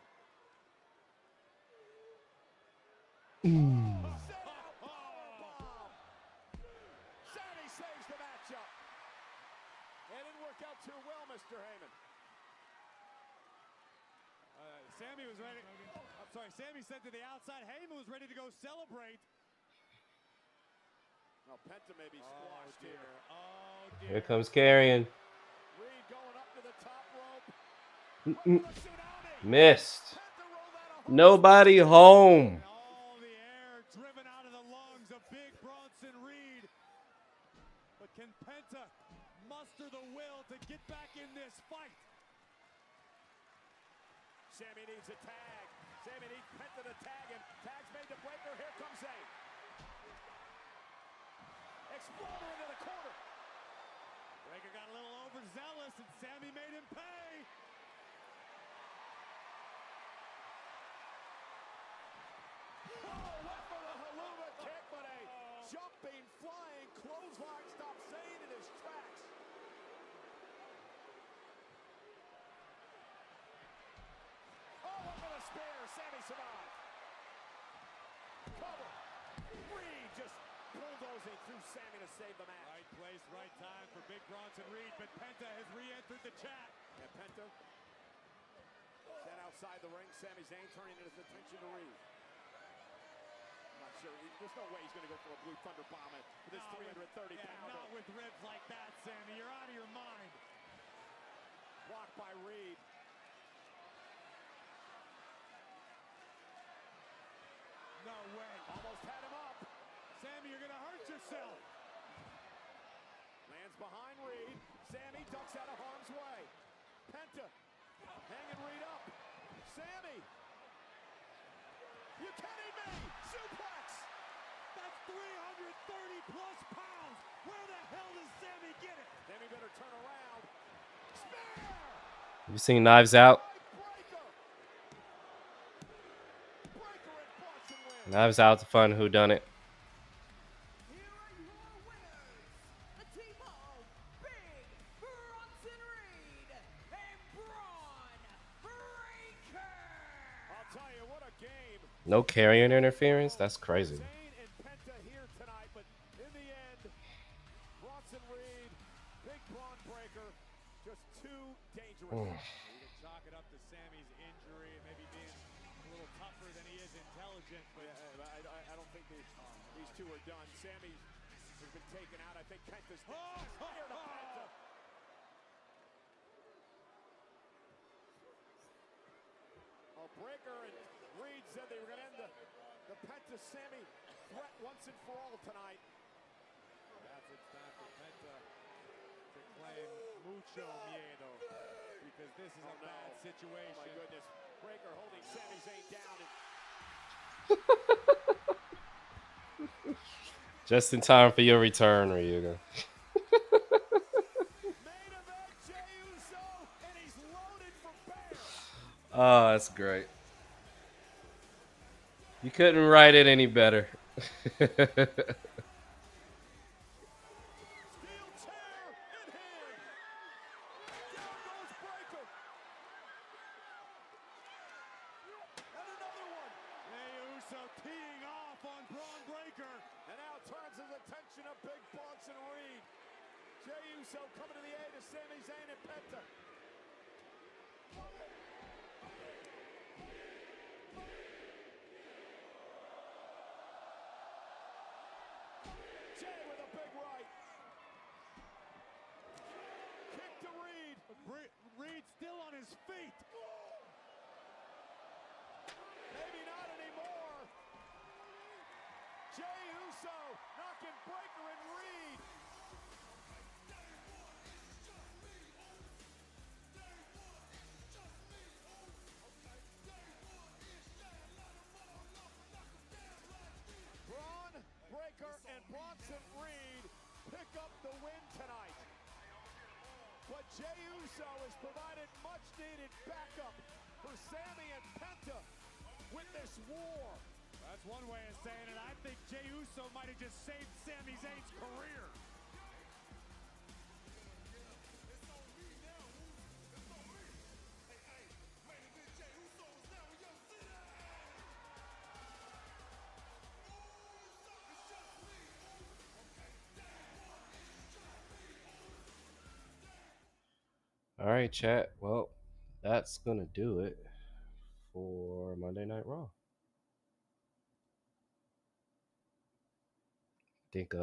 Set out powerbomb. Sami saves the matchup. It didn't work out too well, Mr. Heyman. Sami was ready. I'm sorry, Sami sent to the outside. Heyman was ready to go celebrate. Well, Penta may be squashed here. Oh, dear. Here comes Carrion. Reed going up to the top rope. Missed. Nobody home. All the air driven out of the lungs of Big Bronson Reed. But can Penta muster the will to get back in this fight? Sammy needs a tag. Sammy needs Penta to tag him. Tag's made to Breaker. Here comes Zayn. Exploder into the corner. Breaker got a little overzealous and Sammy made him pay. Oh, went for the Helluva kick, but a jumping, flying clothesline stops Zayn in his tracks. Oh, look at the spear. Sammy survived. Cover. Reed just bulldozing through Sammy to save the match. Right place, right time for Big Bronson Reed, but Penta has re-entered the chat. And Penta set outside the ring. Sami Zayn turning his attention to Reed. I'm not sure. There's no way he's going to go for a Blue Thunder bomb with this 330-pounder. Not with ribs like that, Sammy. You're out of your mind. Blocked by Reed. No way. Almost had him up. Sammy, you're going to hurt yourself. Lands behind Reed. Sammy ducks out of harm's way. Penta hanging Reed up. Sammy. You kidding me? Suplex. That's 330 plus pounds. Where the hell does Sammy get it? Sammy better turn around. Spear. You seen Knives Out? Knives Out's a fun whodunit. No carrion interference? That's crazy. And Penta here tonight, but in the end, Bronson Reed, Big Braun Breaker, just too dangerous. We can chalk it up to Sammy's injury and maybe being a little tougher than he is intelligent. But I don't think these two are done. Sammy has been taken out. I think Penta's here to Penta. Breaker and Reed said they were going to end the Penta-Sammy threat once and for all tonight. That's it's time for Penta to claim mucho miedo because this is a bad situation. Oh my goodness. Breaker holding Sami Zayn down. Just in time for your return, Ryuga. Oh, that's great. You couldn't write it any better. Teeing off on Braun Breaker. And now turns his attention to Big Bronson Reed. Jey Uso coming to the aid of Sami Zayn and Penta. Jey with a big right. Kick to Reed. Reed still on his feet. Maybe not anymore. Jey Uso knocking Breaker and Reed. Braun Breaker and Bronson Reed pick up the win tonight. But Jey Uso has provided much needed backup for Sami and Penta with this war. That's one way of saying it. I think Jey Uso might have just saved Sami Zayn's career. All right, chat. Well, that's going to do it for Monday Night Raw. think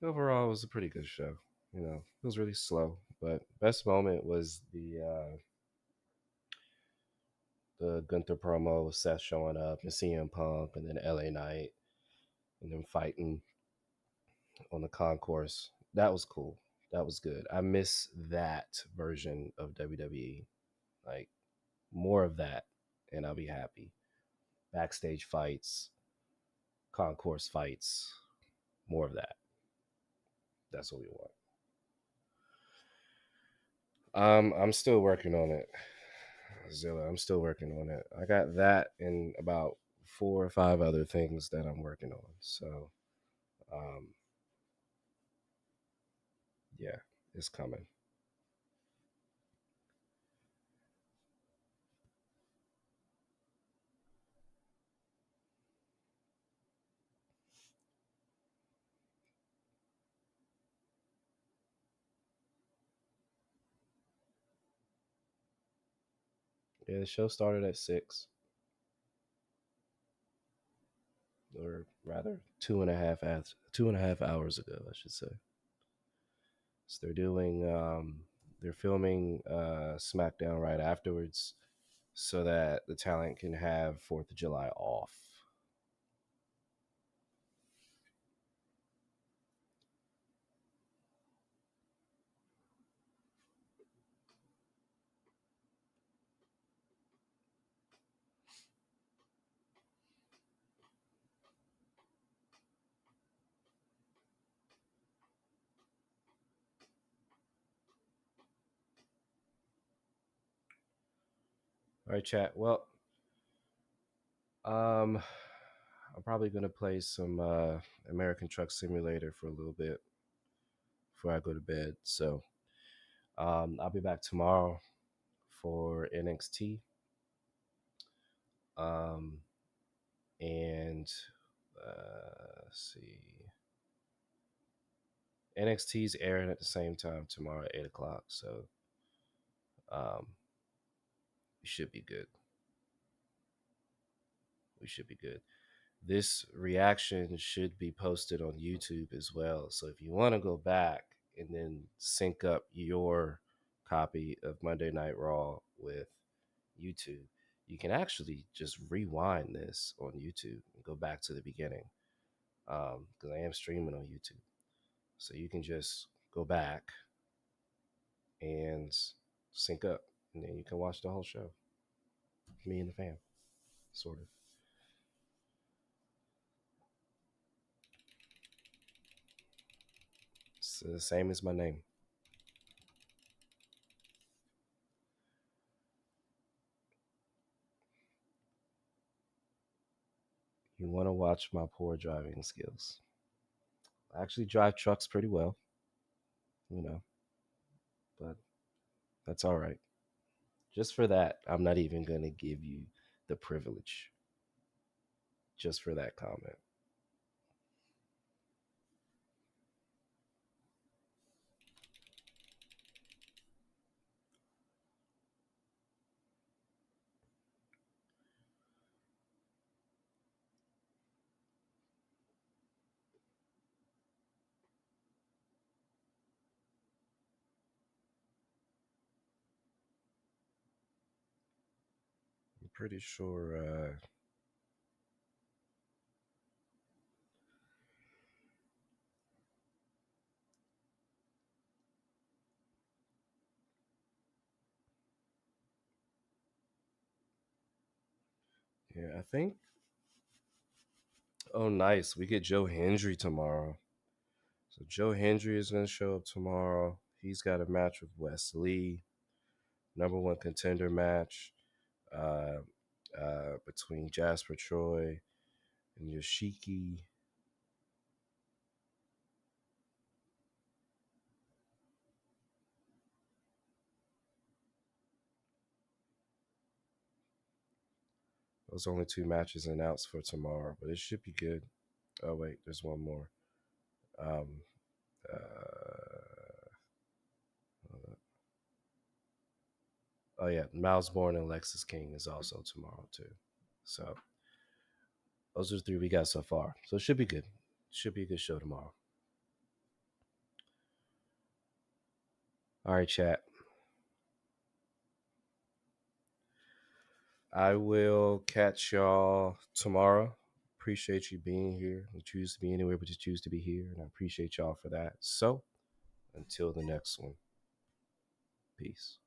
overall it was a pretty good show. You know, it was really slow, but best moment was the Gunther promo with Seth showing up and CM Punk, and then LA Knight, and them fighting on the concourse. That was cool. That was good. I miss that version of WWE. Like more of that, and I'll be happy. Backstage fights, concourse fights, more of that. That's what we want. I'm still working on it, Zilla. I'm still working on it. I got that and about 4 or 5 other things that I'm working on. So, um, yeah, it's coming. Yeah, the show started at 6, or rather 2.5 hours ago, I should say. So they're filming SmackDown right afterwards, so that the talent can have 4th of July off. All right, chat. Well, I'm probably gonna play some American Truck Simulator for a little bit before I go to bed. So I'll be back tomorrow for NXT. Um, and let's see, NXT's airing at the same time tomorrow at 8 o'clock. So um, we should be good. We should be good. This reaction should be posted on YouTube as well. So if you want to go back and then sync up your copy of Monday Night Raw with YouTube, you can actually just rewind this on YouTube and go back to the beginning, because I am streaming on YouTube. So you can just go back and sync up, and then you can watch the whole show. Me and the fam, sort of. It's the same as my name. You want to watch my poor driving skills. I actually drive trucks pretty well, you know, but that's all right. Just for that, I'm not even going to give you the privilege. Just for that comment. I'm pretty sure yeah, I think. Oh, nice. We get Joe Hendry tomorrow. So Joe Hendry is going to show up tomorrow. He's got a match with Wes Lee, number one contender match uh, between Jasper Troy and Yoshiki. Those are only 2 matches announced for tomorrow, but it should be good. Oh wait, there's one more. Um, oh yeah, Miles Bourne and Lexus King is also tomorrow too. So those are the 3 we got so far. So it should be good. Should be a good show tomorrow. All right, chat. I will catch y'all tomorrow. Appreciate you being here. You choose to be anywhere, but you choose to be here, and I appreciate y'all for that. So, until the next one, peace.